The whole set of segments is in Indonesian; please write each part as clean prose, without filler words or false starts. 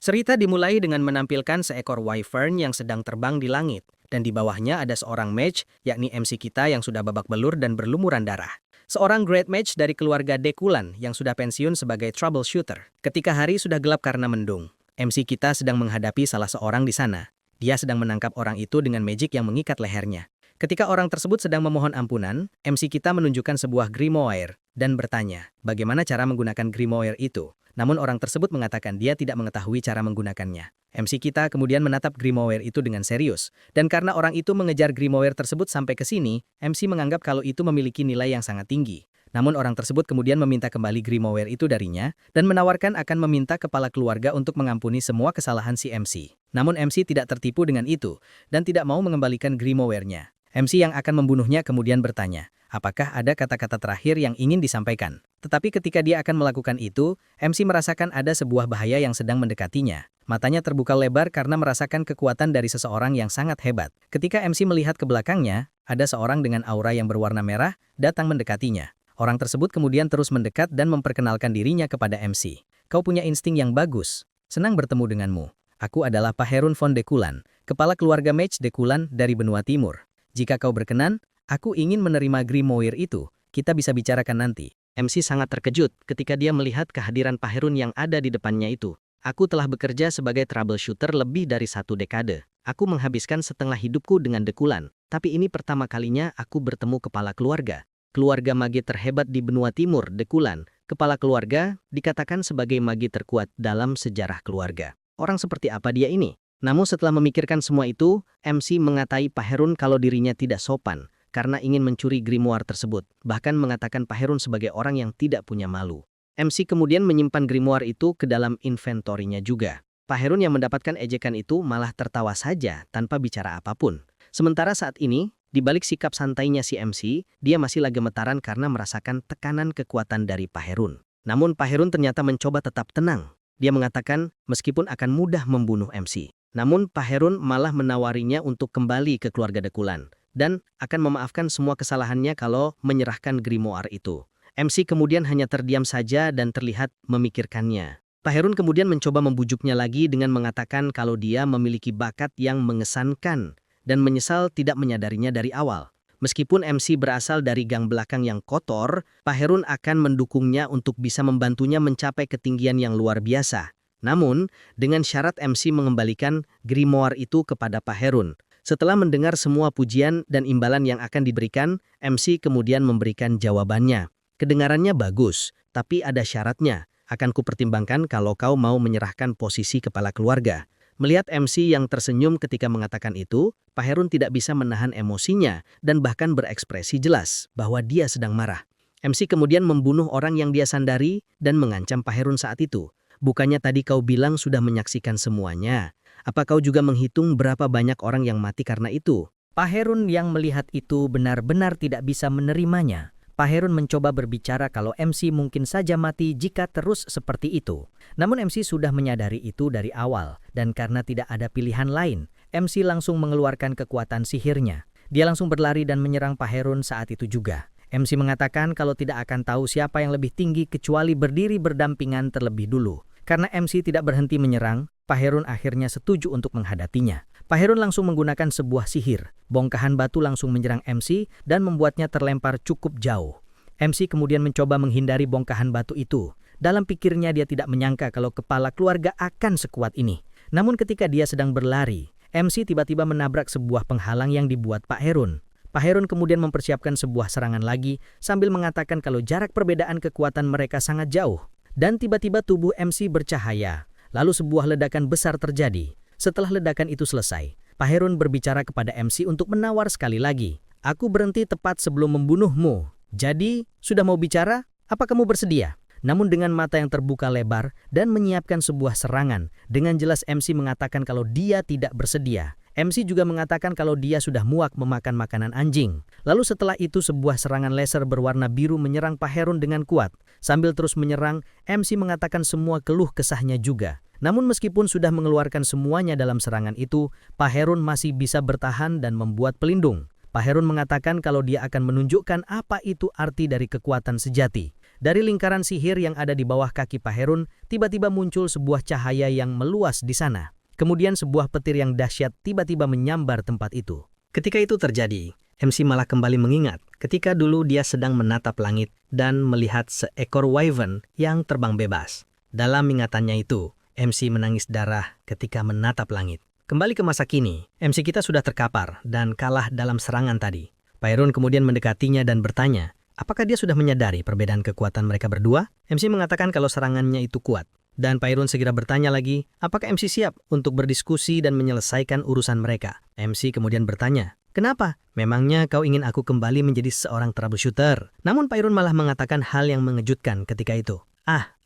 Cerita dimulai dengan menampilkan seekor wyvern yang sedang terbang di langit, dan di bawahnya ada seorang mage, yakni MC kita yang sudah babak belur dan berlumuran darah. Seorang great mage dari keluarga Dekulan yang sudah pensiun sebagai troubleshooter. Ketika hari sudah gelap karena mendung, MC kita sedang menghadapi salah seorang di sana. Dia sedang menangkap orang itu dengan magic yang mengikat lehernya. Ketika orang tersebut sedang memohon ampunan, MC kita menunjukkan sebuah grimoire dan bertanya, bagaimana cara menggunakan grimoire itu. Namun orang tersebut mengatakan dia tidak mengetahui cara menggunakannya. MC kita kemudian menatap grimoire itu dengan serius. Dan karena orang itu mengejar grimoire tersebut sampai ke sini, MC menganggap kalau itu memiliki nilai yang sangat tinggi. Namun orang tersebut kemudian meminta kembali grimoire itu darinya, dan menawarkan akan meminta kepala keluarga untuk mengampuni semua kesalahan si MC. Namun MC tidak tertipu dengan itu, dan tidak mau mengembalikan grimoire-nya. MC yang akan membunuhnya kemudian bertanya, apakah ada kata-kata terakhir yang ingin disampaikan? Tetapi ketika dia akan melakukan itu, MC merasakan ada sebuah bahaya yang sedang mendekatinya. Matanya terbuka lebar karena merasakan kekuatan dari seseorang yang sangat hebat. Ketika MC melihat ke belakangnya, ada seorang dengan aura yang berwarna merah datang mendekatinya. Orang tersebut kemudian terus mendekat dan memperkenalkan dirinya kepada MC. Kau punya insting yang bagus. Senang bertemu denganmu. Aku adalah Paherun von Dekulan, kepala keluarga mage Dekulan dari benua timur. Jika kau berkenan, aku ingin menerima grimoire itu. Kita bisa bicarakan nanti. MC sangat terkejut ketika dia melihat kehadiran Paherun yang ada di depannya itu. Aku telah bekerja sebagai troubleshooter lebih dari 1 dekade. Aku menghabiskan setengah hidupku dengan Dekulan. Tapi ini pertama kalinya aku bertemu kepala keluarga. Keluarga mage terhebat di benua timur, Dekulan. Kepala keluarga dikatakan sebagai mage terkuat dalam sejarah keluarga. Orang seperti apa dia ini? Namun setelah memikirkan semua itu, MC mengatai Paherun kalau dirinya tidak sopan karena ingin mencuri grimoire tersebut, bahkan mengatakan Paherun sebagai orang yang tidak punya malu. MC kemudian menyimpan grimoire itu ke dalam inventorinya juga. Paherun yang mendapatkan ejekan itu malah tertawa saja tanpa bicara apapun. Sementara saat ini, di balik sikap santainya si MC, dia masih lagi gemetaran karena merasakan tekanan kekuatan dari Paherun. Namun Paherun ternyata mencoba tetap tenang. Dia mengatakan meskipun akan mudah membunuh MC. Namun Paherun malah menawarinya untuk kembali ke keluarga Dekulan dan akan memaafkan semua kesalahannya kalau menyerahkan grimoire itu. MC kemudian hanya terdiam saja dan terlihat memikirkannya. Paherun kemudian mencoba membujuknya lagi dengan mengatakan kalau dia memiliki bakat yang mengesankan dan menyesal tidak menyadarinya dari awal. Meskipun MC berasal dari gang belakang yang kotor, Paherun akan mendukungnya untuk bisa membantunya mencapai ketinggian yang luar biasa. Namun, dengan syarat MC mengembalikan grimoire itu kepada Paherun. Setelah mendengar semua pujian dan imbalan yang akan diberikan, MC kemudian memberikan jawabannya. Kedengarannya bagus, tapi ada syaratnya. Akan kupertimbangkan kalau kau mau menyerahkan posisi kepala keluarga. Melihat MC yang tersenyum ketika mengatakan itu, Paherun tidak bisa menahan emosinya dan bahkan berekspresi jelas bahwa dia sedang marah. MC kemudian membunuh orang yang dia sandari dan mengancam Paherun saat itu. Bukannya tadi kau bilang sudah menyaksikan semuanya? Apa kau juga menghitung berapa banyak orang yang mati karena itu? Paherun yang melihat itu benar-benar tidak bisa menerimanya. Paherun mencoba berbicara kalau MC mungkin saja mati jika terus seperti itu. Namun MC sudah menyadari itu dari awal, dan karena tidak ada pilihan lain, MC langsung mengeluarkan kekuatan sihirnya. Dia langsung berlari dan menyerang Paherun saat itu juga. MC mengatakan kalau tidak akan tahu siapa yang lebih tinggi kecuali berdiri berdampingan terlebih dulu. Karena MC tidak berhenti menyerang, Paherun akhirnya setuju untuk menghadapinya. Paherun langsung menggunakan sebuah sihir. Bongkahan batu langsung menyerang MC dan membuatnya terlempar cukup jauh. MC kemudian mencoba menghindari bongkahan batu itu. Dalam pikirnya dia tidak menyangka kalau kepala keluarga akan sekuat ini. Namun ketika dia sedang berlari, MC tiba-tiba menabrak sebuah penghalang yang dibuat Paherun. Paherun kemudian mempersiapkan sebuah serangan lagi sambil mengatakan kalau jarak perbedaan kekuatan mereka sangat jauh. Dan tiba-tiba tubuh MC bercahaya. Lalu sebuah ledakan besar terjadi. Setelah ledakan itu selesai, Paherun berbicara kepada MC untuk menawar sekali lagi. Aku berhenti tepat sebelum membunuhmu. Jadi, sudah mau bicara? Apa kamu bersedia? Namun dengan mata yang terbuka lebar dan menyiapkan sebuah serangan, dengan jelas MC mengatakan kalau dia tidak bersedia. MC juga mengatakan kalau dia sudah muak memakan makanan anjing. Lalu setelah itu sebuah serangan laser berwarna biru menyerang Paherun dengan kuat. Sambil terus menyerang, MC mengatakan semua keluh kesahnya juga. Namun meskipun sudah mengeluarkan semuanya dalam serangan itu, Paherun masih bisa bertahan dan membuat pelindung. Paherun mengatakan kalau dia akan menunjukkan apa itu arti dari kekuatan sejati. Dari lingkaran sihir yang ada di bawah kaki Pak Herun, tiba-tiba muncul sebuah cahaya yang meluas di sana. Kemudian sebuah petir yang dahsyat tiba-tiba menyambar tempat itu. Ketika itu terjadi, MC malah kembali mengingat ketika dulu dia sedang menatap langit dan melihat seekor wyvern yang terbang bebas. Dalam ingatannya itu, MC menangis darah ketika menatap langit. Kembali ke masa kini, MC kita sudah terkapar dan kalah dalam serangan tadi. Pak Herun kemudian mendekatinya dan bertanya, apakah dia sudah menyadari perbedaan kekuatan mereka berdua? MC mengatakan kalau serangannya itu kuat. Dan Pak Herun segera bertanya lagi, apakah MC siap untuk berdiskusi dan menyelesaikan urusan mereka? MC kemudian bertanya, kenapa? Memangnya kau ingin aku kembali menjadi seorang troubleshooter? Namun Pak Herun malah mengatakan hal yang mengejutkan ketika itu.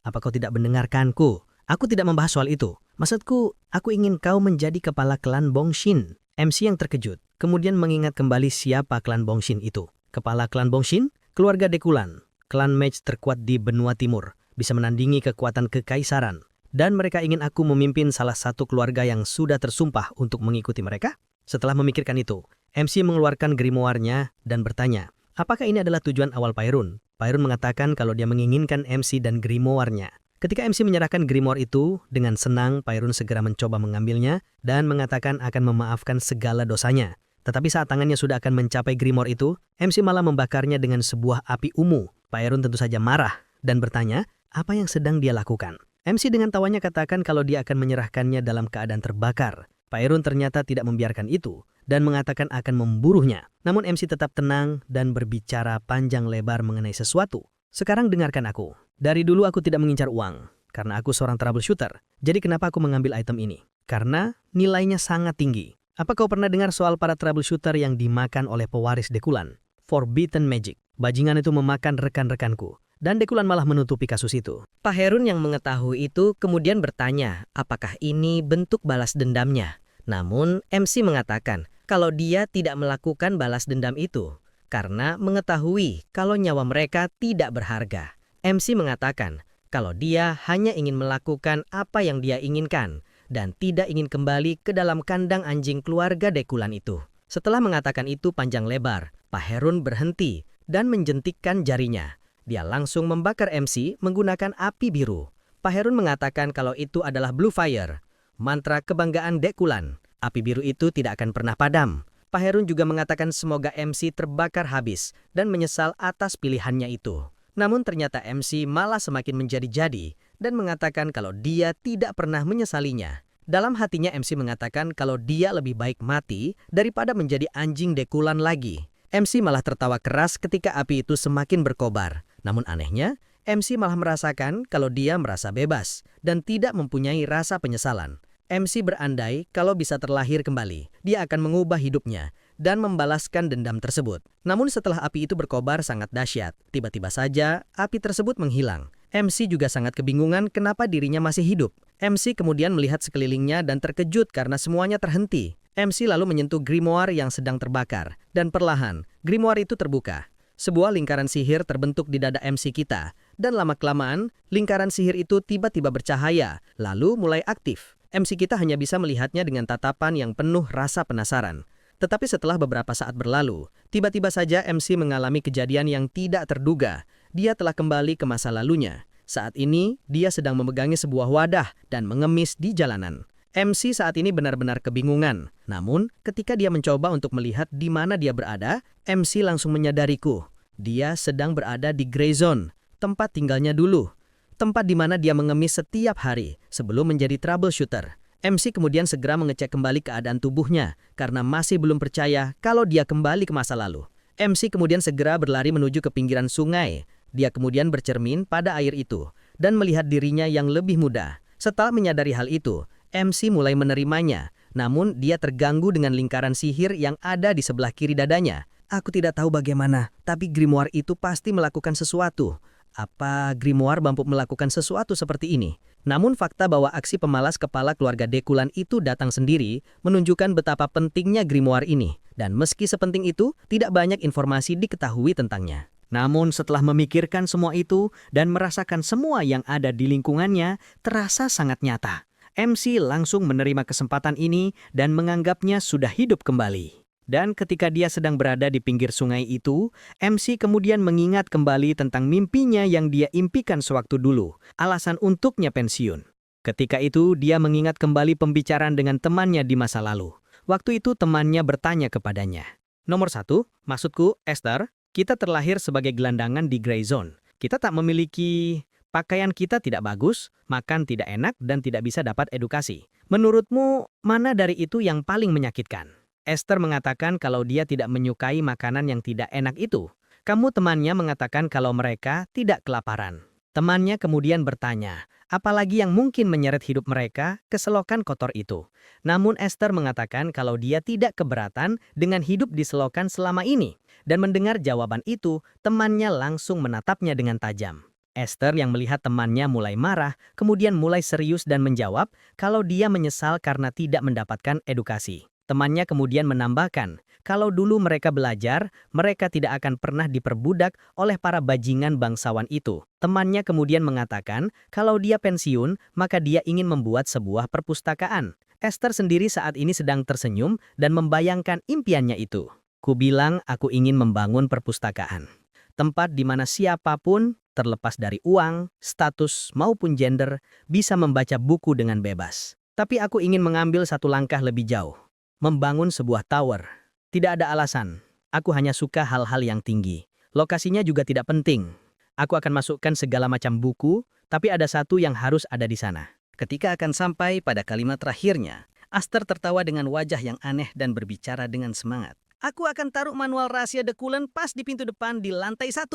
Apa kau tidak mendengarkanku? Aku tidak membahas soal itu. Maksudku, aku ingin kau menjadi kepala klan Bongshin. MC yang terkejut, kemudian mengingat kembali siapa klan Bongshin itu. Kepala klan Bongshin? Keluarga Dekulan, klan mage terkuat di benua timur, bisa menandingi kekuatan kekaisaran. Dan mereka ingin aku memimpin salah satu keluarga yang sudah tersumpah untuk mengikuti mereka? Setelah memikirkan itu, MC mengeluarkan grimoire-nya dan bertanya, apakah ini adalah tujuan awal Pak Herun? Pak Herun mengatakan kalau dia menginginkan MC dan grimoire-nya. Ketika MC menyerahkan grimoire itu, dengan senang Pak Herun segera mencoba mengambilnya dan mengatakan akan memaafkan segala dosanya. Tetapi saat tangannya sudah akan mencapai grimoire itu, MC malah membakarnya dengan sebuah api ungu. Pak Herun tentu saja marah dan bertanya, apa yang sedang dia lakukan? MC dengan tawanya katakan kalau dia akan menyerahkannya dalam keadaan terbakar. Pak Herun ternyata tidak membiarkan itu dan mengatakan akan memburuhnya. Namun MC tetap tenang dan berbicara panjang lebar mengenai sesuatu. Sekarang dengarkan aku. Dari dulu aku tidak mengincar uang, karena aku seorang troubleshooter. Jadi kenapa aku mengambil item ini? Karena nilainya sangat tinggi. Apa kau pernah dengar soal para troubleshooter yang dimakan oleh pewaris Dekulan? Forbidden Magic. Bajingan itu memakan rekan-rekanku. Dan Dekulan malah menutupi kasus itu. Pak Herun yang mengetahui itu kemudian bertanya, apakah ini bentuk balas dendamnya? Namun MC mengatakan kalau dia tidak melakukan balas dendam itu karena mengetahui kalau nyawa mereka tidak berharga. MC mengatakan kalau dia hanya ingin melakukan apa yang dia inginkan dan tidak ingin kembali ke dalam kandang anjing keluarga Dekulan itu. Setelah mengatakan itu panjang lebar, Pak Herun berhenti dan menjentikkan jarinya. Dia langsung membakar MC menggunakan api biru. Pak Herun mengatakan kalau itu adalah Blue Fire, mantra kebanggaan Dekulan. Api biru itu tidak akan pernah padam. Pak Herun juga mengatakan semoga MC terbakar habis dan menyesal atas pilihannya itu. Namun ternyata MC malah semakin menjadi-jadi dan mengatakan kalau dia tidak pernah menyesalinya. Dalam hatinya MC mengatakan kalau dia lebih baik mati daripada menjadi anjing Dekulan lagi. MC malah tertawa keras ketika api itu semakin berkobar. Namun anehnya, MC malah merasakan kalau dia merasa bebas dan tidak mempunyai rasa penyesalan. MC berandai kalau bisa terlahir kembali, dia akan mengubah hidupnya dan membalaskan dendam tersebut. Namun setelah api itu berkobar sangat dahsyat, tiba-tiba saja api tersebut menghilang. MC juga sangat kebingungan kenapa dirinya masih hidup. MC kemudian melihat sekelilingnya dan terkejut karena semuanya terhenti. MC lalu menyentuh grimoire yang sedang terbakar, dan perlahan grimoire itu terbuka. Sebuah lingkaran sihir terbentuk di dada MC kita, dan lama-kelamaan lingkaran sihir itu tiba-tiba bercahaya, lalu mulai aktif. MC kita hanya bisa melihatnya dengan tatapan yang penuh rasa penasaran. Tetapi setelah beberapa saat berlalu, tiba-tiba saja MC mengalami kejadian yang tidak terduga. Dia telah kembali ke masa lalunya. Saat ini, dia sedang memegangi sebuah wadah dan mengemis di jalanan. MC saat ini benar-benar kebingungan. Namun, ketika dia mencoba untuk melihat di mana dia berada, MC langsung menyadariku. Dia sedang berada di Grey Zone, tempat tinggalnya dulu. Tempat di mana dia mengemis setiap hari sebelum menjadi troubleshooter. MC kemudian segera mengecek kembali keadaan tubuhnya karena masih belum percaya kalau dia kembali ke masa lalu. MC kemudian segera berlari menuju ke pinggiran sungai. Dia kemudian bercermin pada air itu dan melihat dirinya yang lebih muda. Setelah menyadari hal itu, MC mulai menerimanya. Namun dia terganggu dengan lingkaran sihir yang ada di sebelah kiri dadanya. Aku tidak tahu bagaimana, tapi grimoire itu pasti melakukan sesuatu. Apa grimoire mampu melakukan sesuatu seperti ini? Namun fakta bahwa aksi pemalas kepala keluarga Dekulan itu datang sendiri menunjukkan betapa pentingnya grimoire ini. Dan meski sepenting itu, tidak banyak informasi diketahui tentangnya. Namun setelah memikirkan semua itu dan merasakan semua yang ada di lingkungannya, terasa sangat nyata. MC langsung menerima kesempatan ini dan menganggapnya sudah hidup kembali. Dan ketika dia sedang berada di pinggir sungai itu, MC kemudian mengingat kembali tentang mimpinya yang dia impikan sewaktu dulu, alasan untuknya pensiun. Ketika itu, dia mengingat kembali pembicaraan dengan temannya di masa lalu. Waktu itu temannya bertanya kepadanya, "Nomor 1, maksudku, Esther, kita terlahir sebagai gelandangan di Grey Zone. Kita tak memiliki pakaian, kita tidak bagus, makan tidak enak, dan tidak bisa dapat edukasi. Menurutmu, mana dari itu yang paling menyakitkan?" Esther mengatakan kalau dia tidak menyukai makanan yang tidak enak itu. Kamu temannya mengatakan kalau mereka tidak kelaparan. Temannya kemudian bertanya, apalagi yang mungkin menyeret hidup mereka ke selokan kotor itu. Namun Esther mengatakan kalau dia tidak keberatan dengan hidup di selokan selama ini. Dan mendengar jawaban itu, temannya langsung menatapnya dengan tajam. Esther yang melihat temannya mulai marah, kemudian mulai serius dan menjawab kalau dia menyesal karena tidak mendapatkan edukasi. Temannya kemudian menambahkan, kalau dulu mereka belajar, mereka tidak akan pernah diperbudak oleh para bajingan bangsawan itu. Temannya kemudian mengatakan, kalau dia pensiun, maka dia ingin membuat sebuah perpustakaan. Esther sendiri saat ini sedang tersenyum dan membayangkan impiannya itu. Ku bilang aku ingin membangun perpustakaan. Tempat di mana siapapun, terlepas dari uang, status, maupun gender, bisa membaca buku dengan bebas. Tapi aku ingin mengambil satu langkah lebih jauh. Membangun sebuah tower. Tidak ada alasan. Aku hanya suka hal-hal yang tinggi. Lokasinya juga tidak penting. Aku akan masukkan segala macam buku, tapi ada satu yang harus ada di sana. Ketika akan sampai pada kalimat terakhirnya, Esther tertawa dengan wajah yang aneh dan berbicara dengan semangat. Aku akan taruh manual rahasia Dekulan pas di pintu depan di lantai 1.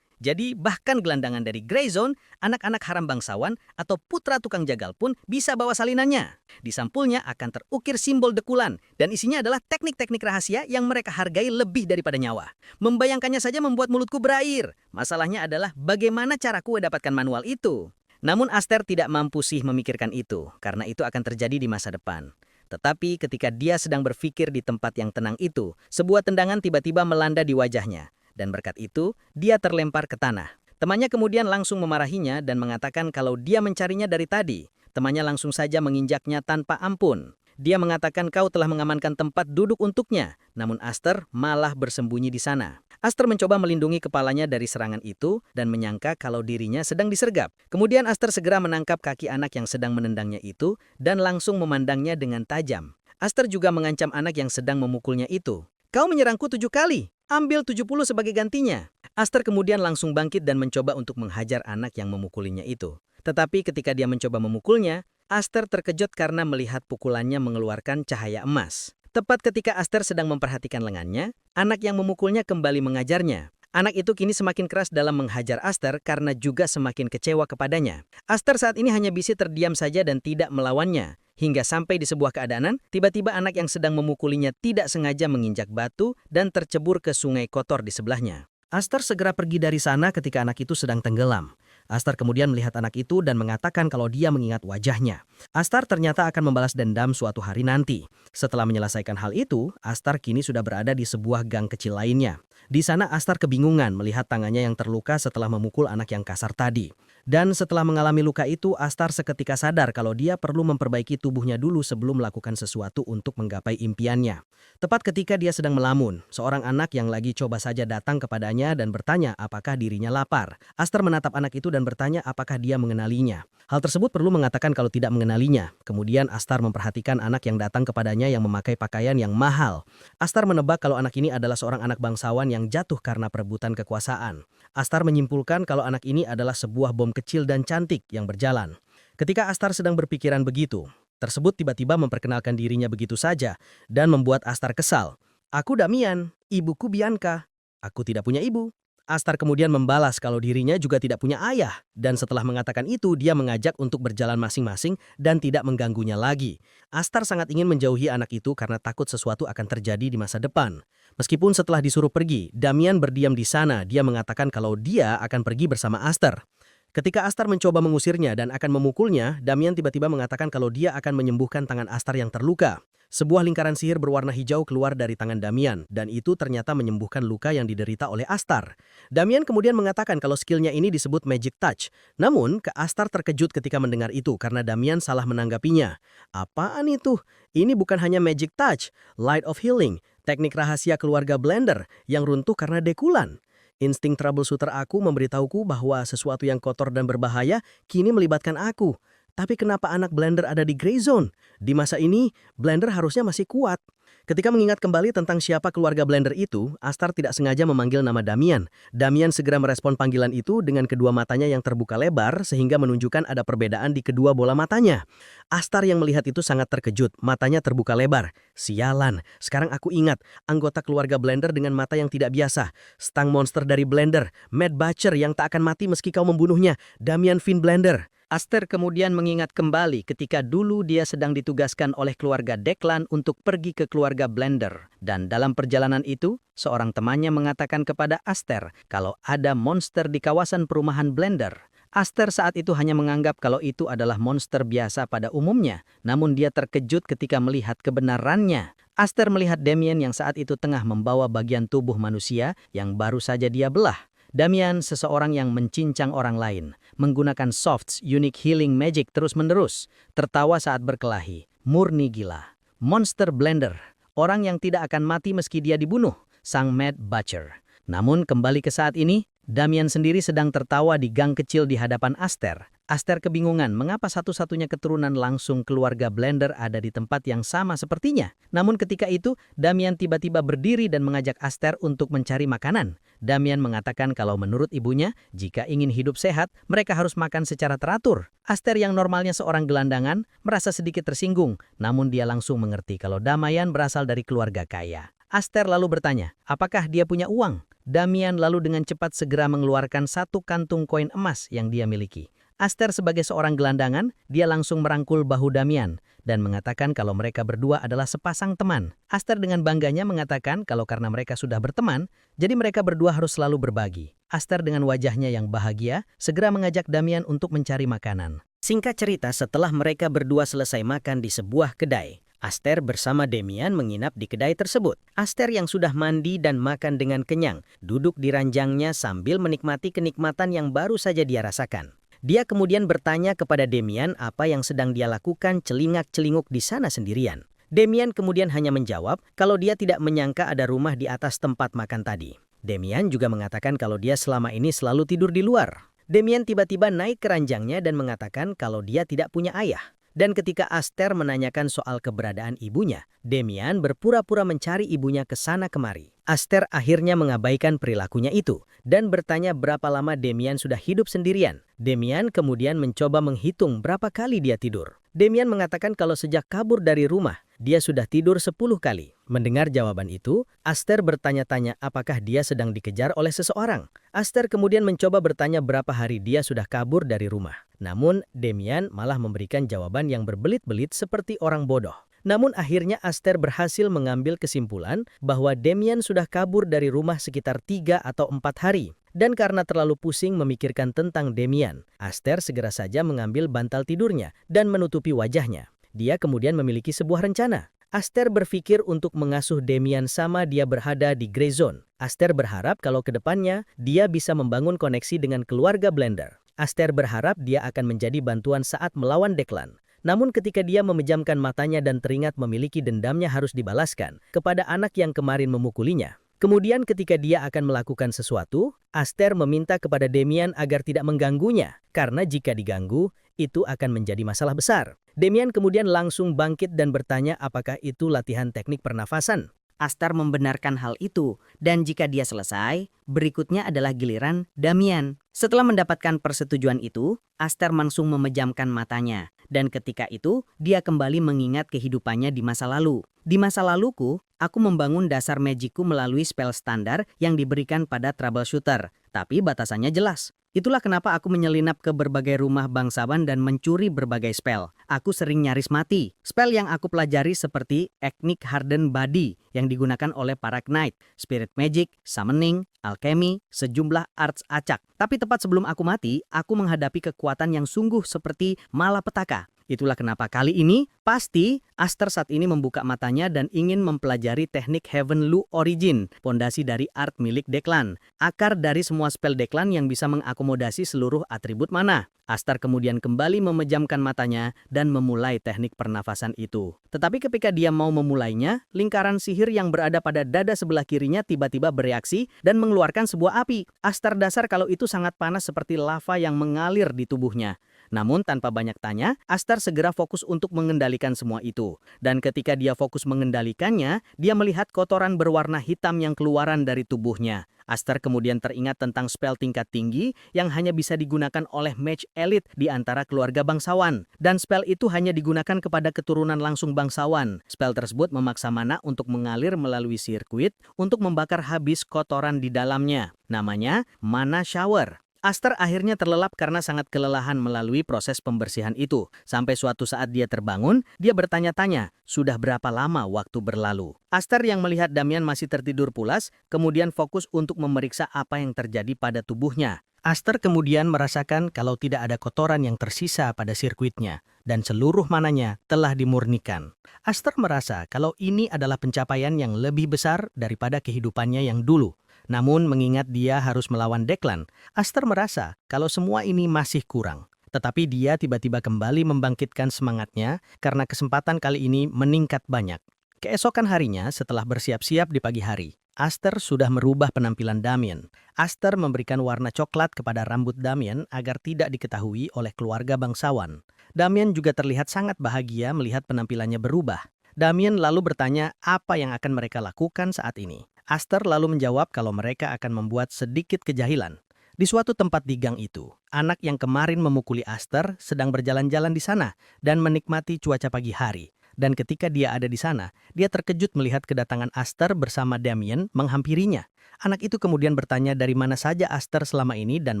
Jadi bahkan gelandangan dari Grey Zone, anak-anak haram bangsawan, atau putra tukang jagal pun bisa bawa salinannya. Di sampulnya akan terukir simbol Dekulan, dan isinya adalah teknik-teknik rahasia yang mereka hargai lebih daripada nyawa. Membayangkannya saja membuat mulutku berair. Masalahnya adalah bagaimana caraku mendapatkan manual itu. Namun Esther tidak mampu sih memikirkan itu, karena itu akan terjadi di masa depan. Tetapi ketika dia sedang berpikir di tempat yang tenang itu, sebuah tendangan tiba-tiba melanda di wajahnya. Dan berkat itu, dia terlempar ke tanah. Temannya kemudian langsung memarahinya dan mengatakan kalau dia mencarinya dari tadi. Temannya langsung saja menginjaknya tanpa ampun. Dia mengatakan kau telah mengamankan tempat duduk untuknya, namun Esther malah bersembunyi di sana. Esther mencoba melindungi kepalanya dari serangan itu dan menyangka kalau dirinya sedang disergap. Kemudian Esther segera menangkap kaki anak yang sedang menendangnya itu dan langsung memandangnya dengan tajam. Esther juga mengancam anak yang sedang memukulnya itu. Kau menyerangku 7 kali. Ambil 70 sebagai gantinya. Esther kemudian langsung bangkit dan mencoba untuk menghajar anak yang memukulinya itu. Tetapi ketika dia mencoba memukulnya, Esther terkejut karena melihat pukulannya mengeluarkan cahaya emas. Tepat ketika Esther sedang memperhatikan lengannya, anak yang memukulnya kembali mengajarnya. Anak itu kini semakin keras dalam menghajar Esther karena juga semakin kecewa kepadanya. Esther saat ini hanya bisa terdiam saja dan tidak melawannya. Hingga sampai di sebuah keadaan, tiba-tiba anak yang sedang memukulinya tidak sengaja menginjak batu dan tercebur ke sungai kotor di sebelahnya. Esther segera pergi dari sana ketika anak itu sedang tenggelam. Esther kemudian melihat anak itu dan mengatakan kalau dia mengingat wajahnya. Esther ternyata akan membalas dendam suatu hari nanti. Setelah menyelesaikan hal itu, Esther kini sudah berada di sebuah gang kecil lainnya. Di sana Esther kebingungan melihat tangannya yang terluka setelah memukul anak yang kasar tadi. Dan setelah mengalami luka itu, Esther seketika sadar kalau dia perlu memperbaiki tubuhnya dulu sebelum melakukan sesuatu untuk menggapai impiannya. Tepat ketika dia sedang melamun, seorang anak yang lagi coba saja datang kepadanya dan bertanya apakah dirinya lapar. Esther menatap anak itu dan bertanya apakah dia mengenalinya. Hal tersebut perlu mengatakan kalau tidak mengenalinya. Kemudian Esther memperhatikan anak yang datang kepadanya yang memakai pakaian yang mahal. Esther menebak kalau anak ini adalah seorang anak bangsawan yang jatuh karena perebutan kekuasaan. Esther menyimpulkan kalau anak ini adalah sebuah bom kecil dan cantik yang berjalan. Ketika Esther sedang berpikiran begitu, tersebut tiba-tiba memperkenalkan dirinya begitu saja dan membuat Esther kesal. Aku Damian, ibuku Bianca. Aku tidak punya ibu. Esther kemudian membalas kalau dirinya juga tidak punya ayah. Dan setelah mengatakan itu, dia mengajak untuk berjalan masing-masing dan tidak mengganggunya lagi. Esther sangat ingin menjauhi anak itu karena takut sesuatu akan terjadi di masa depan. Meskipun setelah disuruh pergi, Damian berdiam di sana. Dia mengatakan kalau dia akan pergi bersama Esther. Ketika Esther mencoba mengusirnya dan akan memukulnya, Damian tiba-tiba mengatakan kalau dia akan menyembuhkan tangan Esther yang terluka. Sebuah lingkaran sihir berwarna hijau keluar dari tangan Damian, dan itu ternyata menyembuhkan luka yang diderita oleh Esther. Damian kemudian mengatakan kalau skillnya ini disebut Magic Touch. Namun, Esther terkejut ketika mendengar itu karena Damian salah menanggapinya. Apaan itu? Ini bukan hanya Magic Touch, Light of Healing. Teknik rahasia keluarga Blender yang runtuh karena Dekulan. Insting troubleshooter aku memberitahuku bahwa sesuatu yang kotor dan berbahaya kini melibatkan aku. Tapi kenapa anak Blender ada di gray zone? Di masa ini, Blender harusnya masih kuat. Ketika mengingat kembali tentang siapa keluarga Blender itu, Astar tidak sengaja memanggil nama Damian. Damian segera merespon panggilan itu dengan kedua matanya yang terbuka lebar sehingga menunjukkan ada perbedaan di kedua bola matanya. Astar yang melihat itu sangat terkejut, matanya terbuka lebar. Sialan, sekarang aku ingat, anggota keluarga Blender dengan mata yang tidak biasa. Stang monster dari Blender, Mad Butcher yang tak akan mati meski kau membunuhnya, Damian Finn Blender. Aster kemudian mengingat kembali ketika dulu dia sedang ditugaskan oleh keluarga Declan untuk pergi ke keluarga Blender. Dan dalam perjalanan itu, seorang temannya mengatakan kepada Aster kalau ada monster di kawasan perumahan Blender. Aster saat itu hanya menganggap kalau itu adalah monster biasa pada umumnya, namun dia terkejut ketika melihat kebenarannya. Aster melihat Damian yang saat itu tengah membawa bagian tubuh manusia yang baru saja dia belah. Damian seseorang yang mencincang orang lain, menggunakan Soft's unique healing magic terus-menerus, tertawa saat berkelahi, murni gila. Monster Blender, orang yang tidak akan mati meski dia dibunuh, sang Mad Butcher. Namun kembali ke saat ini, Damian sendiri sedang tertawa di gang kecil di hadapan Aster. Aster kebingungan mengapa satu-satunya keturunan langsung keluarga Blender ada di tempat yang sama sepertinya. Namun ketika itu, Damian tiba-tiba berdiri dan mengajak Aster untuk mencari makanan. Damian mengatakan kalau menurut ibunya, jika ingin hidup sehat, mereka harus makan secara teratur. Aster yang normalnya seorang gelandangan, merasa sedikit tersinggung, namun dia langsung mengerti kalau Damian berasal dari keluarga kaya. Aster lalu bertanya, apakah dia punya uang? Damian lalu dengan cepat segera mengeluarkan satu kantung koin emas yang dia miliki. Aster sebagai seorang gelandangan, dia langsung merangkul bahu Damian dan mengatakan kalau mereka berdua adalah sepasang teman. Aster dengan bangganya mengatakan kalau karena mereka sudah berteman, jadi mereka berdua harus selalu berbagi. Aster dengan wajahnya yang bahagia, segera mengajak Damian untuk mencari makanan. Singkat cerita, setelah mereka berdua selesai makan di sebuah kedai, Aster bersama Damian menginap di kedai tersebut. Aster yang sudah mandi dan makan dengan kenyang, duduk di ranjangnya sambil menikmati kenikmatan yang baru saja dia rasakan. Dia kemudian bertanya kepada Damian apa yang sedang dia lakukan celingak-celinguk di sana sendirian. Damian kemudian hanya menjawab kalau dia tidak menyangka ada rumah di atas tempat makan tadi. Damian juga mengatakan kalau dia selama ini selalu tidur di luar. Damian tiba-tiba naik ke ranjangnya dan mengatakan kalau dia tidak punya ayah. Dan ketika Aster menanyakan soal keberadaan ibunya, Damian berpura-pura mencari ibunya ke sana kemari. Aster akhirnya mengabaikan perilakunya itu dan bertanya berapa lama Damian sudah hidup sendirian. Damian kemudian mencoba menghitung berapa kali dia tidur. Damian mengatakan kalau sejak kabur dari rumah, dia sudah tidur 10 kali. Mendengar jawaban itu, Aster bertanya-tanya apakah dia sedang dikejar oleh seseorang. Aster kemudian mencoba bertanya berapa hari dia sudah kabur dari rumah. Namun, Damian malah memberikan jawaban yang berbelit-belit seperti orang bodoh. Namun akhirnya Aster berhasil mengambil kesimpulan bahwa Damian sudah kabur dari rumah sekitar 3 atau 4 hari. Dan karena terlalu pusing memikirkan tentang Damian, Aster segera saja mengambil bantal tidurnya dan menutupi wajahnya. Dia kemudian memiliki sebuah rencana. Aster berpikir untuk mengasuh Damian sama dia berada di Grey Zone. Aster berharap kalau ke depannya dia bisa membangun koneksi dengan keluarga Blender. Aster berharap dia akan menjadi bantuan saat melawan Declan. Namun ketika dia memejamkan matanya dan teringat memiliki dendamnya harus dibalaskan kepada anak yang kemarin memukulinya. Kemudian ketika dia akan melakukan sesuatu, Aster meminta kepada Damian agar tidak mengganggunya, karena jika diganggu, itu akan menjadi masalah besar. Damian kemudian langsung bangkit dan bertanya apakah itu latihan teknik pernafasan. Aster membenarkan hal itu, dan jika dia selesai, berikutnya adalah giliran Damian. Setelah mendapatkan persetujuan itu, Aster langsung memejamkan matanya, dan ketika itu, dia kembali mengingat kehidupannya di masa lalu. Di masa laluku, aku membangun dasar magicku melalui spell standar yang diberikan pada troubleshooter, tapi batasannya jelas. Itulah kenapa aku menyelinap ke berbagai rumah bangsawan dan mencuri berbagai spell. Aku sering nyaris mati. Spell yang aku pelajari seperti teknik Hardened Body yang digunakan oleh para knight, spirit magic, summoning, alchemy, sejumlah arts acak. Tapi tepat sebelum aku mati, aku menghadapi kekuatan yang sungguh seperti malapetaka. Itulah kenapa kali ini, pasti Aster saat ini membuka matanya dan ingin mempelajari teknik Heaven Lu Origin, pondasi dari art milik Declan, akar dari semua spell Declan yang bisa mengakomodasi seluruh atribut mana. Aster kemudian kembali memejamkan matanya dan memulai teknik pernafasan itu. Tetapi ketika dia mau memulainya, lingkaran sihir yang berada pada dada sebelah kirinya tiba-tiba bereaksi dan mengeluarkan sebuah api. Aster dasar kalau itu sangat panas seperti lava yang mengalir di tubuhnya. Namun tanpa banyak tanya, Aster segera fokus untuk mengendalikan semua itu. Dan ketika dia fokus mengendalikannya, dia melihat kotoran berwarna hitam yang keluaran dari tubuhnya. Aster kemudian teringat tentang spell tingkat tinggi yang hanya bisa digunakan oleh mage elite di antara keluarga bangsawan. Dan spell itu hanya digunakan kepada keturunan langsung bangsawan. Spell tersebut memaksa mana untuk mengalir melalui sirkuit untuk membakar habis kotoran di dalamnya. Namanya Mana Shower. Aster akhirnya terlelap karena sangat kelelahan melalui proses pembersihan itu. Sampai suatu saat dia terbangun, dia bertanya-tanya, sudah berapa lama waktu berlalu? Aster yang melihat Damian masih tertidur pulas, kemudian fokus untuk memeriksa apa yang terjadi pada tubuhnya. Aster kemudian merasakan kalau tidak ada kotoran yang tersisa pada sirkuitnya, dan seluruh mananya telah dimurnikan. Aster merasa kalau ini adalah pencapaian yang lebih besar daripada kehidupannya yang dulu. Namun mengingat dia harus melawan Declan, Aster merasa kalau semua ini masih kurang. Tetapi dia tiba-tiba kembali membangkitkan semangatnya karena kesempatan kali ini meningkat banyak. Keesokan harinya setelah bersiap-siap di pagi hari, Aster sudah merubah penampilan Damian. Aster memberikan warna coklat kepada rambut Damian agar tidak diketahui oleh keluarga bangsawan. Damian juga terlihat sangat bahagia melihat penampilannya berubah. Damian lalu bertanya apa yang akan mereka lakukan saat ini. Aster lalu menjawab kalau mereka akan membuat sedikit kejahilan. Di suatu tempat di gang itu, anak yang kemarin memukuli Aster sedang berjalan-jalan di sana dan menikmati cuaca pagi hari. Dan ketika dia ada di sana, dia terkejut melihat kedatangan Aster bersama Damian menghampirinya. Anak itu kemudian bertanya dari mana saja Aster selama ini dan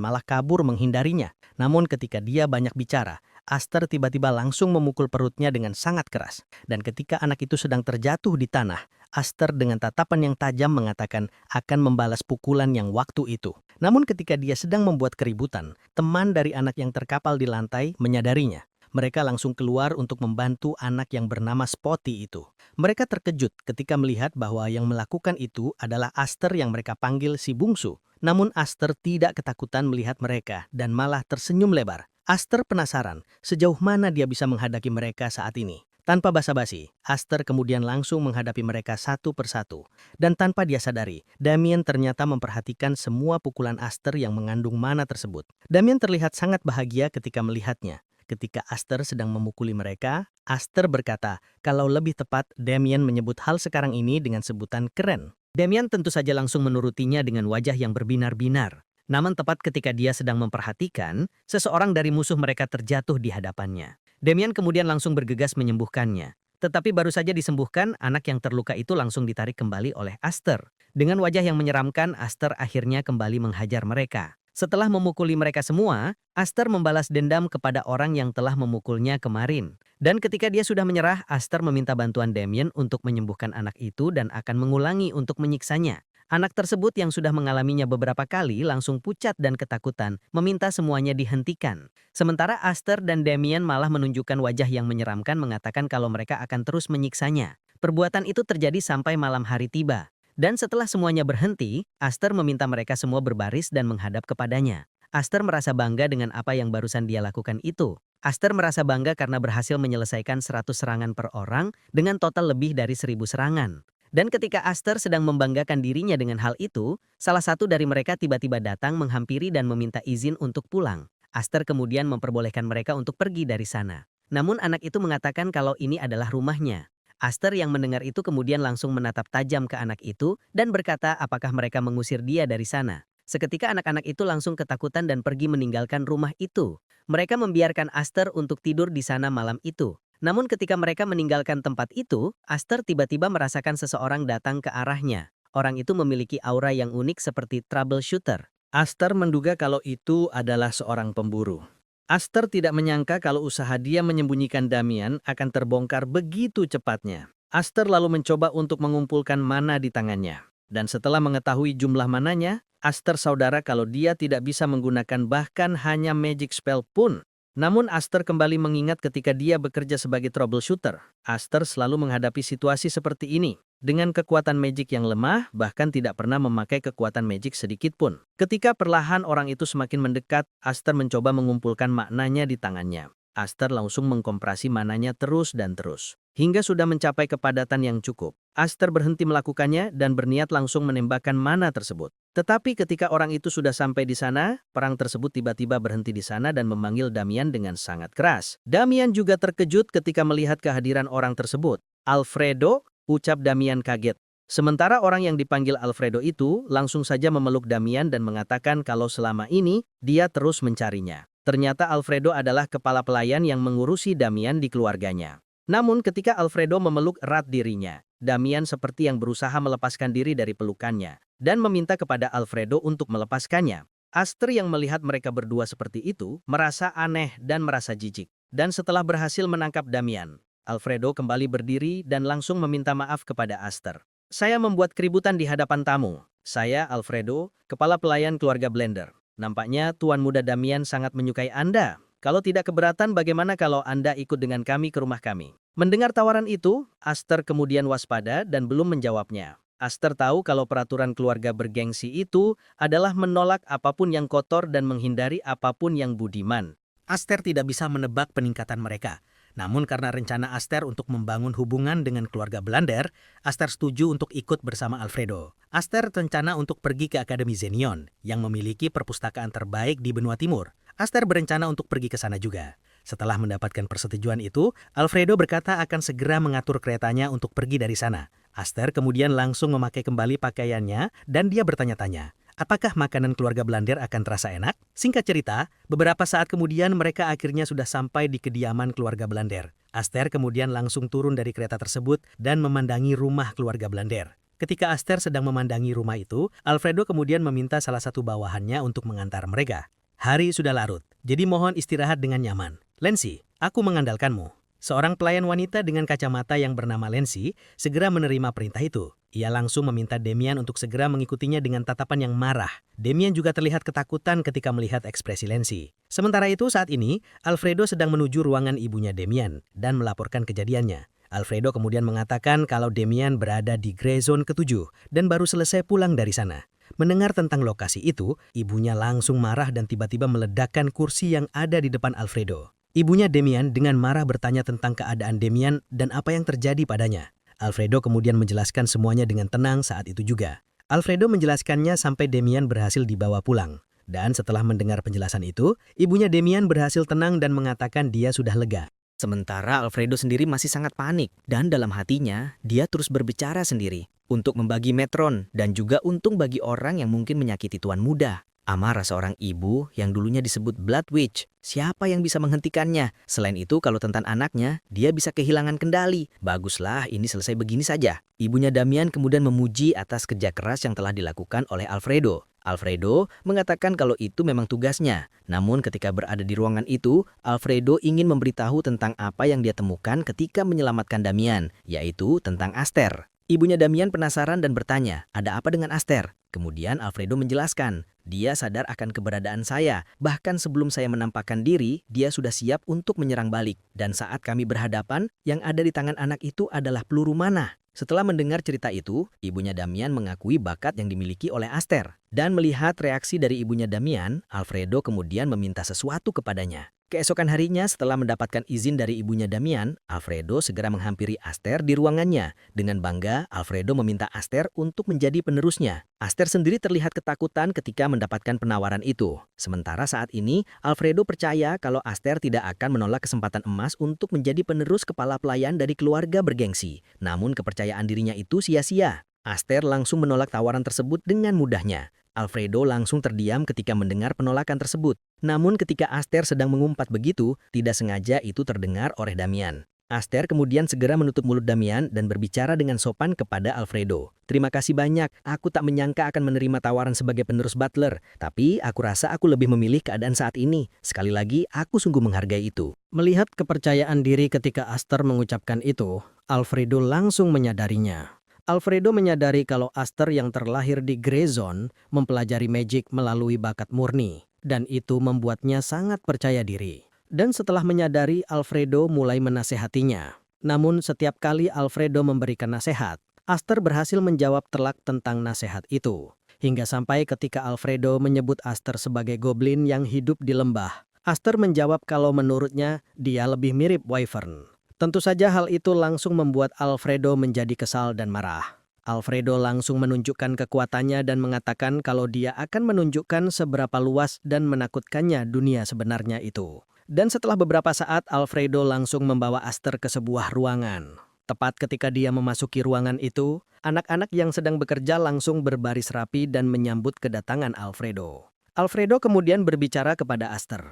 malah kabur menghindarinya. Namun ketika dia banyak bicara, Aster tiba-tiba langsung memukul perutnya dengan sangat keras. Dan ketika anak itu sedang terjatuh di tanah, Aster dengan tatapan yang tajam mengatakan akan membalas pukulan yang waktu itu. Namun ketika dia sedang membuat keributan, teman dari anak yang terkapal di lantai menyadarinya. Mereka langsung keluar untuk membantu anak yang bernama Spotty itu. Mereka terkejut ketika melihat bahwa yang melakukan itu adalah Aster yang mereka panggil si bungsu. Namun Aster tidak ketakutan melihat mereka dan malah tersenyum lebar. Aster penasaran sejauh mana dia bisa menghadapi mereka saat ini. Tanpa basa-basi, Aster kemudian langsung menghadapi mereka satu persatu. Dan tanpa dia sadari, Damian ternyata memperhatikan semua pukulan Aster yang mengandung mana tersebut. Damian terlihat sangat bahagia ketika melihatnya. Ketika Aster sedang memukuli mereka, Aster berkata kalau lebih tepat Damian menyebut hal sekarang ini dengan sebutan keren. Damian tentu saja langsung menurutinya dengan wajah yang berbinar-binar. Namun tepat ketika dia sedang memperhatikan, seseorang dari musuh mereka terjatuh di hadapannya. Damian kemudian langsung bergegas menyembuhkannya. Tetapi baru saja disembuhkan, anak yang terluka itu langsung ditarik kembali oleh Aster. Dengan wajah yang menyeramkan, Aster akhirnya kembali menghajar mereka. Setelah memukuli mereka semua, Aster membalas dendam kepada orang yang telah memukulnya kemarin. Dan ketika dia sudah menyerah, Aster meminta bantuan Damian untuk menyembuhkan anak itu dan akan mengulangi untuk menyiksanya. Anak tersebut yang sudah mengalaminya beberapa kali langsung pucat dan ketakutan, meminta semuanya dihentikan. Sementara Aster dan Damian malah menunjukkan wajah yang menyeramkan mengatakan kalau mereka akan terus menyiksanya. Perbuatan itu terjadi sampai malam hari tiba. Dan setelah semuanya berhenti, Aster meminta mereka semua berbaris dan menghadap kepadanya. Aster merasa bangga dengan apa yang barusan dia lakukan itu. Aster merasa bangga karena berhasil menyelesaikan 100 serangan per orang dengan total lebih dari 1000 serangan. Dan ketika Aster sedang membanggakan dirinya dengan hal itu, salah satu dari mereka tiba-tiba datang menghampiri dan meminta izin untuk pulang. Aster kemudian memperbolehkan mereka untuk pergi dari sana. Namun anak itu mengatakan kalau ini adalah rumahnya. Aster yang mendengar itu kemudian langsung menatap tajam ke anak itu dan berkata apakah mereka mengusir dia dari sana. Seketika anak-anak itu langsung ketakutan dan pergi meninggalkan rumah itu. Mereka membiarkan Aster untuk tidur di sana malam itu. Namun ketika mereka meninggalkan tempat itu, Aster tiba-tiba merasakan seseorang datang ke arahnya. Orang itu memiliki aura yang unik seperti troubleshooter. Aster menduga kalau itu adalah seorang pemburu. Aster tidak menyangka kalau usaha dia menyembunyikan Damian akan terbongkar begitu cepatnya. Aster lalu mencoba untuk mengumpulkan mana di tangannya. Dan setelah mengetahui jumlah mananya, Aster saudara kalau dia tidak bisa menggunakan bahkan hanya magic spell pun. Namun Aster kembali mengingat ketika dia bekerja sebagai troubleshooter. Aster selalu menghadapi situasi seperti ini. Dengan kekuatan magic yang lemah, bahkan tidak pernah memakai kekuatan magic sedikit pun. Ketika perlahan orang itu semakin mendekat, Aster mencoba mengumpulkan maknanya di tangannya. Aster langsung mengkompresi mananya terus dan terus. Hingga sudah mencapai kepadatan yang cukup. Aster berhenti melakukannya dan berniat langsung menembakkan mana tersebut. Tetapi ketika orang itu sudah sampai di sana, perang tersebut tiba-tiba berhenti di sana dan memanggil Damian dengan sangat keras. Damian juga terkejut ketika melihat kehadiran orang tersebut. Alfredo, ucap Damian kaget. Sementara orang yang dipanggil Alfredo itu langsung saja memeluk Damian dan mengatakan kalau selama ini dia terus mencarinya. Ternyata Alfredo adalah kepala pelayan yang mengurusi Damian di keluarganya. Namun ketika Alfredo memeluk erat dirinya, Damian seperti yang berusaha melepaskan diri dari pelukannya dan meminta kepada Alfredo untuk melepaskannya. Aster yang melihat mereka berdua seperti itu merasa aneh dan merasa jijik. Dan setelah berhasil menangkap Damian, Alfredo kembali berdiri dan langsung meminta maaf kepada Aster. Saya membuat keributan di hadapan tamu. Saya Alfredo, kepala pelayan keluarga Blender. Nampaknya Tuan Muda Damian sangat menyukai Anda. Kalau tidak keberatan, bagaimana kalau Anda ikut dengan kami ke rumah kami? Mendengar tawaran itu, Aster kemudian waspada dan belum menjawabnya. Aster tahu kalau peraturan keluarga bergengsi itu adalah menolak apapun yang kotor dan menghindari apapun yang budiman. Aster tidak bisa menebak peningkatan mereka. Namun karena rencana Aster untuk membangun hubungan dengan keluarga Blender, Aster setuju untuk ikut bersama Alfredo. Aster rencana untuk pergi ke Akademi Zenion yang memiliki perpustakaan terbaik di benua timur. Aster berencana untuk pergi ke sana juga. Setelah mendapatkan persetujuan itu, Alfredo berkata akan segera mengatur keretanya untuk pergi dari sana. Aster kemudian langsung memakai kembali pakaiannya dan dia bertanya-tanya, apakah makanan keluarga Blender akan terasa enak? Singkat cerita, beberapa saat kemudian mereka akhirnya sudah sampai di kediaman keluarga Blender. Aster kemudian langsung turun dari kereta tersebut dan memandangi rumah keluarga Blender. Ketika Aster sedang memandangi rumah itu, Alfredo kemudian meminta salah satu bawahannya untuk mengantar mereka. Hari sudah larut, jadi mohon istirahat dengan nyaman. Lensi, aku mengandalkanmu. Seorang pelayan wanita dengan kacamata yang bernama Lensi segera menerima perintah itu. Ia langsung meminta Damian untuk segera mengikutinya dengan tatapan yang marah. Damian juga terlihat ketakutan ketika melihat ekspresi Lensi. Sementara itu saat ini, Alfredo sedang menuju ruangan ibunya Damian dan melaporkan kejadiannya. Alfredo kemudian mengatakan kalau Damian berada di Grey Zone ke-7 dan baru selesai pulang dari sana. Mendengar tentang lokasi itu, ibunya langsung marah dan tiba-tiba meledakkan kursi yang ada di depan Alfredo. Ibunya Damian dengan marah bertanya tentang keadaan Damian dan apa yang terjadi padanya. Alfredo kemudian menjelaskan semuanya dengan tenang saat itu juga. Alfredo menjelaskannya sampai Damian berhasil dibawa pulang. Dan setelah mendengar penjelasan itu, ibunya Damian berhasil tenang dan mengatakan dia sudah lega. Sementara Alfredo sendiri masih sangat panik dan dalam hatinya dia terus berbicara sendiri untuk membagi metron dan juga untung bagi orang yang mungkin menyakiti tuan muda. Amarah seorang ibu yang dulunya disebut Blood Witch. Siapa yang bisa menghentikannya? Selain itu kalau tentang anaknya, dia bisa kehilangan kendali. Baguslah ini selesai begini saja. Ibunya Damian kemudian memuji atas kerja keras yang telah dilakukan oleh Alfredo. Alfredo mengatakan kalau itu memang tugasnya. Namun ketika berada di ruangan itu, Alfredo ingin memberitahu tentang apa yang dia temukan ketika menyelamatkan Damian, yaitu tentang Aster. Ibunya Damian penasaran dan bertanya, ada apa dengan Aster? Kemudian Alfredo menjelaskan, dia sadar akan keberadaan saya. Bahkan sebelum saya menampakkan diri, dia sudah siap untuk menyerang balik. Dan saat kami berhadapan, yang ada di tangan anak itu adalah peluru mana. Setelah mendengar cerita itu, ibunya Damian mengakui bakat yang dimiliki oleh Aster. Dan melihat reaksi dari ibunya Damian, Alfredo kemudian meminta sesuatu kepadanya. Keesokan harinya setelah mendapatkan izin dari ibunya Damian, Alfredo segera menghampiri Aster di ruangannya. Dengan bangga, Alfredo meminta Aster untuk menjadi penerusnya. Aster sendiri terlihat ketakutan ketika mendapatkan penawaran itu. Sementara saat ini, Alfredo percaya kalau Aster tidak akan menolak kesempatan emas untuk menjadi penerus kepala pelayan dari keluarga bergengsi. Namun kepercayaan dirinya itu sia-sia. Aster langsung menolak tawaran tersebut dengan mudahnya. Alfredo langsung terdiam ketika mendengar penolakan tersebut. Namun ketika Aster sedang mengumpat begitu, tidak sengaja itu terdengar oleh Damian. Aster kemudian segera menutup mulut Damian dan berbicara dengan sopan kepada Alfredo. Terima kasih banyak, aku tak menyangka akan menerima tawaran sebagai penerus butler. Tapi aku rasa aku lebih memilih keadaan saat ini. Sekali lagi, aku sungguh menghargai itu. Melihat kepercayaan diri ketika Aster mengucapkan itu, Alfredo langsung menyadarinya. Alfredo menyadari kalau Aster yang terlahir di Grey Zone mempelajari magic melalui bakat murni, dan itu membuatnya sangat percaya diri. Dan setelah menyadari, Alfredo mulai menasehatinya. Namun setiap kali Alfredo memberikan nasihat, Aster berhasil menjawab telak tentang nasihat itu. Hingga sampai ketika Alfredo menyebut Aster sebagai goblin yang hidup di lembah, Aster menjawab kalau menurutnya dia lebih mirip Wyvern. Tentu saja hal itu langsung membuat Alfredo menjadi kesal dan marah. Alfredo langsung menunjukkan kekuatannya dan mengatakan kalau dia akan menunjukkan seberapa luas dan menakutkannya dunia sebenarnya itu. Dan setelah beberapa saat, Alfredo langsung membawa Aster ke sebuah ruangan. Tepat ketika dia memasuki ruangan itu, anak-anak yang sedang bekerja langsung berbaris rapi dan menyambut kedatangan Alfredo. Alfredo kemudian berbicara kepada Aster.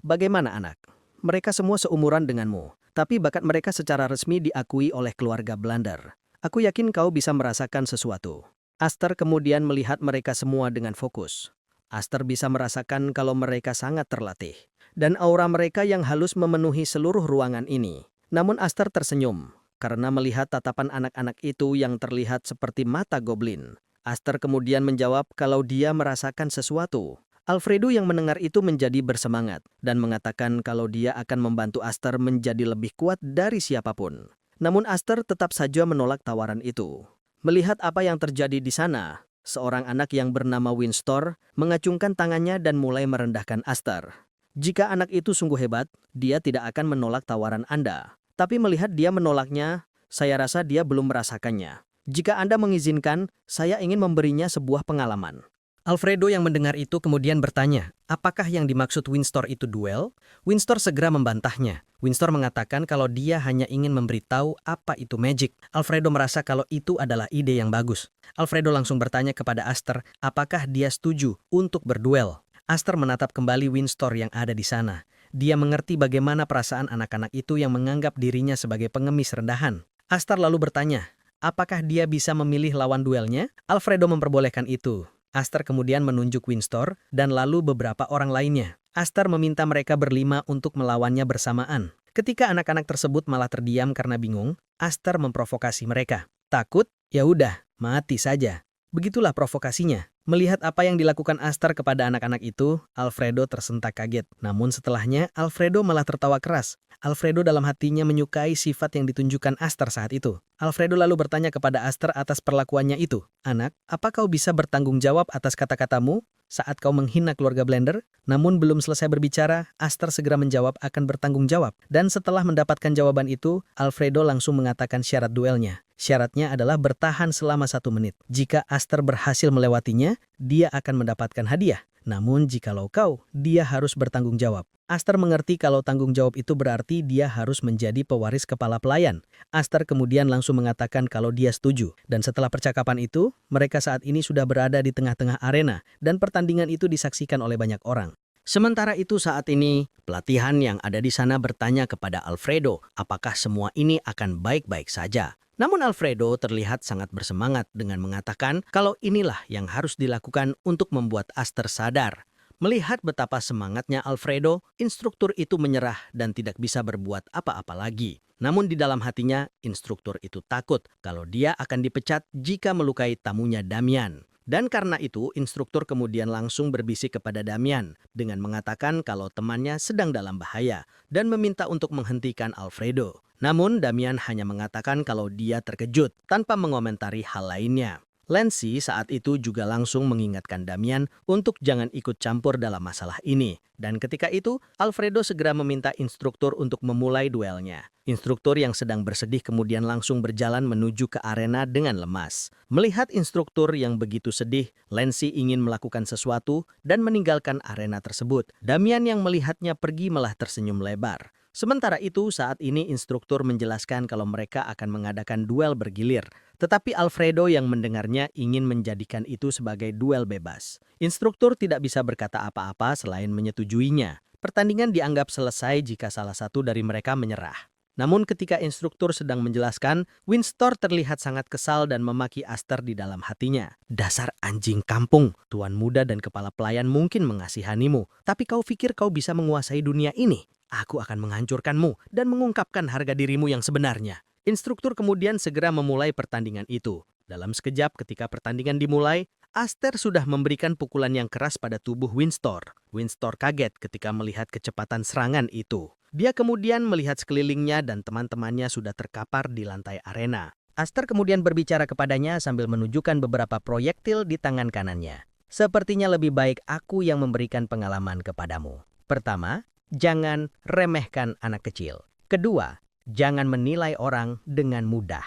"Bagaimana anak? Mereka semua seumuran denganmu, tapi bakat mereka secara resmi diakui oleh keluarga Blunder. Aku yakin kau bisa merasakan sesuatu." Aster kemudian melihat mereka semua dengan fokus. Aster bisa merasakan kalau mereka sangat terlatih, dan aura mereka yang halus memenuhi seluruh ruangan ini. Namun Aster tersenyum, karena melihat tatapan anak-anak itu yang terlihat seperti mata goblin. Aster kemudian menjawab kalau dia merasakan sesuatu. Alfredo yang mendengar itu menjadi bersemangat dan mengatakan kalau dia akan membantu Aster menjadi lebih kuat dari siapapun. Namun Aster tetap saja menolak tawaran itu. Melihat apa yang terjadi di sana, seorang anak yang bernama Winstor mengacungkan tangannya dan mulai merendahkan Aster. "Jika anak itu sungguh hebat, dia tidak akan menolak tawaran Anda. Tapi melihat dia menolaknya, saya rasa dia belum merasakannya. Jika Anda mengizinkan, saya ingin memberinya sebuah pengalaman." Alfredo yang mendengar itu kemudian bertanya, apakah yang dimaksud Winstor itu duel? Winstor segera membantahnya. Winstor mengatakan kalau dia hanya ingin memberitahu apa itu magic. Alfredo merasa kalau itu adalah ide yang bagus. Alfredo langsung bertanya kepada Aster, apakah dia setuju untuk berduel. Aster menatap kembali Winstor yang ada di sana. Dia mengerti bagaimana perasaan anak-anak itu yang menganggap dirinya sebagai pengemis rendahan. Aster lalu bertanya, apakah dia bisa memilih lawan duelnya? Alfredo memperbolehkan itu. Aster kemudian menunjuk Winstor dan lalu beberapa orang lainnya. Aster meminta mereka berlima untuk melawannya bersamaan. Ketika anak-anak tersebut malah terdiam karena bingung, Aster memprovokasi mereka. Takut? Ya udah, mati saja. Begitulah provokasinya. Melihat apa yang dilakukan Aster kepada anak-anak itu, Alfredo tersentak kaget. Namun setelahnya, Alfredo malah tertawa keras. Alfredo dalam hatinya menyukai sifat yang ditunjukkan Aster saat itu. Alfredo lalu bertanya kepada Aster atas perlakuannya itu. Anak, apa kau bisa bertanggung jawab atas kata-katamu saat kau menghina keluarga Blender? Namun belum selesai berbicara, Aster segera menjawab akan bertanggung jawab. Dan setelah mendapatkan jawaban itu, Alfredo langsung mengatakan syarat duelnya. Syaratnya adalah bertahan selama 1 menit. Jika Aster berhasil melewatinya, dia akan mendapatkan hadiah. Namun jikalau kau, dia harus bertanggung jawab. Aster mengerti kalau tanggung jawab itu berarti dia harus menjadi pewaris kepala pelayan. Aster kemudian langsung mengatakan kalau dia setuju. Dan setelah percakapan itu, mereka saat ini sudah berada di tengah-tengah arena dan pertandingan itu disaksikan oleh banyak orang. Sementara itu saat ini, pelatihan yang ada di sana bertanya kepada Alfredo apakah semua ini akan baik-baik saja. Namun Alfredo terlihat sangat bersemangat dengan mengatakan kalau inilah yang harus dilakukan untuk membuat Aster sadar. Melihat betapa semangatnya Alfredo, instruktur itu menyerah dan tidak bisa berbuat apa-apa lagi. Namun di dalam hatinya, instruktur itu takut kalau dia akan dipecat jika melukai tamunya Damian. Dan karena itu, instruktur kemudian langsung berbisik kepada Damian dengan mengatakan kalau temannya sedang dalam bahaya dan meminta untuk menghentikan Alfredo. Namun Damian hanya mengatakan kalau dia terkejut tanpa mengomentari hal lainnya. Lancy saat itu juga langsung mengingatkan Damian untuk jangan ikut campur dalam masalah ini. Dan ketika itu, Alfredo segera meminta instruktur untuk memulai duelnya. Instruktur yang sedang bersedih kemudian langsung berjalan menuju ke arena dengan lemas. Melihat instruktur yang begitu sedih, Lancy ingin melakukan sesuatu dan meninggalkan arena tersebut. Damian yang melihatnya pergi malah tersenyum lebar. Sementara itu, saat ini instruktur menjelaskan kalau mereka akan mengadakan duel bergilir. Tetapi Alfredo yang mendengarnya ingin menjadikan itu sebagai duel bebas. Instruktur tidak bisa berkata apa-apa selain menyetujuinya. Pertandingan dianggap selesai jika salah satu dari mereka menyerah. Namun ketika instruktur sedang menjelaskan, Winstor terlihat sangat kesal dan memaki Aster di dalam hatinya. Dasar anjing kampung, tuan muda dan kepala pelayan mungkin mengasihanimu. Tapi kau pikir kau bisa menguasai dunia ini? Aku akan menghancurkanmu dan mengungkapkan harga dirimu yang sebenarnya. Instruktur kemudian segera memulai pertandingan itu. Dalam sekejap ketika pertandingan dimulai, Aster sudah memberikan pukulan yang keras pada tubuh Windsor. Windsor kaget ketika melihat kecepatan serangan itu. Dia kemudian melihat sekelilingnya dan teman-temannya sudah terkapar di lantai arena. Aster kemudian berbicara kepadanya sambil menunjukkan beberapa proyektil di tangan kanannya. Sepertinya lebih baik aku yang memberikan pengalaman kepadamu. Pertama, jangan remehkan anak kecil. Kedua, jangan menilai orang dengan mudah.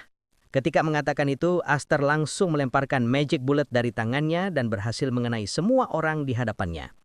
Ketika mengatakan itu, Aster langsung melemparkan magic bullet dari tangannya dan berhasil mengenai semua orang di hadapannya.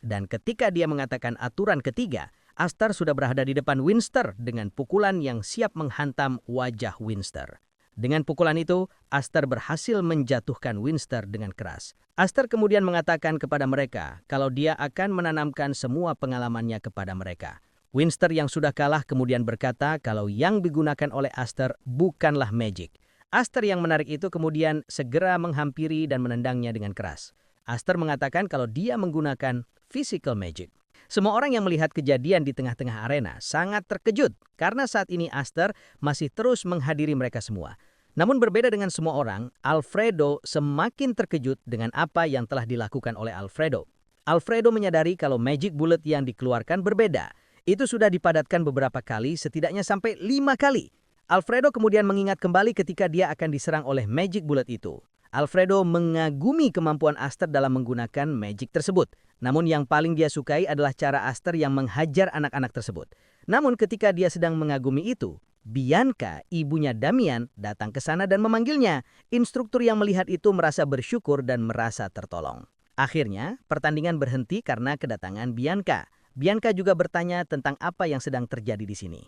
Dan ketika dia mengatakan aturan ketiga, Aster sudah berada di depan Windsor dengan pukulan yang siap menghantam wajah Windsor. Dengan pukulan itu, Aster berhasil menjatuhkan Windsor dengan keras. Aster kemudian mengatakan kepada mereka kalau dia akan menanamkan semua pengalamannya kepada mereka. Windsor yang sudah kalah kemudian berkata kalau yang digunakan oleh Aster bukanlah magic. Aster yang menarik itu kemudian segera menghampiri dan menendangnya dengan keras. Aster mengatakan kalau dia menggunakan physical magic. Semua orang yang melihat kejadian di tengah-tengah arena sangat terkejut karena saat ini Aster masih terus menghadiri mereka semua. Namun berbeda dengan semua orang, Alfredo semakin terkejut dengan apa yang telah dilakukan oleh Alfredo. Alfredo menyadari kalau magic bullet yang dikeluarkan berbeda. Itu sudah dipadatkan beberapa kali, setidaknya sampai 5 kali. Alfredo kemudian mengingat kembali ketika dia akan diserang oleh magic bullet itu. Alfredo mengagumi kemampuan Aster dalam menggunakan magic tersebut. Namun yang paling dia sukai adalah cara Aster yang menghajar anak-anak tersebut. Namun ketika dia sedang mengagumi itu, Bianca, ibunya Damian, datang ke sana dan memanggilnya. Instruktur yang melihat itu merasa bersyukur dan merasa tertolong. Akhirnya, pertandingan berhenti karena kedatangan Bianca. Bianca juga bertanya tentang apa yang sedang terjadi di sini.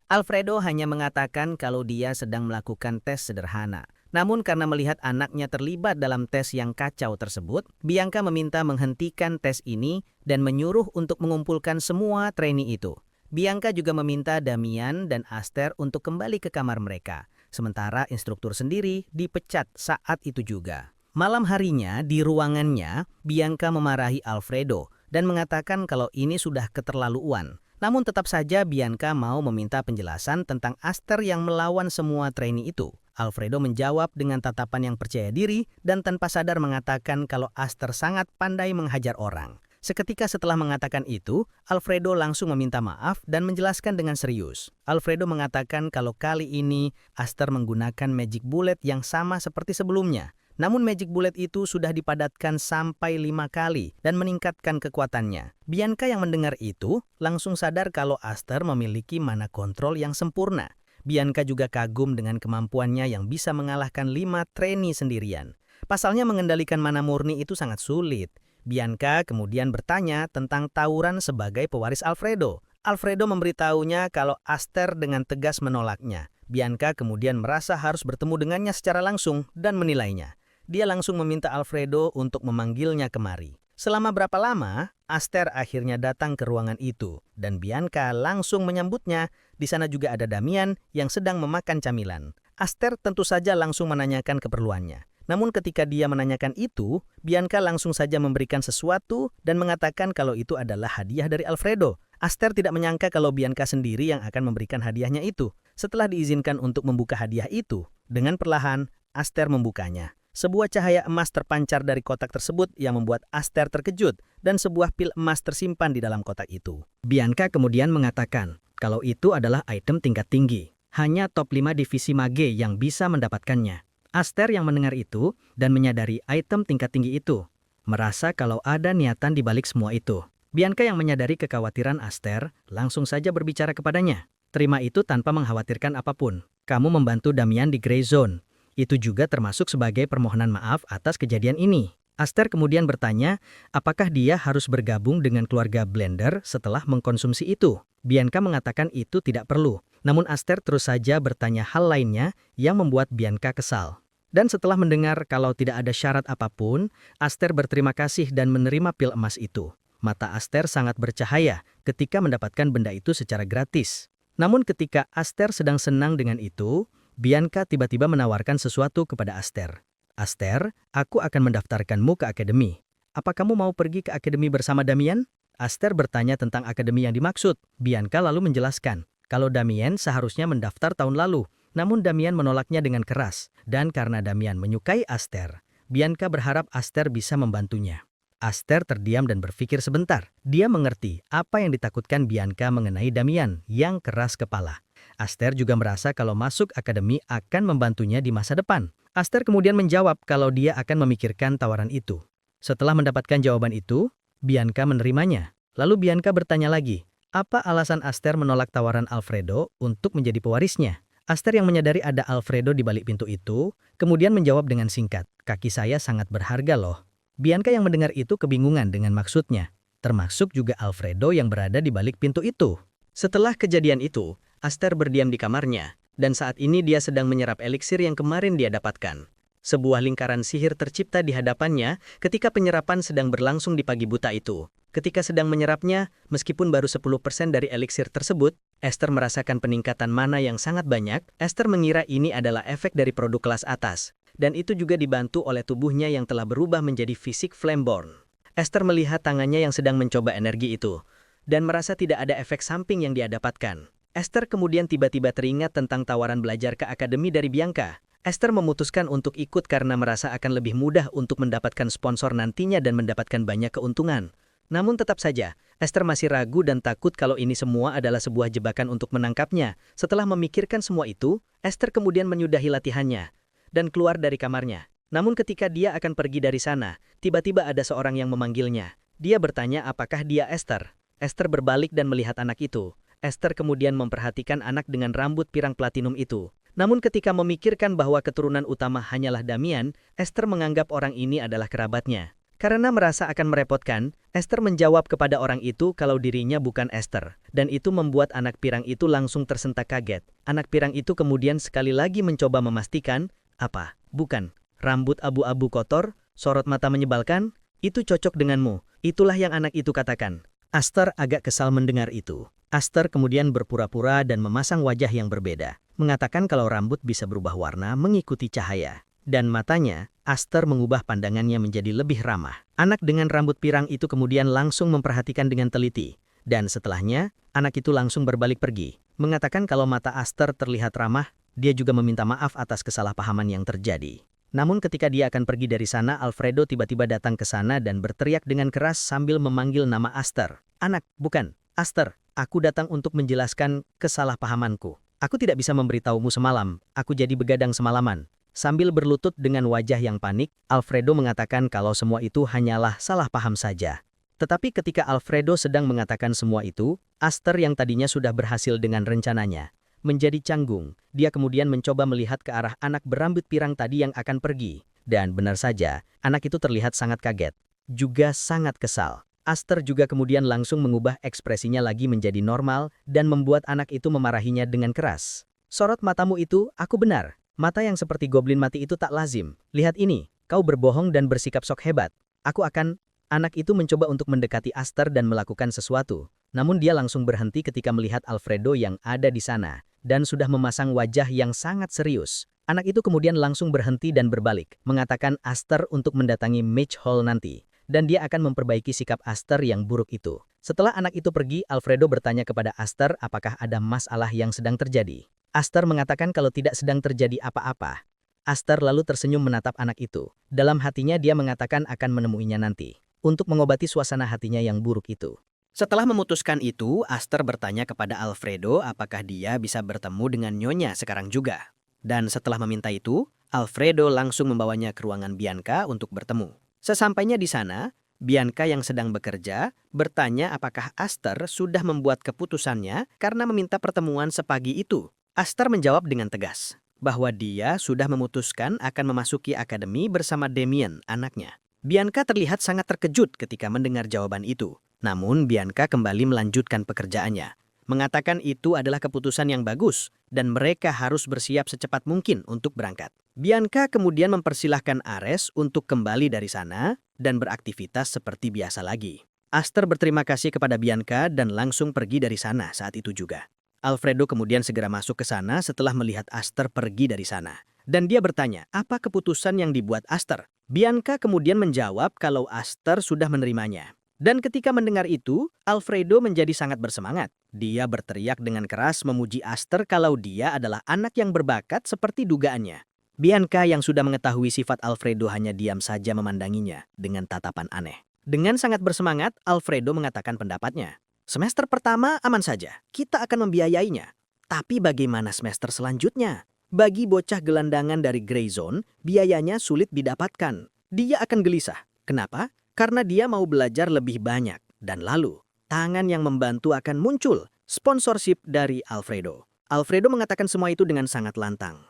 Alfredo hanya mengatakan kalau dia sedang melakukan tes sederhana. Namun karena melihat anaknya terlibat dalam tes yang kacau tersebut, Bianca meminta menghentikan tes ini dan menyuruh untuk mengumpulkan semua trainee itu. Bianca juga meminta Damian dan Aster untuk kembali ke kamar mereka. Sementara instruktur sendiri dipecat saat itu juga. Malam harinya di ruangannya, Bianca memarahi Alfredo dan mengatakan kalau ini sudah keterlaluan. Namun tetap saja Bianca mau meminta penjelasan tentang Aster yang melawan semua trainee itu. Alfredo menjawab dengan tatapan yang percaya diri dan tanpa sadar mengatakan kalau Aster sangat pandai menghajar orang. Seketika setelah mengatakan itu, Alfredo langsung meminta maaf dan menjelaskan dengan serius. Alfredo mengatakan kalau kali ini Aster menggunakan magic bullet yang sama seperti sebelumnya. Namun magic bullet itu sudah dipadatkan sampai 5 kali dan meningkatkan kekuatannya. Bianca yang mendengar itu langsung sadar kalau Aster memiliki mana kontrol yang sempurna. Bianca juga kagum dengan kemampuannya yang bisa mengalahkan 5 trainee sendirian. Pasalnya mengendalikan mana murni itu sangat sulit. Bianca kemudian bertanya tentang tawuran sebagai pewaris Alfredo. Alfredo memberitahunya kalau Aster dengan tegas menolaknya. Bianca kemudian merasa harus bertemu dengannya secara langsung dan menilainya. Dia langsung meminta Alfredo untuk memanggilnya kemari. Selama berapa lama, Aster akhirnya datang ke ruangan itu dan Bianca langsung menyambutnya. Di sana juga ada Damian yang sedang memakan camilan. Aster tentu saja langsung menanyakan keperluannya. Namun ketika dia menanyakan itu, Bianca langsung saja memberikan sesuatu dan mengatakan kalau itu adalah hadiah dari Alfredo. Aster tidak menyangka kalau Bianca sendiri yang akan memberikan hadiahnya itu. Setelah diizinkan untuk membuka hadiah itu, dengan perlahan Aster membukanya. Sebuah cahaya emas terpancar dari kotak tersebut yang membuat Aster terkejut dan sebuah pil emas tersimpan di dalam kotak itu. Bianca kemudian mengatakan kalau itu adalah item tingkat tinggi. Hanya top 5 divisi mage yang bisa mendapatkannya. Aster yang mendengar itu dan menyadari item tingkat tinggi itu, merasa kalau ada niatan di balik semua itu. Bianca yang menyadari kekhawatiran Aster langsung saja berbicara kepadanya. Terima itu tanpa mengkhawatirkan apapun. Kamu membantu Damian di Grey Zone. Itu juga termasuk sebagai permohonan maaf atas kejadian ini. Aster kemudian bertanya, apakah dia harus bergabung dengan keluarga Blender setelah mengkonsumsi itu? Bianca mengatakan itu tidak perlu. Namun Aster terus saja bertanya hal lainnya yang membuat Bianca kesal. Dan setelah mendengar kalau tidak ada syarat apapun, Aster berterima kasih dan menerima pil emas itu. Mata Aster sangat bercahaya ketika mendapatkan benda itu secara gratis. Namun ketika Aster sedang senang dengan itu, Bianca tiba-tiba menawarkan sesuatu kepada Aster. Aster, aku akan mendaftarkanmu ke akademi. Apa kamu mau pergi ke akademi bersama Damian? Aster bertanya tentang akademi yang dimaksud. Bianca lalu menjelaskan kalau Damian seharusnya mendaftar tahun lalu. Namun Damian menolaknya dengan keras. Dan karena Damian menyukai Aster, Bianca berharap Aster bisa membantunya. Aster terdiam dan berpikir sebentar. Dia mengerti apa yang ditakutkan Bianca mengenai Damian yang keras kepala. Aster juga merasa kalau masuk akademi akan membantunya di masa depan. Aster kemudian menjawab kalau dia akan memikirkan tawaran itu. Setelah mendapatkan jawaban itu, Bianca menerimanya. Lalu Bianca bertanya lagi, apa alasan Aster menolak tawaran Alfredo untuk menjadi pewarisnya? Aster yang menyadari ada Alfredo di balik pintu itu, kemudian menjawab dengan singkat, kaki saya sangat berharga loh. Bianca yang mendengar itu kebingungan dengan maksudnya, termasuk juga Alfredo yang berada di balik pintu itu. Setelah kejadian itu, Aster berdiam di kamarnya, dan saat ini dia sedang menyerap eliksir yang kemarin dia dapatkan. Sebuah lingkaran sihir tercipta di hadapannya ketika penyerapan sedang berlangsung di pagi buta itu. Ketika sedang menyerapnya, meskipun baru 10% dari eliksir tersebut, Esther merasakan peningkatan mana yang sangat banyak. Esther mengira ini adalah efek dari produk kelas atas, dan itu juga dibantu oleh tubuhnya yang telah berubah menjadi fisik Flameborn. Esther melihat tangannya yang sedang mencoba energi itu, dan merasa tidak ada efek samping yang dia dapatkan. Esther kemudian tiba-tiba teringat tentang tawaran belajar ke akademi dari Bianca. Esther memutuskan untuk ikut karena merasa akan lebih mudah untuk mendapatkan sponsor nantinya dan mendapatkan banyak keuntungan. Namun tetap saja, Esther masih ragu dan takut kalau ini semua adalah sebuah jebakan untuk menangkapnya. Setelah memikirkan semua itu, Esther kemudian menyudahi latihannya dan keluar dari kamarnya. Namun ketika dia akan pergi dari sana, tiba-tiba ada seorang yang memanggilnya. Dia bertanya apakah dia Esther. Esther berbalik dan melihat anak itu. Esther kemudian memperhatikan anak dengan rambut pirang platinum itu. Namun ketika memikirkan bahwa keturunan utama hanyalah Damian, Esther menganggap orang ini adalah kerabatnya. Karena merasa akan merepotkan, Esther menjawab kepada orang itu kalau dirinya bukan Esther. Dan itu membuat anak pirang itu langsung tersentak kaget. Anak pirang itu kemudian sekali lagi mencoba memastikan, apa? Bukan. Rambut abu-abu kotor, sorot mata menyebalkan, itu cocok denganmu. Itulah yang anak itu katakan. Esther agak kesal mendengar itu. Esther kemudian berpura-pura dan memasang wajah yang berbeda. Mengatakan kalau rambut bisa berubah warna mengikuti cahaya. Dan matanya, Esther mengubah pandangannya menjadi lebih ramah. Anak dengan rambut pirang itu kemudian langsung memperhatikan dengan teliti. Dan setelahnya, anak itu langsung berbalik pergi. Mengatakan kalau mata Esther terlihat ramah, dia juga meminta maaf atas kesalahpahaman yang terjadi. Namun ketika dia akan pergi dari sana, Alfredo tiba-tiba datang ke sana dan berteriak dengan keras sambil memanggil nama Esther. Anak, bukan, Esther, aku datang untuk menjelaskan kesalahpahamanku. Aku tidak bisa memberitahumu semalam, aku jadi begadang semalaman. Sambil berlutut dengan wajah yang panik, Alfredo mengatakan kalau semua itu hanyalah salah paham saja. Tetapi ketika Alfredo sedang mengatakan semua itu, Esther yang tadinya sudah berhasil dengan rencananya, menjadi canggung. Dia kemudian mencoba melihat ke arah anak berambut pirang tadi yang akan pergi. Dan benar saja, anak itu terlihat sangat kaget, juga sangat kesal. Esther juga kemudian langsung mengubah ekspresinya lagi menjadi normal dan membuat anak itu memarahinya dengan keras. Sorot matamu itu, aku benar. Mata yang seperti goblin mati itu tak lazim. Lihat ini, kau berbohong dan bersikap sok hebat. Aku akan... Anak itu mencoba untuk mendekati Esther dan melakukan sesuatu. Namun dia langsung berhenti ketika melihat Alfredo yang ada di sana. Dan sudah memasang wajah yang sangat serius. Anak itu kemudian langsung berhenti dan berbalik. Mengatakan Esther untuk mendatangi Mage Hall nanti. Dan dia akan memperbaiki sikap Esther yang buruk itu. Setelah anak itu pergi, Alfredo bertanya kepada Esther apakah ada masalah yang sedang terjadi. Esther mengatakan kalau tidak sedang terjadi apa-apa. Esther lalu tersenyum menatap anak itu. Dalam hatinya dia mengatakan akan menemuinya nanti, untuk mengobati suasana hatinya yang buruk itu. Setelah memutuskan itu, Esther bertanya kepada Alfredo apakah dia bisa bertemu dengan Nyonya sekarang juga. Dan setelah meminta itu, Alfredo langsung membawanya ke ruangan Bianca untuk bertemu. Sesampainya di sana, Bianca yang sedang bekerja bertanya apakah Esther sudah membuat keputusannya karena meminta pertemuan sepagi itu. Esther menjawab dengan tegas bahwa dia sudah memutuskan akan memasuki akademi bersama Damian, anaknya. Bianca terlihat sangat terkejut ketika mendengar jawaban itu. Namun Bianca kembali melanjutkan pekerjaannya, mengatakan itu adalah keputusan yang bagus dan mereka harus bersiap secepat mungkin untuk berangkat. Bianca kemudian mempersilahkan Ares untuk kembali dari sana dan beraktivitas seperti biasa lagi. Esther berterima kasih kepada Bianca dan langsung pergi dari sana saat itu juga. Alfredo kemudian segera masuk ke sana setelah melihat Esther pergi dari sana. Dan dia bertanya, apa keputusan yang dibuat Esther? Bianca kemudian menjawab kalau Esther sudah menerimanya. Dan ketika mendengar itu, Alfredo menjadi sangat bersemangat. Dia berteriak dengan keras memuji Esther kalau dia adalah anak yang berbakat seperti dugaannya. Bianca yang sudah mengetahui sifat Alfredo hanya diam saja memandanginya dengan tatapan aneh. Dengan sangat bersemangat, Alfredo mengatakan pendapatnya. Semester pertama aman saja, kita akan membiayainya. Tapi bagaimana semester selanjutnya? Bagi bocah gelandangan dari Grey Zone, biayanya sulit didapatkan. Dia akan gelisah. Kenapa? Karena dia mau belajar lebih banyak. Dan lalu, tangan yang membantu akan muncul. Sponsorship dari Alfredo. Alfredo mengatakan semua itu dengan sangat lantang.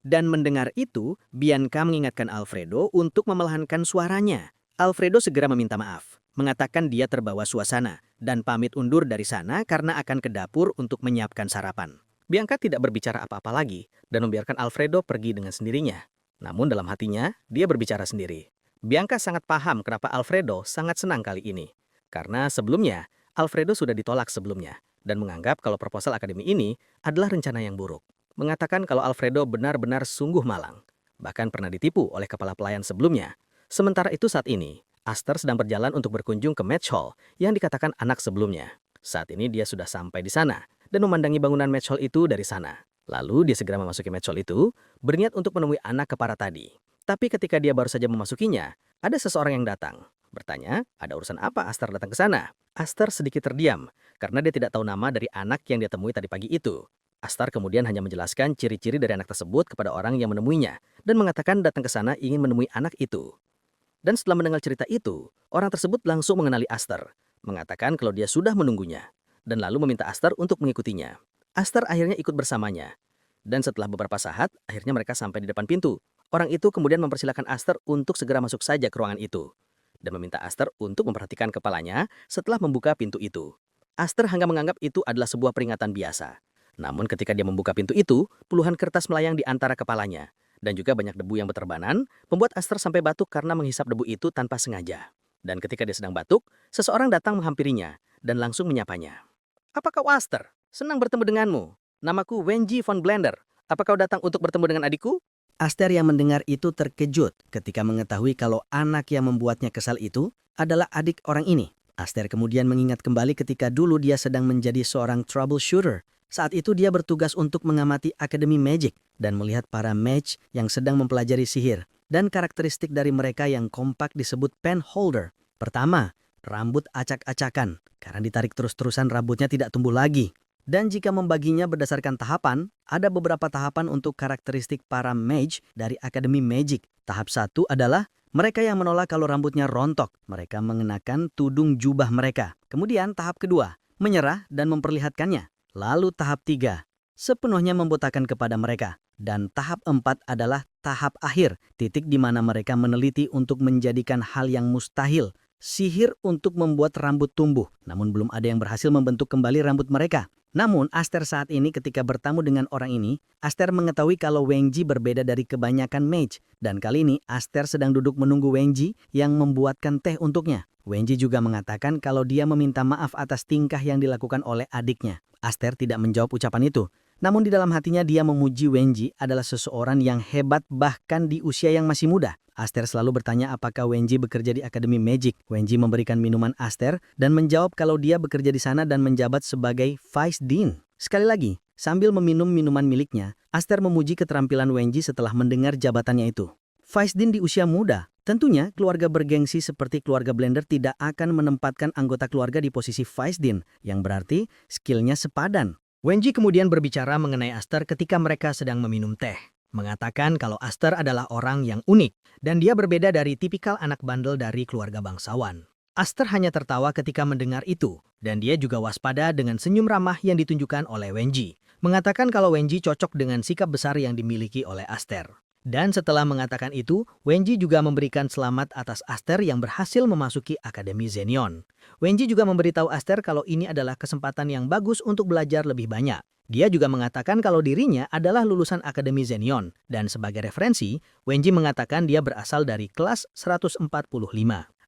Dan mendengar itu, Bianca mengingatkan Alfredo untuk memelhankan suaranya. Alfredo segera meminta maaf, mengatakan dia terbawa suasana, dan pamit undur dari sana karena akan ke dapur untuk menyiapkan sarapan. Bianca tidak berbicara apa-apa lagi, dan membiarkan Alfredo pergi dengan sendirinya. Namun dalam hatinya, dia berbicara sendiri. Bianca sangat paham kenapa Alfredo sangat senang kali ini. Karena sebelumnya, Alfredo sudah ditolak sebelumnya, dan menganggap kalau proposal akademi ini adalah rencana yang buruk. Mengatakan kalau Alfredo benar-benar sungguh malang. Bahkan pernah ditipu oleh kepala pelayan sebelumnya. Sementara itu saat ini, Aster sedang berjalan untuk berkunjung ke Match Hall yang dikatakan anak sebelumnya. Saat ini dia sudah sampai di sana dan memandangi bangunan Match Hall itu dari sana. Lalu dia segera memasuki Match Hall itu, berniat untuk menemui anak kepara tadi. Tapi ketika dia baru saja memasukinya, ada seseorang yang datang. Bertanya, ada urusan apa Aster datang ke sana? Aster sedikit terdiam, karena dia tidak tahu nama dari anak yang dia temui tadi pagi itu. Aster kemudian hanya menjelaskan ciri-ciri dari anak tersebut kepada orang yang menemuinya, dan mengatakan datang ke sana ingin menemui anak itu. Dan setelah mendengar cerita itu, orang tersebut langsung mengenali Aster, mengatakan kalau dia sudah menunggunya, dan lalu meminta Aster untuk mengikutinya. Aster akhirnya ikut bersamanya, dan setelah beberapa saat, akhirnya mereka sampai di depan pintu. Orang itu kemudian mempersilahkan Aster untuk segera masuk saja ke ruangan itu, dan meminta Aster untuk memperhatikan kepalanya setelah membuka pintu itu. Aster hanya menganggap itu adalah sebuah peringatan biasa. Namun ketika dia membuka pintu itu, puluhan kertas melayang di antara kepalanya. Dan juga banyak debu yang berterbanan, membuat Aster sampai batuk karena menghisap debu itu tanpa sengaja. Dan ketika dia sedang batuk, seseorang datang menghampirinya dan langsung menyapanya. Apa kau Aster? Senang bertemu denganmu. Namaku Wenji von Blender. Apa kau datang untuk bertemu dengan adikku? Aster yang mendengar itu terkejut ketika mengetahui kalau anak yang membuatnya kesal itu adalah adik orang ini. Aster kemudian mengingat kembali ketika dulu dia sedang menjadi seorang troubleshooter. Saat itu dia bertugas untuk mengamati Akademi Magic dan melihat para mage yang sedang mempelajari sihir dan karakteristik dari mereka yang kompak disebut pen holder. Pertama, rambut acak-acakan karena ditarik terus-terusan rambutnya tidak tumbuh lagi. Dan jika membaginya berdasarkan tahapan, ada beberapa tahapan untuk karakteristik para mage dari Akademi Magic. Tahap 1 adalah mereka yang menolak kalau rambutnya rontok. Mereka mengenakan tudung jubah mereka. Kemudian tahap kedua, menyerah dan memperlihatkannya. Lalu tahap 3, sepenuhnya membotakan kepada mereka. Dan tahap 4 adalah tahap akhir, titik di mana mereka meneliti untuk menjadikan hal yang mustahil, sihir untuk membuat rambut tumbuh. Namun belum ada yang berhasil membentuk kembali rambut mereka. Namun Aster saat ini ketika bertamu dengan orang ini, Aster mengetahui kalau Wenji berbeda dari kebanyakan mage. Dan kali ini Aster sedang duduk menunggu Wenji yang membuatkan teh untuknya. Wenji juga mengatakan kalau dia meminta maaf atas tingkah yang dilakukan oleh adiknya. Aster tidak menjawab ucapan itu. Namun di dalam hatinya dia memuji Wenji adalah seseorang yang hebat bahkan di usia yang masih muda. Aster selalu bertanya apakah Wenji bekerja di Akademi Magic. Wenji memberikan minuman Aster dan menjawab kalau dia bekerja di sana dan menjabat sebagai Vice Dean. Sekali lagi, sambil meminum minuman miliknya, Aster memuji keterampilan Wenji setelah mendengar jabatannya itu. Vice Dean di usia muda. Tentunya keluarga bergengsi seperti keluarga Blender tidak akan menempatkan anggota keluarga di posisi Vice Dean, yang berarti skillnya sepadan. Wenji kemudian berbicara mengenai Aster ketika mereka sedang meminum teh. Mengatakan kalau Aster adalah orang yang unik dan dia berbeda dari tipikal anak bandel dari keluarga bangsawan. Aster hanya tertawa ketika mendengar itu dan dia juga waspada dengan senyum ramah yang ditunjukkan oleh Wenji. Mengatakan kalau Wenji cocok dengan sikap besar yang dimiliki oleh Aster. Dan setelah mengatakan itu, Wenji juga memberikan selamat atas Aster yang berhasil memasuki Akademi Zenion. Wenji juga memberitahu Aster kalau ini adalah kesempatan yang bagus untuk belajar lebih banyak. Dia juga mengatakan kalau dirinya adalah lulusan Akademi Zenion. Dan sebagai referensi, Wenji mengatakan dia berasal dari kelas 145.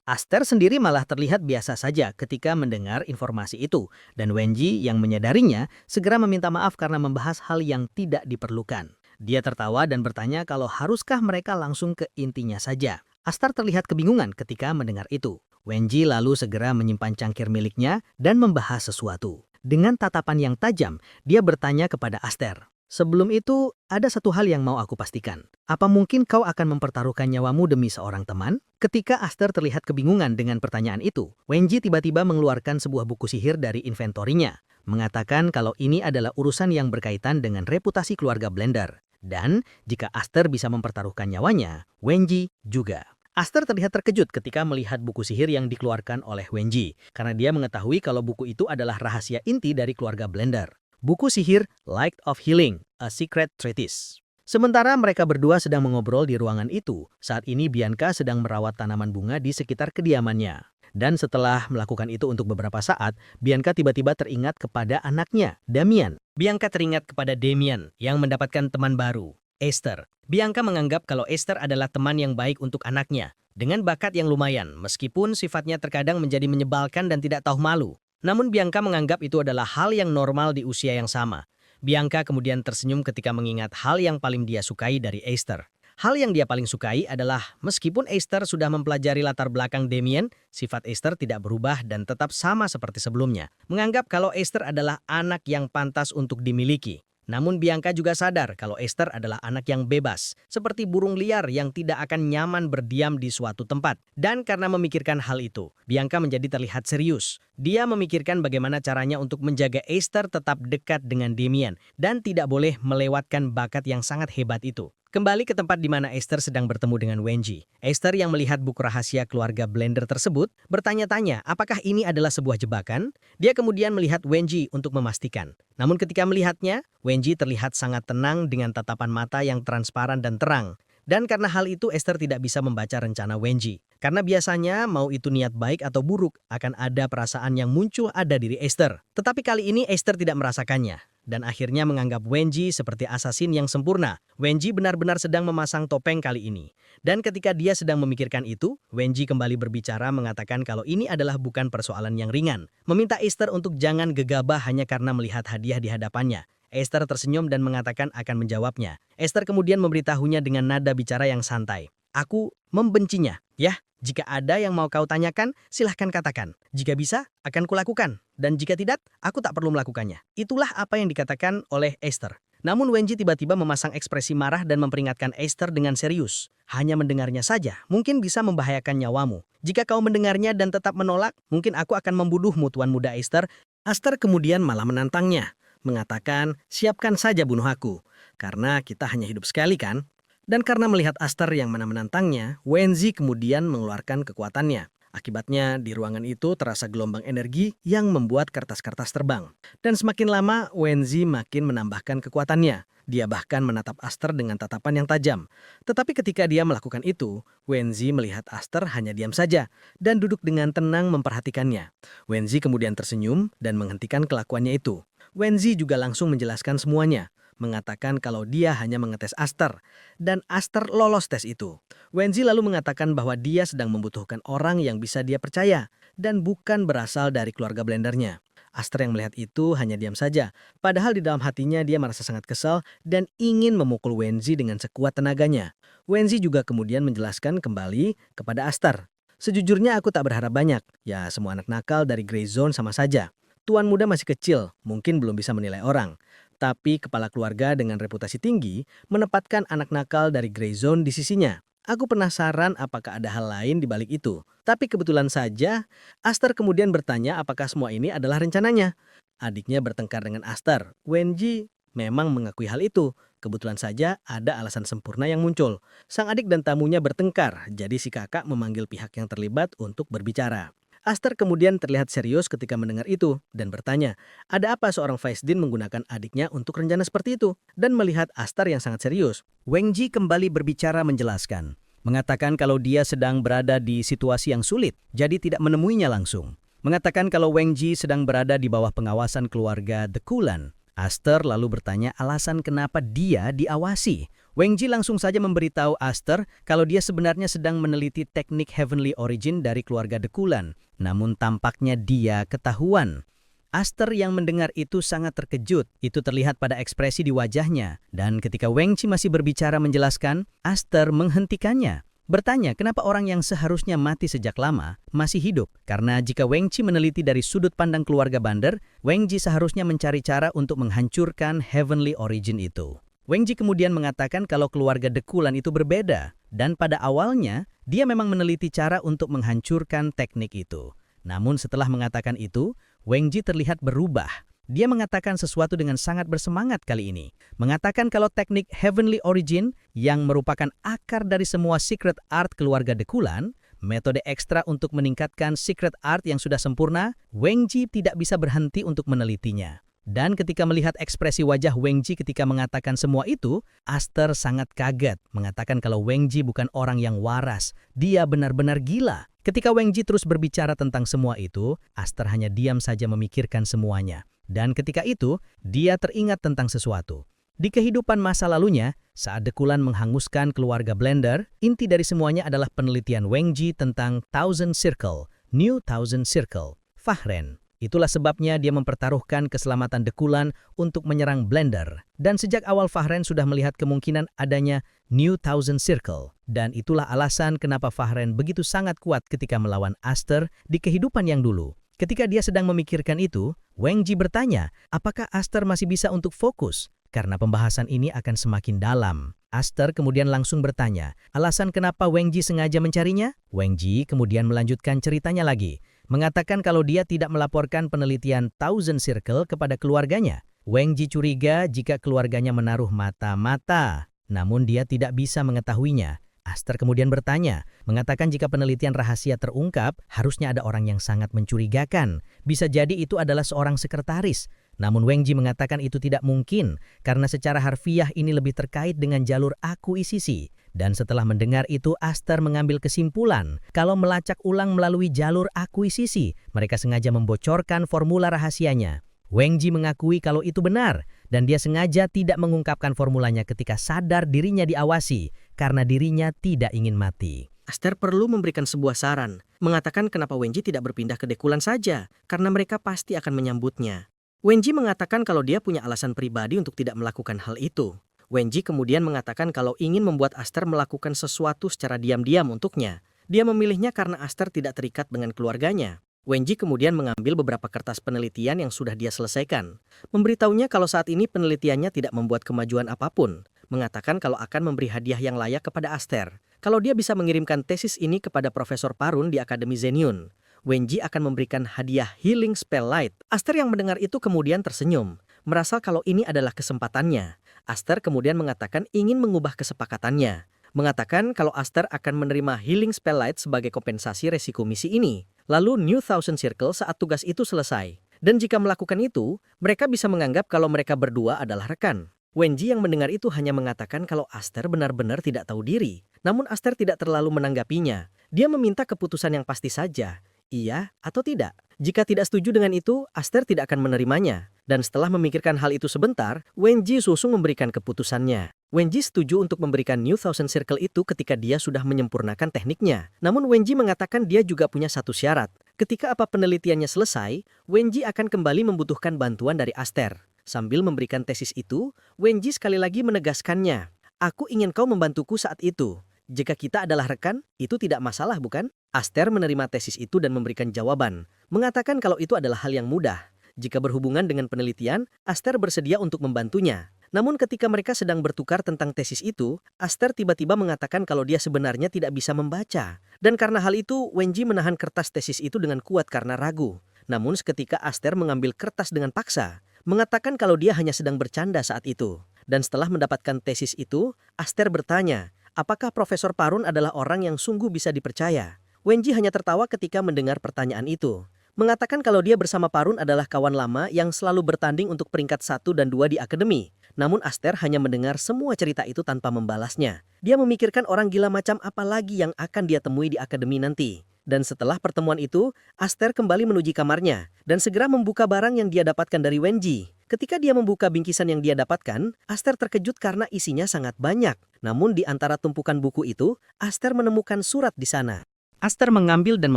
Aster sendiri malah terlihat biasa saja ketika mendengar informasi itu. Dan Wenji yang menyadarinya segera meminta maaf karena membahas hal yang tidak diperlukan. Dia tertawa dan bertanya kalau haruskah mereka langsung ke intinya saja. Aster terlihat kebingungan ketika mendengar itu. Wenji lalu segera menyimpan cangkir miliknya dan membahas sesuatu. Dengan tatapan yang tajam, dia bertanya kepada Aster, Sebelum itu, ada satu hal yang mau aku pastikan. Apa mungkin kau akan mempertaruhkan nyawamu demi seorang teman? Ketika Aster terlihat kebingungan dengan pertanyaan itu, Wenji tiba-tiba mengeluarkan sebuah buku sihir dari inventorinya, mengatakan kalau ini adalah urusan yang berkaitan dengan reputasi keluarga Blender. Dan jika Aster bisa mempertaruhkan nyawanya, Wenji juga. Aster terlihat terkejut ketika melihat buku sihir yang dikeluarkan oleh Wenji, karena dia mengetahui kalau buku itu adalah rahasia inti dari keluarga Blender. Buku sihir Light of Healing, A Secret Treatise. Sementara mereka berdua sedang mengobrol di ruangan itu, saat ini Bianca sedang merawat tanaman bunga di sekitar kediamannya. Dan setelah melakukan itu untuk beberapa saat, Bianca tiba-tiba teringat kepada anaknya, Damian. Bianca teringat kepada Damian yang mendapatkan teman baru, Esther. Bianca menganggap kalau Esther adalah teman yang baik untuk anaknya, dengan bakat yang lumayan, meskipun sifatnya terkadang menjadi menyebalkan dan tidak tahu malu. Namun Bianca menganggap itu adalah hal yang normal di usia yang sama. Bianca kemudian tersenyum ketika mengingat hal yang paling dia sukai dari Esther. Hal yang dia paling sukai adalah meskipun Esther sudah mempelajari latar belakang Damien, sifat Esther tidak berubah dan tetap sama seperti sebelumnya. Menganggap kalau Esther adalah anak yang pantas untuk dimiliki. Namun Bianca juga sadar kalau Esther adalah anak yang bebas, seperti burung liar yang tidak akan nyaman berdiam di suatu tempat. Dan karena memikirkan hal itu, Bianca menjadi terlihat serius. Dia memikirkan bagaimana caranya untuk menjaga Esther tetap dekat dengan Damien dan tidak boleh melewatkan bakat yang sangat hebat itu. Kembali ke tempat di mana Esther sedang bertemu dengan Wenji. Esther yang melihat buku rahasia keluarga Blender tersebut bertanya-tanya apakah ini adalah sebuah jebakan. Dia kemudian melihat Wenji untuk memastikan. Namun ketika melihatnya, Wenji terlihat sangat tenang dengan tatapan mata yang transparan dan terang. Dan karena hal itu Esther tidak bisa membaca rencana Wenji. Karena biasanya mau itu niat baik atau buruk akan ada perasaan yang muncul ada diri Esther. Tetapi kali ini Esther tidak merasakannya. Dan akhirnya menganggap Wenji seperti asasin yang sempurna. Wenji benar-benar sedang memasang topeng kali ini. Dan ketika dia sedang memikirkan itu, Wenji kembali berbicara mengatakan kalau ini adalah bukan persoalan yang ringan. Meminta Esther untuk jangan gegabah hanya karena melihat hadiah di hadapannya. Esther tersenyum dan mengatakan akan menjawabnya. Esther kemudian memberitahunya dengan nada bicara yang santai. Aku membencinya, ya. Jika ada yang mau kau tanyakan, silahkan katakan. Jika bisa, akan kulakukan. Dan jika tidak, aku tak perlu melakukannya. Itulah apa yang dikatakan oleh Esther. Namun Wenji tiba-tiba memasang ekspresi marah dan memperingatkan Esther dengan serius. Hanya mendengarnya saja, mungkin bisa membahayakan nyawamu. Jika kau mendengarnya dan tetap menolak, mungkin aku akan membunuhmu, Tuan Muda Esther. Esther kemudian malah menantangnya, mengatakan, siapkan saja bunuh aku. Karena kita hanya hidup sekali kan? Dan karena melihat Aster yang mana menantangnya, Wenji kemudian mengeluarkan kekuatannya. Akibatnya, di ruangan itu terasa gelombang energi yang membuat kertas-kertas terbang. Dan semakin lama, Wenji makin menambahkan kekuatannya. Dia bahkan menatap Aster dengan tatapan yang tajam. Tetapi ketika dia melakukan itu, Wenji melihat Aster hanya diam saja dan duduk dengan tenang memperhatikannya. Wenji kemudian tersenyum dan menghentikan kelakuannya itu. Wenji juga langsung menjelaskan semuanya, mengatakan kalau dia hanya mengetes Aster, dan Aster lolos tes itu. Wenji lalu mengatakan bahwa dia sedang membutuhkan orang yang bisa dia percaya, dan bukan berasal dari keluarga Blendernya. Aster yang melihat itu hanya diam saja, padahal di dalam hatinya dia merasa sangat kesal dan ingin memukul Wenji dengan sekuat tenaganya. Wenji juga kemudian menjelaskan kembali kepada Aster. Sejujurnya aku tak berharap banyak, ya semua anak nakal dari Grey Zone sama saja. Tuan muda masih kecil, mungkin belum bisa menilai orang. Tapi kepala keluarga dengan reputasi tinggi menempatkan anak nakal dari Grey Zone di sisinya. Aku penasaran apakah ada hal lain di balik itu. Tapi kebetulan saja, Aster kemudian bertanya apakah semua ini adalah rencananya. Adiknya bertengkar dengan Aster. Wenji memang mengakui hal itu. Kebetulan saja ada alasan sempurna yang muncul. Sang adik dan tamunya bertengkar, jadi si kakak memanggil pihak yang terlibat untuk berbicara. Aster kemudian terlihat serius ketika mendengar itu dan bertanya, ada apa seorang Faisdin menggunakan adiknya untuk rencana seperti itu? Dan melihat Aster yang sangat serius, Wenji kembali berbicara menjelaskan, mengatakan kalau dia sedang berada di situasi yang sulit, jadi tidak menemuinya langsung. Mengatakan kalau Wenji sedang berada di bawah pengawasan keluarga The Kulan. Aster lalu bertanya alasan kenapa dia diawasi. Wenji langsung saja memberitahu Aster kalau dia sebenarnya sedang meneliti teknik Heavenly Origin dari keluarga The Kulan. Namun tampaknya dia ketahuan. Aster yang mendengar itu sangat terkejut. Itu terlihat pada ekspresi di wajahnya. Dan ketika Wenji masih berbicara menjelaskan, Aster menghentikannya. Bertanya kenapa orang yang seharusnya mati sejak lama masih hidup. Karena jika Weng Chi meneliti dari sudut pandang keluarga Bander, Weng Ji seharusnya mencari cara untuk menghancurkan Heavenly Origin itu. Weng Ji kemudian mengatakan kalau keluarga Dekulan itu berbeda, dan pada awalnya dia memang meneliti cara untuk menghancurkan teknik itu. Namun setelah mengatakan itu, Weng Ji terlihat berubah. Dia mengatakan sesuatu dengan sangat bersemangat kali ini. Mengatakan kalau teknik Heavenly Origin yang merupakan akar dari semua secret art keluarga Dekulan, metode ekstra untuk meningkatkan secret art yang sudah sempurna, Weng Ji tidak bisa berhenti untuk menelitinya. Dan ketika melihat ekspresi wajah Weng Ji ketika mengatakan semua itu, Aster sangat kaget, mengatakan kalau Weng Ji bukan orang yang waras, dia benar-benar gila. Ketika Weng Ji terus berbicara tentang semua itu, Aster hanya diam saja memikirkan semuanya. Dan ketika itu, dia teringat tentang sesuatu. Di kehidupan masa lalunya, saat Dekulan menghanguskan keluarga Blender, inti dari semuanya adalah penelitian Weng Ji tentang Thousand Circle, New Thousand Circle, Fahren. Itulah sebabnya dia mempertaruhkan keselamatan Dekulan untuk menyerang Blender. Dan sejak awal Fahren sudah melihat kemungkinan adanya New Thousand Circle. Dan itulah alasan kenapa Fahren begitu sangat kuat ketika melawan Aster di kehidupan yang dulu. Ketika dia sedang memikirkan itu, Weng Ji bertanya, apakah Aster masih bisa untuk fokus? Karena pembahasan ini akan semakin dalam. Aster kemudian langsung bertanya, alasan kenapa Weng Ji sengaja mencarinya? Weng Ji kemudian melanjutkan ceritanya lagi, mengatakan kalau dia tidak melaporkan penelitian Thousand Circle kepada keluarganya. Weng Ji curiga jika keluarganya menaruh mata-mata, namun dia tidak bisa mengetahuinya. Aster kemudian bertanya, mengatakan jika penelitian rahasia terungkap, harusnya ada orang yang sangat mencurigakan. Bisa jadi itu adalah seorang sekretaris. Namun Weng Ji mengatakan itu tidak mungkin, karena secara harfiah ini lebih terkait dengan jalur akuisisi. Dan setelah mendengar itu, Aster mengambil kesimpulan, kalau melacak ulang melalui jalur akuisisi, mereka sengaja membocorkan formula rahasianya. Weng Ji mengakui kalau itu benar, dan dia sengaja tidak mengungkapkan formulanya ketika sadar dirinya diawasi, karena dirinya tidak ingin mati. Aster perlu memberikan sebuah saran, mengatakan kenapa Weng Ji tidak berpindah ke Dekulan saja, karena mereka pasti akan menyambutnya. Weng Ji mengatakan kalau dia punya alasan pribadi untuk tidak melakukan hal itu. Weng Ji kemudian mengatakan kalau ingin membuat Aster melakukan sesuatu secara diam-diam untuknya. Dia memilihnya karena Aster tidak terikat dengan keluarganya. Weng Ji kemudian mengambil beberapa kertas penelitian yang sudah dia selesaikan. Memberitahunya kalau saat ini penelitiannya tidak membuat kemajuan apapun. Mengatakan kalau akan memberi hadiah yang layak kepada Aster. Kalau dia bisa mengirimkan tesis ini kepada Profesor Parun di Akademi Zeniun, Weng Ji akan memberikan hadiah Healing Spell Light. Aster yang mendengar itu kemudian tersenyum, merasa kalau ini adalah kesempatannya. Aster kemudian mengatakan ingin mengubah kesepakatannya. Mengatakan kalau Aster akan menerima Healing Spell Light sebagai kompensasi resiko misi ini. Lalu New Thousand Circle saat tugas itu selesai. Dan jika melakukan itu, mereka bisa menganggap kalau mereka berdua adalah rekan. Weng Ji yang mendengar itu hanya mengatakan kalau Aster benar-benar tidak tahu diri. Namun Aster tidak terlalu menanggapinya. Dia meminta keputusan yang pasti saja. Iya atau tidak? Jika tidak setuju dengan itu, Aster tidak akan menerimanya. Dan setelah memikirkan hal itu sebentar, Weng Ji langsung memberikan keputusannya. Weng Ji setuju untuk memberikan New Thousand Circle itu ketika dia sudah menyempurnakan tekniknya. Namun Weng Ji mengatakan dia juga punya satu syarat. Ketika apa penelitiannya selesai, Weng Ji akan kembali membutuhkan bantuan dari Aster. Sambil memberikan tesis itu, Weng Ji sekali lagi menegaskannya. Aku ingin kau membantuku saat itu. Jika kita adalah rekan, itu tidak masalah bukan? Aster menerima tesis itu dan memberikan jawaban. Mengatakan kalau itu adalah hal yang mudah. Jika berhubungan dengan penelitian, Aster bersedia untuk membantunya. Namun ketika mereka sedang bertukar tentang tesis itu, Aster tiba-tiba mengatakan kalau dia sebenarnya tidak bisa membaca. Dan karena hal itu, Weng Ji menahan kertas tesis itu dengan kuat karena ragu. Namun seketika Aster mengambil kertas dengan paksa, mengatakan kalau dia hanya sedang bercanda saat itu. Dan setelah mendapatkan tesis itu, Aster bertanya, apakah Profesor Parun adalah orang yang sungguh bisa dipercaya? Weng Ji hanya tertawa ketika mendengar pertanyaan itu. Mengatakan kalau dia bersama Parun adalah kawan lama yang selalu bertanding untuk peringkat 1 dan 2 di akademi. Namun Aster hanya mendengar semua cerita itu tanpa membalasnya. Dia memikirkan orang gila macam apa lagi yang akan dia temui di akademi nanti. Dan setelah pertemuan itu, Aster kembali menuju kamarnya dan segera membuka barang yang dia dapatkan dari Weng Ji. Ketika dia membuka bingkisan yang dia dapatkan, Aster terkejut karena isinya sangat banyak. Namun di antara tumpukan buku itu, Aster menemukan surat di sana. Aster mengambil dan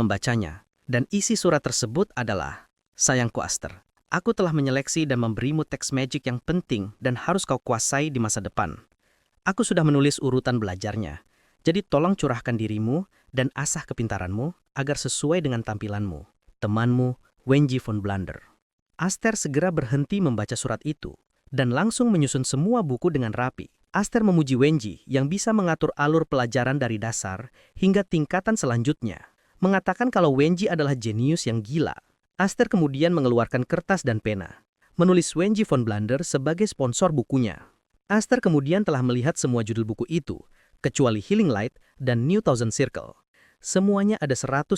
membacanya, dan isi surat tersebut adalah, sayangku Aster, aku telah menyeleksi dan memberimu teks magic yang penting dan harus kau kuasai di masa depan. Aku sudah menulis urutan belajarnya. Jadi tolong curahkan dirimu dan asah kepintaranmu agar sesuai dengan tampilanmu. Temanmu, Wenji von Blander. Aster segera berhenti membaca surat itu dan langsung menyusun semua buku dengan rapi. Aster memuji Wenji yang bisa mengatur alur pelajaran dari dasar hingga tingkatan selanjutnya. Mengatakan kalau Wenji adalah jenius yang gila. Aster kemudian mengeluarkan kertas dan pena, menulis Wenji von Blander sebagai sponsor bukunya. Aster kemudian telah melihat semua judul buku itu, kecuali Healing Light dan New Thousand Circle. Semuanya ada 132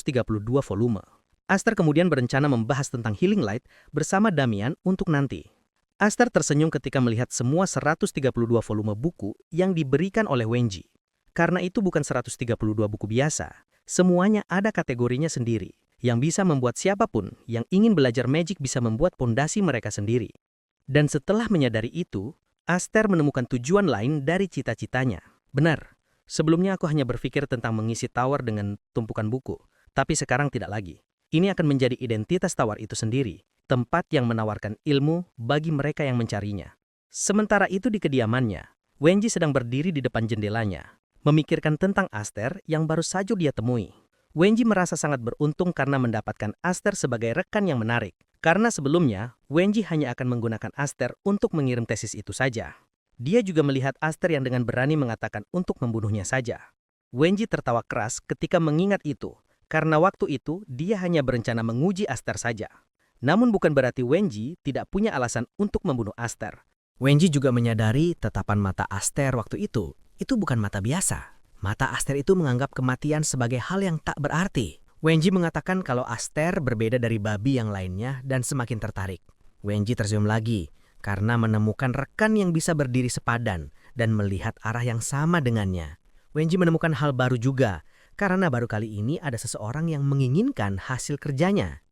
volume. Aster kemudian berencana membahas tentang Healing Light bersama Damian untuk nanti. Aster tersenyum ketika melihat semua 132 volume buku yang diberikan oleh Wenji. Karena itu bukan 132 buku biasa. Semuanya ada kategorinya sendiri, yang bisa membuat siapapun yang ingin belajar magic bisa membuat pondasi mereka sendiri. Dan setelah menyadari itu, Aster menemukan tujuan lain dari cita-citanya. Benar, sebelumnya aku hanya berpikir tentang mengisi tower dengan tumpukan buku, tapi sekarang tidak lagi. Ini akan menjadi identitas tower itu sendiri, tempat yang menawarkan ilmu bagi mereka yang mencarinya. Sementara itu di kediamannya, Wenji sedang berdiri di depan jendelanya, memikirkan tentang Aster yang baru saja dia temui. Wenji merasa sangat beruntung karena mendapatkan Aster sebagai rekan yang menarik. Karena sebelumnya, Wenji hanya akan menggunakan Aster untuk mengirim tesis itu saja. Dia juga melihat Aster yang dengan berani mengatakan untuk membunuhnya saja. Wenji tertawa keras ketika mengingat itu, karena waktu itu dia hanya berencana menguji Aster saja. Namun bukan berarti Wenji tidak punya alasan untuk membunuh Aster. Wenji juga menyadari tatapan mata Aster waktu itu bukan mata biasa. Mata Aster itu menganggap kematian sebagai hal yang tak berarti. Wenji mengatakan kalau Aster berbeda dari babi yang lainnya dan semakin tertarik. Wenji tersenyum lagi karena menemukan rekan yang bisa berdiri sepadan dan melihat arah yang sama dengannya. Wenji menemukan hal baru juga, karena baru kali ini ada seseorang yang menginginkan hasil kerjanya.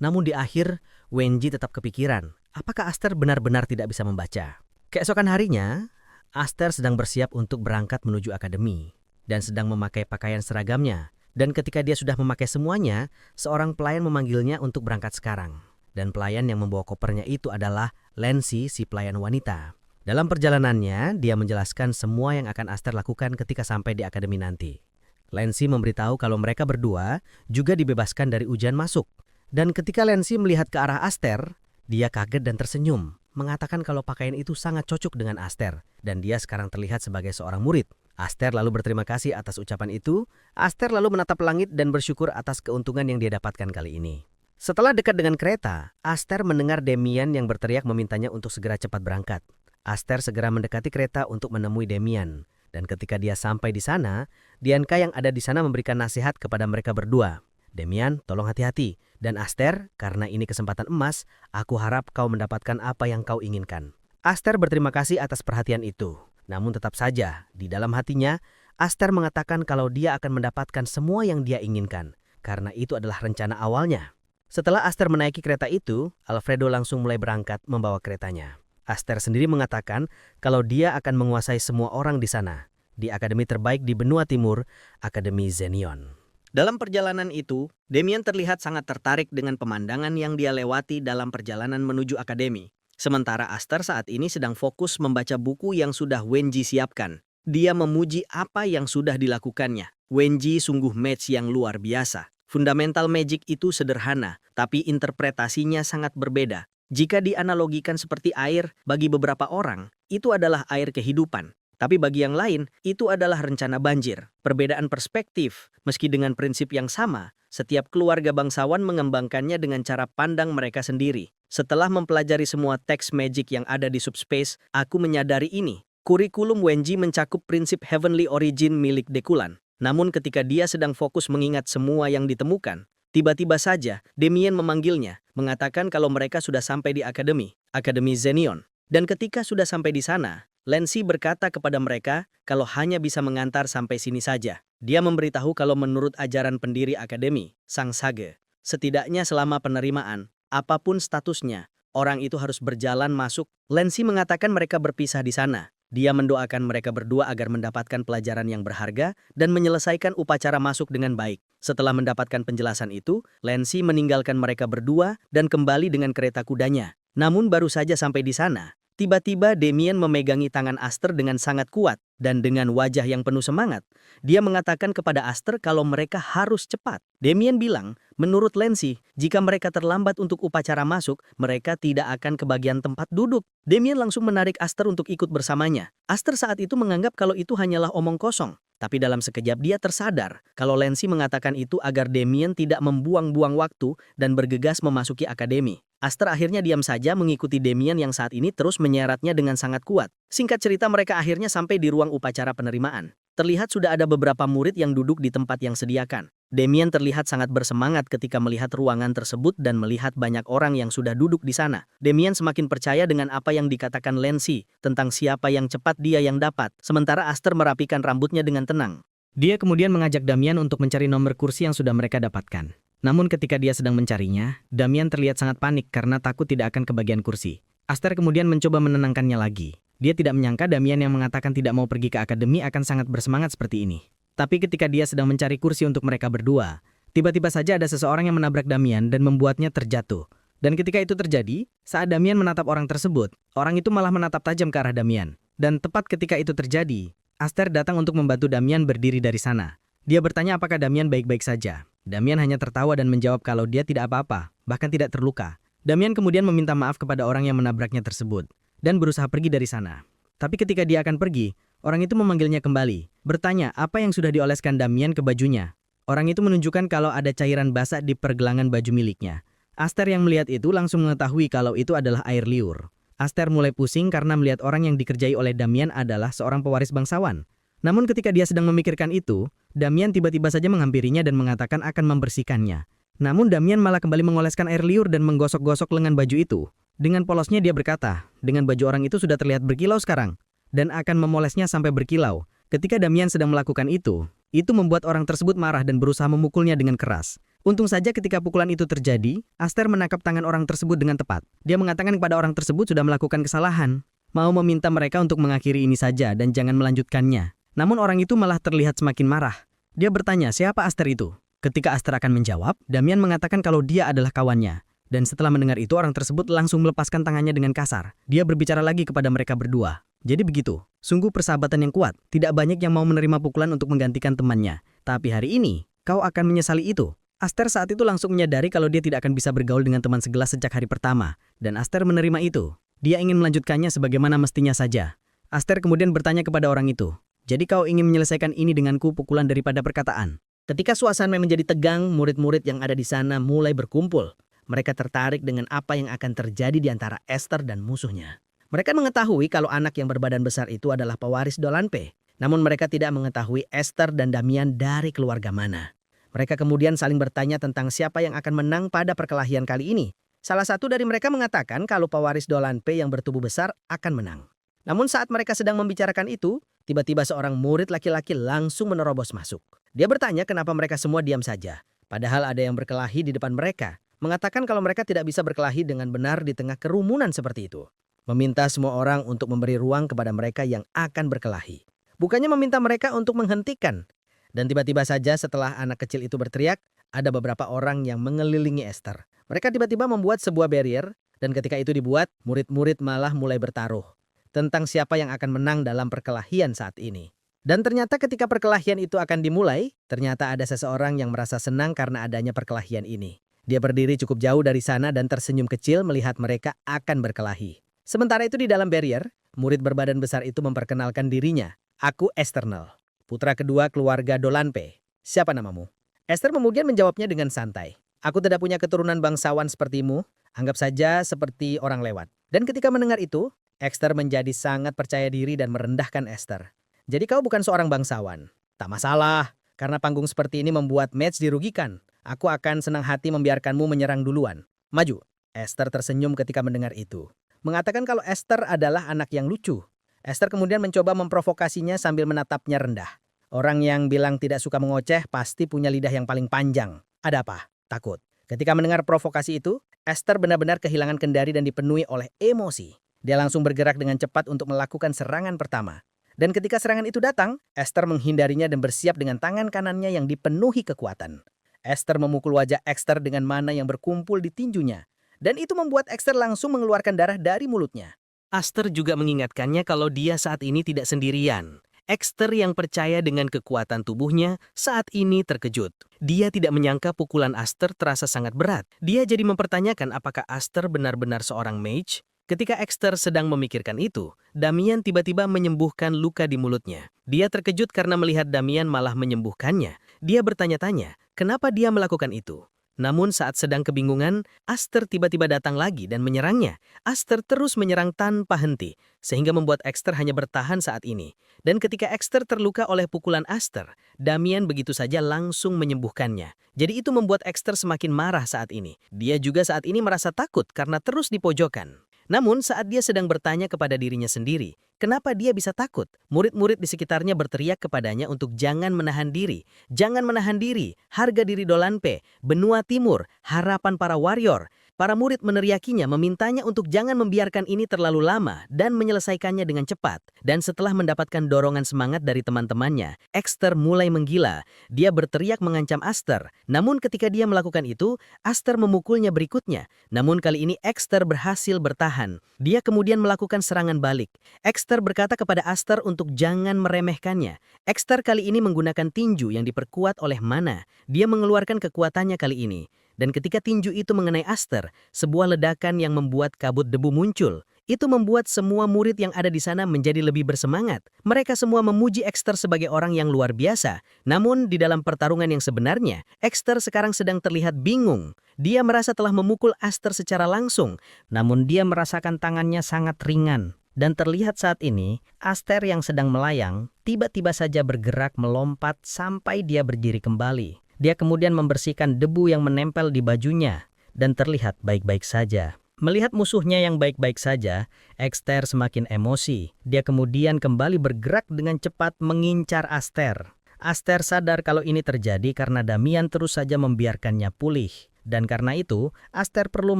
Namun di akhir, Wenji tetap kepikiran, apakah Aster benar-benar tidak bisa membaca? Keesokan harinya, Aster sedang bersiap untuk berangkat menuju akademi, dan sedang memakai pakaian seragamnya. Dan ketika dia sudah memakai semuanya, seorang pelayan memanggilnya untuk berangkat sekarang. Dan pelayan yang membawa kopernya itu adalah Lancy, si pelayan wanita. Dalam perjalanannya, dia menjelaskan semua yang akan Aster lakukan ketika sampai di akademi nanti. Lancy memberitahu kalau mereka berdua juga dibebaskan dari ujian masuk. Dan ketika Lancy melihat ke arah Aster, dia kaget dan tersenyum, mengatakan kalau pakaian itu sangat cocok dengan Aster, dan dia sekarang terlihat sebagai seorang murid. Aster lalu berterima kasih atas ucapan itu. Aster lalu menatap langit dan bersyukur atas keuntungan yang dia dapatkan kali ini. Setelah dekat dengan kereta, Aster mendengar Damian yang berteriak memintanya untuk segera cepat berangkat. Aster segera mendekati kereta untuk menemui Damian. Dan ketika dia sampai di sana, Dianka yang ada di sana memberikan nasihat kepada mereka berdua. Damian, tolong hati-hati. Dan Aster, karena ini kesempatan emas, aku harap kau mendapatkan apa yang kau inginkan. Aster berterima kasih atas perhatian itu. Namun tetap saja, di dalam hatinya, Aster mengatakan kalau dia akan mendapatkan semua yang dia inginkan. Karena itu adalah rencana awalnya. Setelah Aster menaiki kereta itu, Alfredo langsung mulai berangkat membawa keretanya. Aster sendiri mengatakan kalau dia akan menguasai semua orang di sana, di akademi terbaik di benua timur, Akademi Zenion. Dalam perjalanan itu, Damian terlihat sangat tertarik dengan pemandangan yang dia lewati dalam perjalanan menuju akademi. Sementara Aster saat ini sedang fokus membaca buku yang sudah Wenji siapkan. Dia memuji apa yang sudah dilakukannya. Wenji sungguh match yang luar biasa. Fundamental magic itu sederhana, tapi interpretasinya sangat berbeda. Jika dianalogikan seperti air, bagi beberapa orang, itu adalah air kehidupan. Tapi bagi yang lain, itu adalah rencana banjir. Perbedaan perspektif, meski dengan prinsip yang sama, setiap keluarga bangsawan mengembangkannya dengan cara pandang mereka sendiri. Setelah mempelajari semua teks magic yang ada di Subspace, aku menyadari ini. Kurikulum Wenji mencakup prinsip Heavenly Origin milik Dekulan. Namun ketika dia sedang fokus mengingat semua yang ditemukan, tiba-tiba saja Damian memanggilnya, mengatakan kalau mereka sudah sampai di Akademi Zenion. Dan ketika sudah sampai di sana, Lancy berkata kepada mereka kalau hanya bisa mengantar sampai sini saja. Dia memberitahu kalau menurut ajaran pendiri akademi, Sang Sage, setidaknya selama penerimaan, apapun statusnya, orang itu harus berjalan masuk. Lancy mengatakan mereka berpisah di sana. Dia mendoakan mereka berdua agar mendapatkan pelajaran yang berharga dan menyelesaikan upacara masuk dengan baik. Setelah mendapatkan penjelasan itu, Lancy meninggalkan mereka berdua dan kembali dengan kereta kudanya. Namun baru saja sampai di sana, Tiba-tiba Damien memegangi tangan Aster dengan sangat kuat dan dengan wajah yang penuh semangat. Dia mengatakan kepada Aster kalau mereka harus cepat. Damien bilang, menurut Lancy, jika mereka terlambat untuk upacara masuk, mereka tidak akan ke bagian tempat duduk. Damien langsung menarik Aster untuk ikut bersamanya. Aster saat itu menganggap kalau itu hanyalah omong kosong. Tapi dalam sekejap dia tersadar kalau Lancy mengatakan itu agar Damien tidak membuang-buang waktu dan bergegas memasuki akademi. Aster akhirnya diam saja mengikuti Damien yang saat ini terus menyeratnya dengan sangat kuat. Singkat cerita mereka akhirnya sampai di ruang upacara penerimaan. Terlihat sudah ada beberapa murid yang duduk di tempat yang sediakan. Damien terlihat sangat bersemangat ketika melihat ruangan tersebut dan melihat banyak orang yang sudah duduk di sana. Damien semakin percaya dengan apa yang dikatakan Lancy tentang siapa yang cepat dia yang dapat, sementara Aster merapikan rambutnya dengan tenang. Dia kemudian mengajak Damien untuk mencari nomor kursi yang sudah mereka dapatkan. Namun ketika dia sedang mencarinya, Damien terlihat sangat panik karena takut tidak akan kebagian kursi. Aster kemudian mencoba menenangkannya lagi. Dia tidak menyangka Damien yang mengatakan tidak mau pergi ke akademi akan sangat bersemangat seperti ini. Tapi ketika dia sedang mencari kursi untuk mereka berdua, tiba-tiba saja ada seseorang yang menabrak Damien dan membuatnya terjatuh. Dan ketika itu terjadi, saat Damien menatap orang tersebut, orang itu malah menatap tajam ke arah Damien. Dan tepat ketika itu terjadi, Aster datang untuk membantu Damien berdiri dari sana. Dia bertanya apakah Damien baik-baik saja. Damien hanya tertawa dan menjawab kalau dia tidak apa-apa, bahkan tidak terluka. Damien kemudian meminta maaf kepada orang yang menabraknya tersebut dan berusaha pergi dari sana. Tapi ketika dia akan pergi, orang itu memanggilnya kembali, bertanya apa yang sudah dioleskan Damien ke bajunya. Orang itu menunjukkan kalau ada cairan basah di pergelangan baju miliknya. Aster yang melihat itu langsung mengetahui kalau itu adalah air liur. Aster mulai pusing karena melihat orang yang dikerjai oleh Damien adalah seorang pewaris bangsawan. Namun ketika dia sedang memikirkan itu, Damien tiba-tiba saja menghampirinya dan mengatakan akan membersihkannya. Namun Damien malah kembali mengoleskan air liur dan menggosok-gosok lengan baju itu. Dengan polosnya dia berkata, dengan baju orang itu sudah terlihat berkilau sekarang, dan akan memolesnya sampai berkilau. Ketika Damien sedang melakukan itu membuat orang tersebut marah dan berusaha memukulnya dengan keras. Untung saja ketika pukulan itu terjadi, Aster menangkap tangan orang tersebut dengan tepat. Dia mengatakan kepada orang tersebut sudah melakukan kesalahan, mau meminta mereka untuk mengakhiri ini saja dan jangan melanjutkannya. Namun orang itu malah terlihat semakin marah. Dia bertanya siapa Aster itu. Ketika Aster akan menjawab, Damien mengatakan kalau dia adalah kawannya. Dan setelah mendengar itu orang tersebut langsung melepaskan tangannya dengan kasar. Dia berbicara lagi kepada mereka berdua. Jadi begitu, sungguh persahabatan yang kuat. Tidak banyak yang mau menerima pukulan untuk menggantikan temannya. Tapi hari ini, kau akan menyesali itu. Aster saat itu langsung menyadari kalau dia tidak akan bisa bergaul dengan teman segelas sejak hari pertama. Dan Aster menerima itu. Dia ingin melanjutkannya sebagaimana mestinya saja. Aster kemudian bertanya kepada orang itu, jadi kau ingin menyelesaikan ini denganku pukulan daripada perkataan. Ketika suasana menjadi tegang, murid-murid yang ada di sana mulai berkumpul. Mereka tertarik dengan apa yang akan terjadi di antara Esther dan musuhnya. Mereka mengetahui kalau anak yang berbadan besar itu adalah pewaris Dolanpe. Namun mereka tidak mengetahui Esther dan Damien dari keluarga mana. Mereka kemudian saling bertanya tentang siapa yang akan menang pada perkelahian kali ini. Salah satu dari mereka mengatakan kalau pewaris Dolanpe yang bertubuh besar akan menang. Namun saat mereka sedang membicarakan itu, tiba-tiba seorang murid laki-laki langsung menerobos masuk. Dia bertanya kenapa mereka semua diam saja. Padahal ada yang berkelahi di depan mereka. Mengatakan kalau mereka tidak bisa berkelahi dengan benar di tengah kerumunan seperti itu. Meminta semua orang untuk memberi ruang kepada mereka yang akan berkelahi. Bukannya meminta mereka untuk menghentikan. Dan tiba-tiba saja setelah anak kecil itu berteriak, ada beberapa orang yang mengelilingi Esther. Mereka tiba-tiba membuat sebuah barrier, dan ketika itu dibuat, murid-murid malah mulai bertaruh tentang siapa yang akan menang dalam perkelahian saat ini. Dan ternyata ketika perkelahian itu akan dimulai, ternyata ada seseorang yang merasa senang karena adanya perkelahian ini. Dia berdiri cukup jauh dari sana dan tersenyum kecil melihat mereka akan berkelahi. Sementara itu di dalam barrier, murid berbadan besar itu memperkenalkan dirinya. Aku Esternal, putra kedua keluarga Dolanpe. Siapa namamu? Esther kemudian menjawabnya dengan santai. Aku tidak punya keturunan bangsawan sepertimu, anggap saja seperti orang lewat. Dan ketika mendengar itu, Esther menjadi sangat percaya diri dan merendahkan Esther. Jadi kau bukan seorang bangsawan. Tak masalah, karena panggung seperti ini membuat match dirugikan. Aku akan senang hati membiarkanmu menyerang duluan. Maju. Esther tersenyum ketika mendengar itu. Mengatakan kalau Esther adalah anak yang lucu. Esther kemudian mencoba memprovokasinya sambil menatapnya rendah. Orang yang bilang tidak suka mengoceh pasti punya lidah yang paling panjang. Ada apa? Takut. Ketika mendengar provokasi itu, Esther benar-benar kehilangan kendali dan dipenuhi oleh emosi. Dia langsung bergerak dengan cepat untuk melakukan serangan pertama. Dan ketika serangan itu datang, Esther menghindarinya dan bersiap dengan tangan kanannya yang dipenuhi kekuatan. Esther memukul wajah Esther dengan mana yang berkumpul di tinjunya. Dan itu membuat Esther langsung mengeluarkan darah dari mulutnya. Aster juga mengingatkannya kalau dia saat ini tidak sendirian. Ekster yang percaya dengan kekuatan tubuhnya saat ini terkejut. Dia tidak menyangka pukulan Aster terasa sangat berat. Dia jadi mempertanyakan apakah Aster benar-benar seorang mage. Ketika Ekster sedang memikirkan itu, Damian tiba-tiba menyembuhkan luka di mulutnya. Dia terkejut karena melihat Damian malah menyembuhkannya. Dia bertanya-tanya, kenapa dia melakukan itu? Namun saat sedang kebingungan, Aster tiba-tiba datang lagi dan menyerangnya. Aster terus menyerang tanpa henti, sehingga membuat Ekster hanya bertahan saat ini. Dan ketika Ekster terluka oleh pukulan Aster, Damian begitu saja langsung menyembuhkannya. Jadi itu membuat Ekster semakin marah saat ini. Dia juga saat ini merasa takut karena terus dipojokkan. Namun saat dia sedang bertanya kepada dirinya sendiri, kenapa dia bisa takut? Murid-murid di sekitarnya berteriak kepadanya untuk jangan menahan diri. Jangan menahan diri, harga diri Dolanpe, benua timur, harapan para warrior. Para murid meneriakinya memintanya untuk jangan membiarkan ini terlalu lama dan menyelesaikannya dengan cepat. Dan setelah mendapatkan dorongan semangat dari teman-temannya, Ekster mulai menggila. Dia berteriak mengancam Aster. Namun ketika dia melakukan itu, Aster memukulnya berikutnya. Namun kali ini Ekster berhasil bertahan. Dia kemudian melakukan serangan balik. Ekster berkata kepada Aster untuk jangan meremehkannya. Ekster kali ini menggunakan tinju yang diperkuat oleh mana. Dia mengeluarkan kekuatannya kali ini. Dan ketika tinju itu mengenai Aster, sebuah ledakan yang membuat kabut debu muncul. Itu membuat semua murid yang ada di sana menjadi lebih bersemangat. Mereka semua memuji Ekster sebagai orang yang luar biasa. Namun di dalam pertarungan yang sebenarnya, Ekster sekarang sedang terlihat bingung. Dia merasa telah memukul Aster secara langsung, namun dia merasakan tangannya sangat ringan. Dan terlihat saat ini, Aster yang sedang melayang, tiba-tiba saja bergerak melompat sampai dia berdiri kembali. Dia kemudian membersihkan debu yang menempel di bajunya, dan terlihat baik-baik saja. Melihat musuhnya yang baik-baik saja, Ekster semakin emosi. Dia kemudian kembali bergerak dengan cepat mengincar Aster. Aster sadar kalau ini terjadi karena Damian terus saja membiarkannya pulih. Dan karena itu, Aster perlu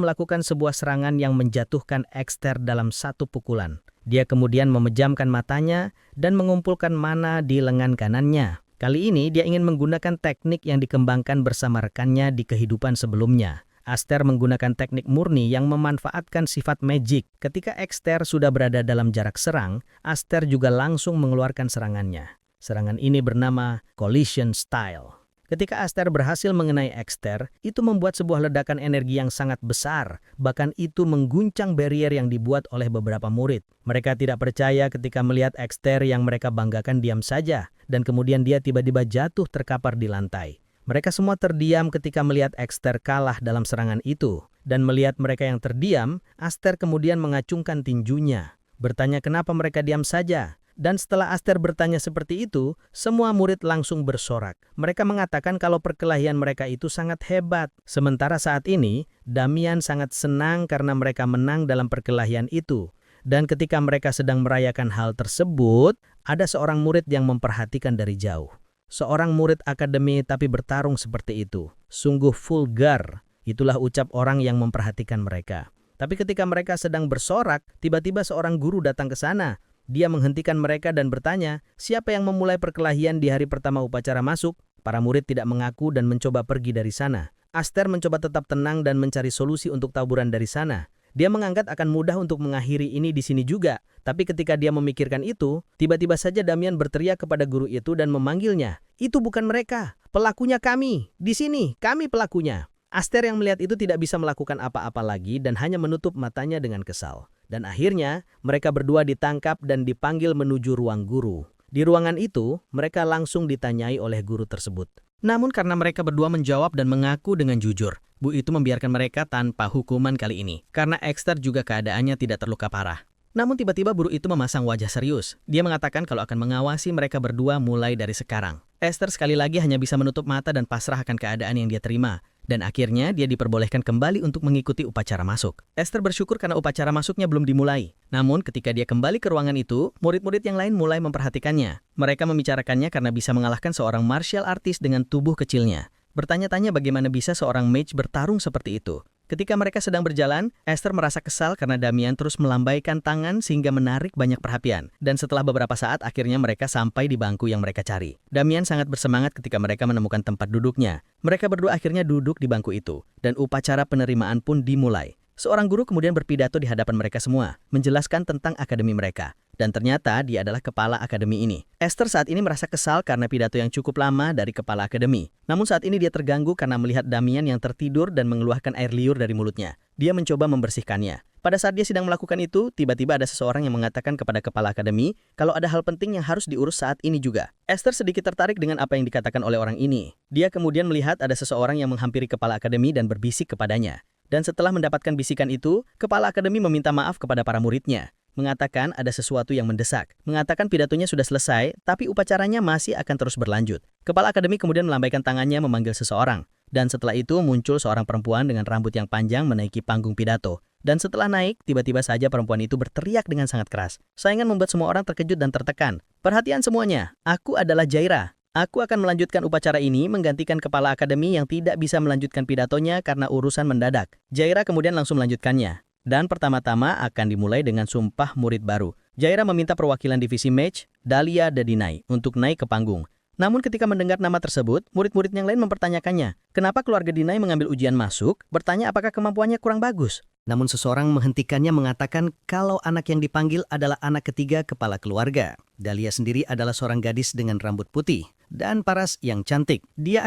melakukan sebuah serangan yang menjatuhkan Ekster dalam satu pukulan. Dia kemudian memejamkan matanya dan mengumpulkan mana di lengan kanannya. Kali ini dia ingin menggunakan teknik yang dikembangkan bersama rekannya di kehidupan sebelumnya. Aster menggunakan teknik murni yang memanfaatkan sifat magic. Ketika Ekster sudah berada dalam jarak serang, Aster juga langsung mengeluarkan serangannya. Serangan ini bernama Collision Style. Ketika Aster berhasil mengenai Ekster, itu membuat sebuah ledakan energi yang sangat besar. Bahkan itu mengguncang barrier yang dibuat oleh beberapa murid. Mereka tidak percaya ketika melihat Ekster yang mereka banggakan diam saja. Dan kemudian dia tiba-tiba jatuh terkapar di lantai. Mereka semua terdiam ketika melihat Ekster kalah dalam serangan itu. Dan melihat mereka yang terdiam, Aster kemudian mengacungkan tinjunya. Bertanya kenapa mereka diam saja. Dan setelah Aster bertanya seperti itu, semua murid langsung bersorak. Mereka mengatakan kalau perkelahian mereka itu sangat hebat. Sementara saat ini, Damian sangat senang karena mereka menang dalam perkelahian itu. Dan ketika mereka sedang merayakan hal tersebut, ada seorang murid yang memperhatikan dari jauh. Seorang murid akademi tapi bertarung seperti itu. Sungguh vulgar. Itulah ucap orang yang memperhatikan mereka. Tapi ketika mereka sedang bersorak, tiba-tiba seorang guru datang ke sana. Dia menghentikan mereka dan bertanya, siapa yang memulai perkelahian di hari pertama upacara masuk? Para murid tidak mengaku dan mencoba pergi dari sana. Aster mencoba tetap tenang dan mencari solusi untuk taburan dari sana. Dia menganggap akan mudah untuk mengakhiri ini di sini juga. Tapi ketika dia memikirkan itu, tiba-tiba saja Damian berteriak kepada guru itu dan memanggilnya. Itu bukan mereka, pelakunya kami. Di sini, kami pelakunya. Aster yang melihat itu tidak bisa melakukan apa-apa lagi dan hanya menutup matanya dengan kesal. Dan akhirnya, mereka berdua ditangkap dan dipanggil menuju ruang guru. Di ruangan itu, mereka langsung ditanyai oleh guru tersebut. Namun karena mereka berdua menjawab dan mengaku dengan jujur, Bu itu membiarkan mereka tanpa hukuman kali ini. Karena Ekster juga keadaannya tidak terluka parah. Namun tiba-tiba guru itu memasang wajah serius. Dia mengatakan kalau akan mengawasi mereka berdua mulai dari sekarang. Esther sekali lagi hanya bisa menutup mata dan pasrah akan keadaan yang dia terima. Dan akhirnya dia diperbolehkan kembali untuk mengikuti upacara masuk. Esther bersyukur karena upacara masuknya belum dimulai. Namun ketika dia kembali ke ruangan itu, murid-murid yang lain mulai memperhatikannya. Mereka membicarakannya karena bisa mengalahkan seorang martial artist dengan tubuh kecilnya. Bertanya-tanya bagaimana bisa seorang mage bertarung seperti itu. Ketika mereka sedang berjalan, Esther merasa kesal karena Damian terus melambaikan tangan sehingga menarik banyak perhatian. Dan setelah beberapa saat, akhirnya mereka sampai di bangku yang mereka cari. Damian sangat bersemangat ketika mereka menemukan tempat duduknya. Mereka berdua akhirnya duduk di bangku itu, dan upacara penerimaan pun dimulai. Seorang guru kemudian berpidato di hadapan mereka semua, menjelaskan tentang akademi mereka. Dan ternyata dia adalah kepala akademi ini. Esther saat ini merasa kesal karena pidato yang cukup lama dari kepala akademi. Namun saat ini dia terganggu karena melihat Damian yang tertidur dan mengeluarkan air liur dari mulutnya. Dia mencoba membersihkannya. Pada saat dia sedang melakukan itu, tiba-tiba ada seseorang yang mengatakan kepada kepala akademi kalau ada hal penting yang harus diurus saat ini juga. Esther sedikit tertarik dengan apa yang dikatakan oleh orang ini. Dia kemudian melihat ada seseorang yang menghampiri kepala akademi dan berbisik kepadanya. Dan setelah mendapatkan bisikan itu, kepala akademi meminta maaf kepada para muridnya. Mengatakan ada sesuatu yang mendesak. Mengatakan pidatonya sudah selesai, tapi upacaranya masih akan terus berlanjut. Kepala akademi kemudian melambaikan tangannya memanggil seseorang. Dan setelah itu muncul seorang perempuan dengan rambut yang panjang menaiki panggung pidato. Dan setelah naik, tiba-tiba saja perempuan itu berteriak dengan sangat keras. Saingan membuat semua orang terkejut dan tertekan. Perhatian semuanya, aku adalah Jaira. Aku akan melanjutkan upacara ini menggantikan kepala akademi yang tidak bisa melanjutkan pidatonya karena urusan mendadak. Jaira kemudian langsung melanjutkannya. Dan pertama-tama akan dimulai dengan sumpah murid baru. Jaira meminta perwakilan divisi Mage, Dahlia dan Dinai, untuk naik ke panggung. Namun ketika mendengar nama tersebut, murid-murid yang lain mempertanyakannya. Kenapa keluarga Dinai mengambil ujian masuk? Bertanya apakah kemampuannya kurang bagus. Namun seseorang menghentikannya mengatakan kalau anak yang dipanggil adalah anak ketiga kepala keluarga. Dahlia sendiri adalah seorang gadis dengan rambut putih dan paras yang cantik. Dia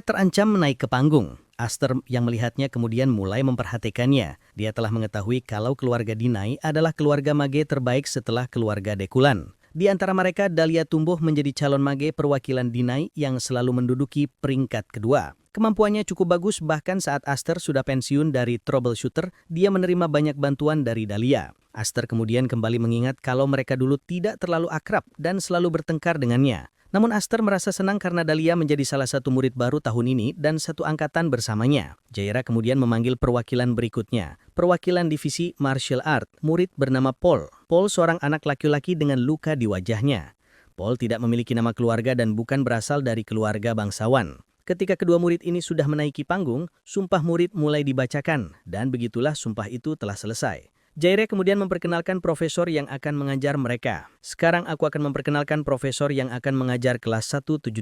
terancam menaik ke panggung. Aster yang melihatnya kemudian mulai memperhatikannya. Dia telah mengetahui kalau keluarga Dinai adalah keluarga mage terbaik setelah keluarga Dekulan. Di antara mereka, Dahlia tumbuh menjadi calon mage perwakilan Dinai yang selalu menduduki peringkat kedua. Kemampuannya cukup bagus, bahkan saat Aster sudah pensiun dari troubleshooter, dia menerima banyak bantuan dari Dahlia. Aster kemudian kembali mengingat kalau mereka dulu tidak terlalu akrab dan selalu bertengkar dengannya. Namun Aster merasa senang karena Dahlia menjadi salah satu murid baru tahun ini dan satu angkatan bersamanya. Jaira kemudian memanggil perwakilan berikutnya. Perwakilan divisi martial art, murid bernama Paul. Paul seorang anak laki-laki dengan luka di wajahnya. Paul tidak memiliki nama keluarga dan bukan berasal dari keluarga bangsawan. Ketika kedua murid ini sudah menaiki panggung, sumpah murid mulai dibacakan dan begitulah sumpah itu telah selesai. Jaira kemudian memperkenalkan profesor yang akan mengajar mereka. Sekarang aku akan memperkenalkan profesor yang akan mengajar kelas 172.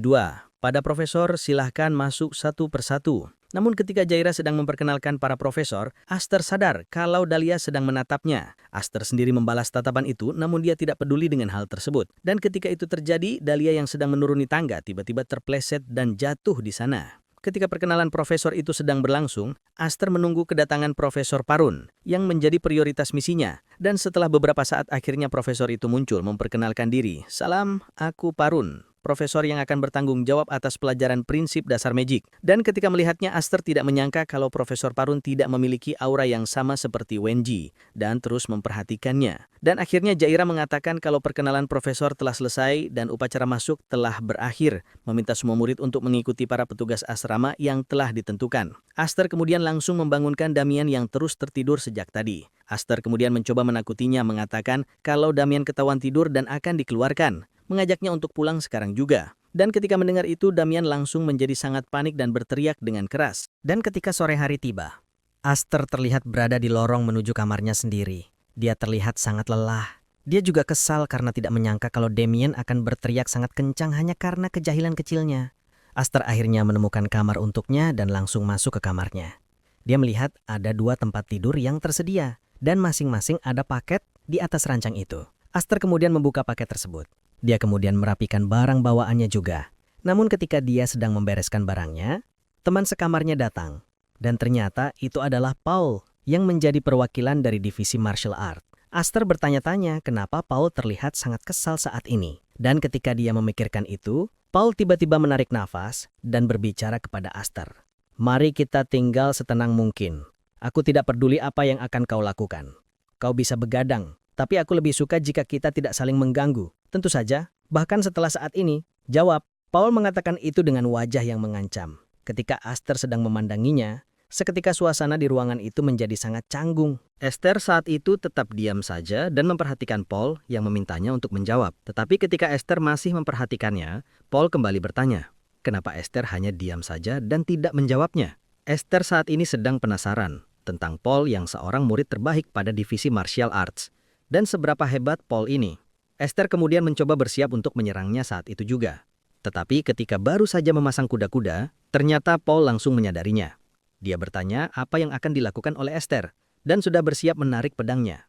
Pada profesor silahkan masuk satu persatu. Namun ketika Jaira sedang memperkenalkan para profesor, Aster sadar kalau Dahlia sedang menatapnya. Aster sendiri membalas tatapan itu, namun dia tidak peduli dengan hal tersebut. Dan ketika itu terjadi, Dahlia yang sedang menuruni tangga tiba-tiba terpleset dan jatuh di sana. Ketika perkenalan profesor itu sedang berlangsung, Aster menunggu kedatangan Profesor Parun yang menjadi prioritas misinya. Dan setelah beberapa saat akhirnya profesor itu muncul memperkenalkan diri. Salam, aku Parun. Profesor yang akan bertanggung jawab atas pelajaran prinsip dasar magic. Dan ketika melihatnya, Aster tidak menyangka kalau Profesor Parun tidak memiliki aura yang sama seperti Wenji dan terus memperhatikannya. Dan akhirnya Jaira mengatakan kalau perkenalan profesor telah selesai dan upacara masuk telah berakhir, meminta semua murid untuk mengikuti para petugas asrama yang telah ditentukan. Aster kemudian langsung membangunkan Damian yang terus tertidur sejak tadi. Aster kemudian mencoba menakutinya mengatakan kalau Damian ketahuan tidur dan akan dikeluarkan. Mengajaknya untuk pulang sekarang juga. Dan ketika mendengar itu, Damian langsung menjadi sangat panik dan berteriak dengan keras. Dan ketika sore hari tiba, Aster terlihat berada di lorong menuju kamarnya sendiri. Dia terlihat sangat lelah. Dia juga kesal karena tidak menyangka kalau Damien akan berteriak sangat kencang hanya karena kejahilan kecilnya. Aster akhirnya menemukan kamar untuknya dan langsung masuk ke kamarnya. Dia melihat ada 2 tempat tidur yang tersedia, dan masing-masing ada paket di atas ranjang itu. Aster kemudian membuka paket tersebut. Dia kemudian merapikan barang bawaannya juga. Namun ketika dia sedang membereskan barangnya, teman sekamarnya datang. Dan ternyata itu adalah Paul yang menjadi perwakilan dari divisi martial art. Aster bertanya-tanya kenapa Paul terlihat sangat kesal saat ini. Dan ketika dia memikirkan itu, Paul tiba-tiba menarik nafas dan berbicara kepada Aster. Mari kita tinggal setenang mungkin. Aku tidak peduli apa yang akan kau lakukan. Kau bisa begadang, tapi aku lebih suka jika kita tidak saling mengganggu. Tentu saja, bahkan setelah saat ini, jawab. Paul mengatakan itu dengan wajah yang mengancam. Ketika Aster sedang memandanginya, seketika suasana di ruangan itu menjadi sangat canggung. Esther saat itu tetap diam saja dan memperhatikan Paul yang memintanya untuk menjawab. Tetapi ketika Esther masih memperhatikannya, Paul kembali bertanya, kenapa Esther hanya diam saja dan tidak menjawabnya? Esther saat ini sedang penasaran tentang Paul yang seorang murid terbaik pada divisi martial arts. Dan seberapa hebat Paul ini. Esther kemudian mencoba bersiap untuk menyerangnya saat itu juga. Tetapi ketika baru saja memasang kuda-kuda, ternyata Paul langsung menyadarinya. Dia bertanya apa yang akan dilakukan oleh Esther, dan sudah bersiap menarik pedangnya.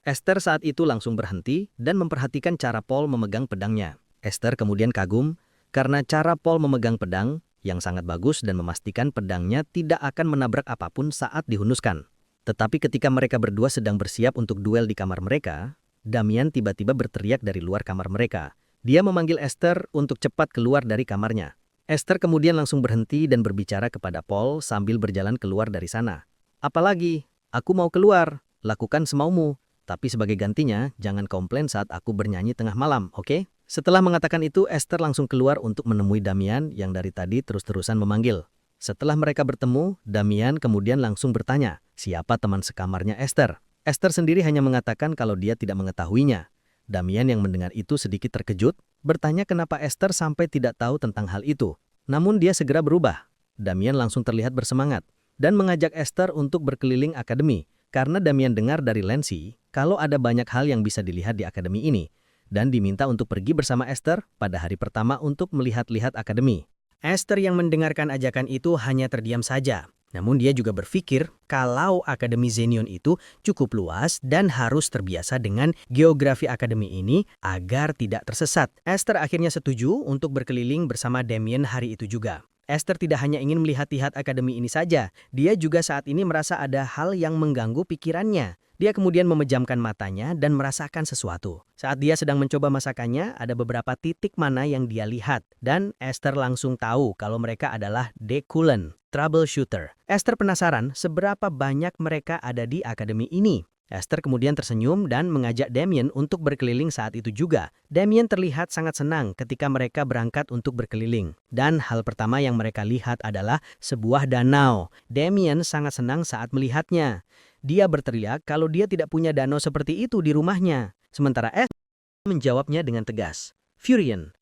Esther saat itu langsung berhenti dan memperhatikan cara Paul memegang pedangnya. Esther kemudian kagum karena cara Paul memegang pedang yang sangat bagus dan memastikan pedangnya tidak akan menabrak apapun saat dihunuskan. Tetapi ketika mereka berdua sedang bersiap untuk duel di kamar mereka, Damian tiba-tiba berteriak dari luar kamar mereka. Dia memanggil Esther untuk cepat keluar dari kamarnya. Esther kemudian langsung berhenti dan berbicara kepada Paul sambil berjalan keluar dari sana. "Apalagi, aku mau keluar, lakukan semaumu. Tapi sebagai gantinya, jangan komplain saat aku bernyanyi tengah malam, oke?" Setelah mengatakan itu, Esther langsung keluar untuk menemui Damian yang dari tadi terus-terusan memanggil. Setelah mereka bertemu, Damian kemudian langsung bertanya, siapa teman sekamarnya Esther? Esther sendiri hanya mengatakan kalau dia tidak mengetahuinya. Damian yang mendengar itu sedikit terkejut, bertanya kenapa Esther sampai tidak tahu tentang hal itu. Namun dia segera berubah. Damian langsung terlihat bersemangat dan mengajak Esther untuk berkeliling akademi. Karena Damian dengar dari Lancy kalau ada banyak hal yang bisa dilihat di akademi ini, dan diminta untuk pergi bersama Esther pada hari pertama untuk melihat-lihat akademi. Esther yang mendengarkan ajakan itu hanya terdiam saja. Namun dia juga berpikir kalau Akademi Zenion itu cukup luas dan harus terbiasa dengan geografi akademi ini agar tidak tersesat. Esther akhirnya setuju untuk berkeliling bersama Damian hari itu juga. Esther tidak hanya ingin melihat-lihat akademi ini saja, dia juga saat ini merasa ada hal yang mengganggu pikirannya. Dia kemudian memejamkan matanya dan merasakan sesuatu. Saat dia sedang mencoba masakannya, ada beberapa titik mana yang dia lihat. Dan Esther langsung tahu kalau mereka adalah Dekulan, troubleshooter. Esther penasaran seberapa banyak mereka ada di akademi ini. Esther kemudian tersenyum dan mengajak Damian untuk berkeliling saat itu juga. Damian terlihat sangat senang ketika mereka berangkat untuk berkeliling. Dan hal pertama yang mereka lihat adalah sebuah danau. Damian sangat senang saat melihatnya. Dia berteriak kalau dia tidak punya danau seperti itu di rumahnya. Sementara Esther menjawabnya dengan tegas. Furion,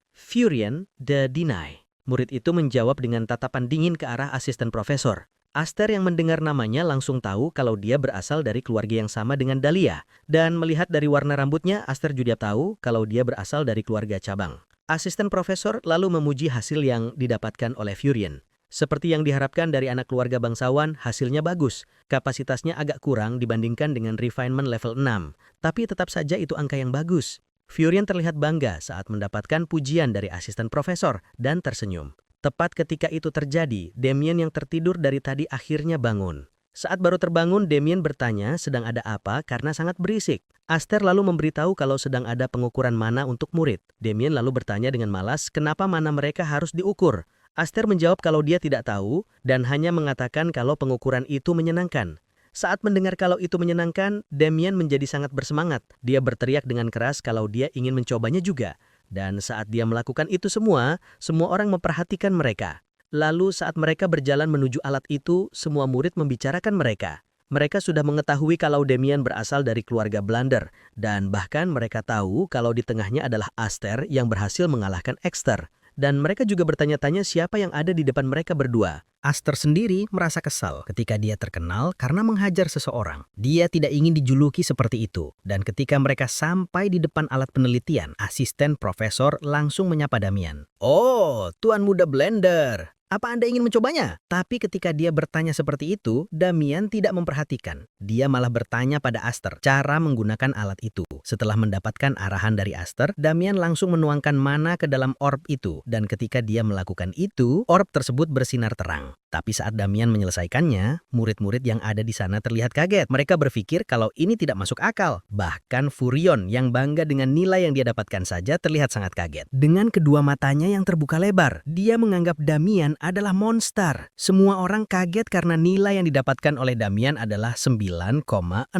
the deny. Murid itu menjawab dengan tatapan dingin ke arah asisten profesor. Esther yang mendengar namanya langsung tahu kalau dia berasal dari keluarga yang sama dengan Dahlia. Dan melihat dari warna rambutnya, Esther juga tahu kalau dia berasal dari keluarga cabang. Asisten profesor lalu memuji hasil yang didapatkan oleh Furion. Seperti yang diharapkan dari anak keluarga bangsawan, hasilnya bagus. Kapasitasnya agak kurang dibandingkan dengan refinement level 6. Tapi tetap saja itu angka yang bagus. Furion terlihat bangga saat mendapatkan pujian dari asisten profesor dan tersenyum. Tepat ketika itu terjadi, Damian yang tertidur dari tadi akhirnya bangun. Saat baru terbangun, Damian bertanya sedang ada apa karena sangat berisik. Esther lalu memberitahu kalau sedang ada pengukuran mana untuk murid. Damian lalu bertanya dengan malas kenapa mana mereka harus diukur. Esther menjawab kalau dia tidak tahu dan hanya mengatakan kalau pengukuran itu menyenangkan. Saat mendengar kalau itu menyenangkan, Damian menjadi sangat bersemangat. Dia berteriak dengan keras kalau dia ingin mencobanya juga. Dan saat dia melakukan itu semua orang memperhatikan mereka. Lalu saat mereka berjalan menuju alat itu, semua murid membicarakan mereka. Mereka sudah mengetahui kalau Damian berasal dari keluarga Blunder. Dan bahkan mereka tahu kalau di tengahnya adalah Esther yang berhasil mengalahkan Esther. Dan mereka juga bertanya-tanya siapa yang ada di depan mereka berdua. Esther sendiri merasa kesal ketika dia terkenal karena menghajar seseorang. Dia tidak ingin dijuluki seperti itu. Dan ketika mereka sampai di depan alat penelitian, asisten profesor langsung menyapa Damian. "Oh, Tuan Muda Blender. Apa Anda ingin mencobanya?" Tapi ketika dia bertanya seperti itu, Damian tidak memperhatikan. Dia malah bertanya pada Esther cara menggunakan alat itu. Setelah mendapatkan arahan dari Esther, Damian langsung menuangkan mana ke dalam orb itu. Dan ketika dia melakukan itu, orb tersebut bersinar terang. Tapi saat Damian menyelesaikannya, murid-murid yang ada di sana terlihat kaget. Mereka berpikir kalau ini tidak masuk akal. Bahkan Furion yang bangga dengan nilai yang dia dapatkan saja terlihat sangat kaget. Dengan kedua matanya yang terbuka lebar, dia menganggap Damian adalah monster. Semua orang kaget karena nilai yang didapatkan oleh Damian adalah 9,67.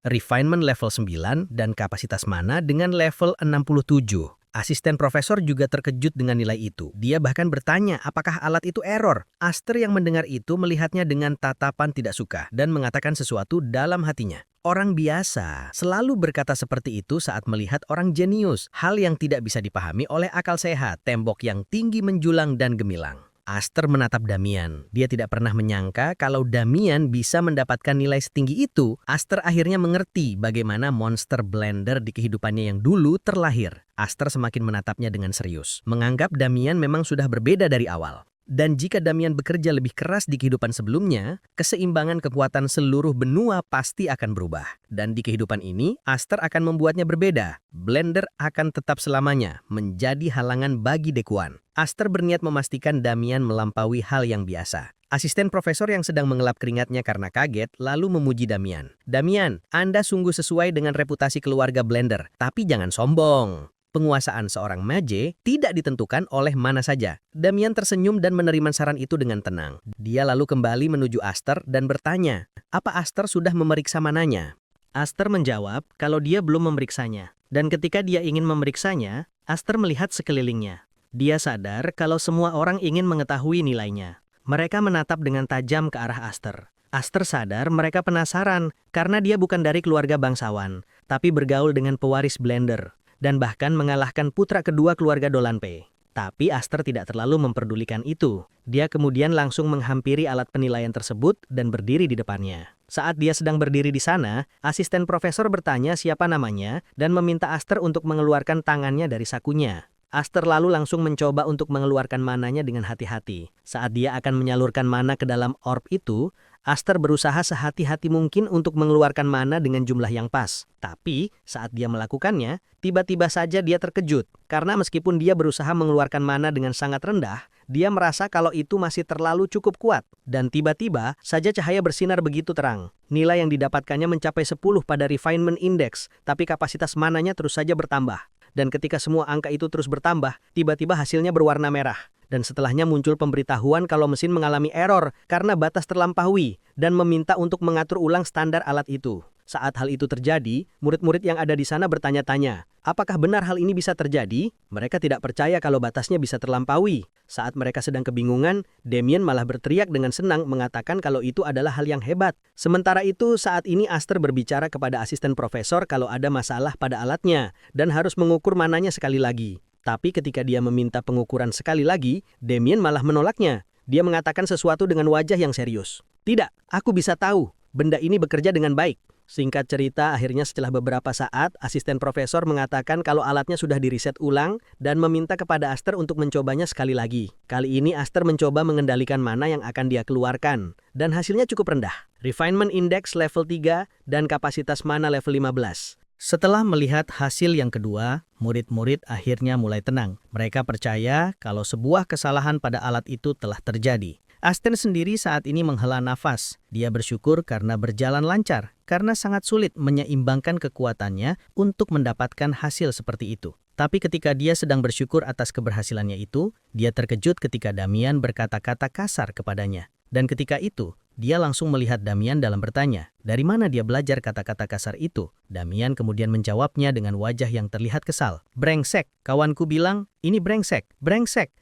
Refinement level 9 dan kapasitas mana dengan level 67. Asisten profesor juga terkejut dengan nilai itu. Dia bahkan bertanya apakah alat itu error. Esther yang mendengar itu melihatnya dengan tatapan tidak suka dan mengatakan sesuatu dalam hatinya. Orang biasa selalu berkata seperti itu saat melihat orang jenius. Hal yang tidak bisa dipahami oleh akal sehat, tembok yang tinggi menjulang dan gemilang. Esther menatap Damian. Dia tidak pernah menyangka kalau Damian bisa mendapatkan nilai setinggi itu. Esther akhirnya mengerti bagaimana monster Blender di kehidupannya yang dulu terlahir. Esther semakin menatapnya dengan serius, menganggap Damian memang sudah berbeda dari awal. Dan jika Damian bekerja lebih keras di kehidupan sebelumnya, keseimbangan kekuatan seluruh benua pasti akan berubah. Dan di kehidupan ini, Aster akan membuatnya berbeda. Blender akan tetap selamanya menjadi halangan bagi Dekuan. Aster berniat memastikan Damian melampaui hal yang biasa. Asisten profesor yang sedang mengelap keringatnya karena kaget lalu memuji Damian. Damian, Anda sungguh sesuai dengan reputasi keluarga Blender, tapi jangan sombong. Penguasaan seorang mage tidak ditentukan oleh mana saja. Damian tersenyum dan menerima saran itu dengan tenang. Dia lalu kembali menuju Aster dan bertanya, apa Aster sudah memeriksa mananya? Aster menjawab kalau dia belum memeriksanya. Dan ketika dia ingin memeriksanya, Aster melihat sekelilingnya. Dia sadar kalau semua orang ingin mengetahui nilainya. Mereka menatap dengan tajam ke arah Aster. Aster sadar mereka penasaran karena dia bukan dari keluarga bangsawan, tapi bergaul dengan pewaris Blender. Dan bahkan mengalahkan putra kedua keluarga Dolanpe. Tapi Aster tidak terlalu memperdulikan itu. Dia kemudian langsung menghampiri alat penilaian tersebut dan berdiri di depannya. Saat dia sedang berdiri di sana, asisten profesor bertanya siapa namanya dan meminta Aster untuk mengeluarkan tangannya dari sakunya. Aster lalu langsung mencoba untuk mengeluarkan mananya dengan hati-hati. Saat dia akan menyalurkan mana ke dalam orb itu, Aster berusaha sehati-hati mungkin untuk mengeluarkan mana dengan jumlah yang pas. Tapi, saat dia melakukannya, tiba-tiba saja dia terkejut. Karena meskipun dia berusaha mengeluarkan mana dengan sangat rendah, dia merasa kalau itu masih terlalu cukup kuat. Dan tiba-tiba saja cahaya bersinar begitu terang. Nilai yang didapatkannya mencapai 10 pada Refinement Index, tapi kapasitas mananya terus saja bertambah. Dan ketika semua angka itu terus bertambah, tiba-tiba hasilnya berwarna merah. Dan setelahnya muncul pemberitahuan kalau mesin mengalami error karena batas terlampaui dan meminta untuk mengatur ulang standar alat itu. Saat hal itu terjadi, murid-murid yang ada di sana bertanya-tanya, apakah benar hal ini bisa terjadi? Mereka tidak percaya kalau batasnya bisa terlampaui. Saat mereka sedang kebingungan, Damian malah berteriak dengan senang mengatakan kalau itu adalah hal yang hebat. Sementara itu, saat ini Aster berbicara kepada asisten profesor kalau ada masalah pada alatnya dan harus mengukur mananya sekali lagi. Tapi ketika dia meminta pengukuran sekali lagi, Damian malah menolaknya. Dia mengatakan sesuatu dengan wajah yang serius. Tidak, aku bisa tahu. Benda ini bekerja dengan baik. Singkat cerita, akhirnya setelah beberapa saat, asisten profesor mengatakan kalau alatnya sudah diriset ulang dan meminta kepada Aster untuk mencobanya sekali lagi. Kali ini Aster mencoba mengendalikan mana yang akan dia keluarkan. Dan hasilnya cukup rendah. Refinement Index level 3 dan kapasitas mana level 15. Setelah melihat hasil yang kedua, murid-murid akhirnya mulai tenang. Mereka percaya kalau sebuah kesalahan pada alat itu telah terjadi. Aster sendiri saat ini menghela nafas. Dia bersyukur karena berjalan lancar, karena sangat sulit menyeimbangkan kekuatannya untuk mendapatkan hasil seperti itu. Tapi ketika dia sedang bersyukur atas keberhasilannya itu, dia terkejut ketika Damian berkata-kata kasar kepadanya. Dan ketika itu, dia langsung melihat Damian dalam bertanya, dari mana dia belajar kata-kata kasar itu? Damian kemudian menjawabnya dengan wajah yang terlihat kesal. Brengsek, kawanku bilang, ini brengsek,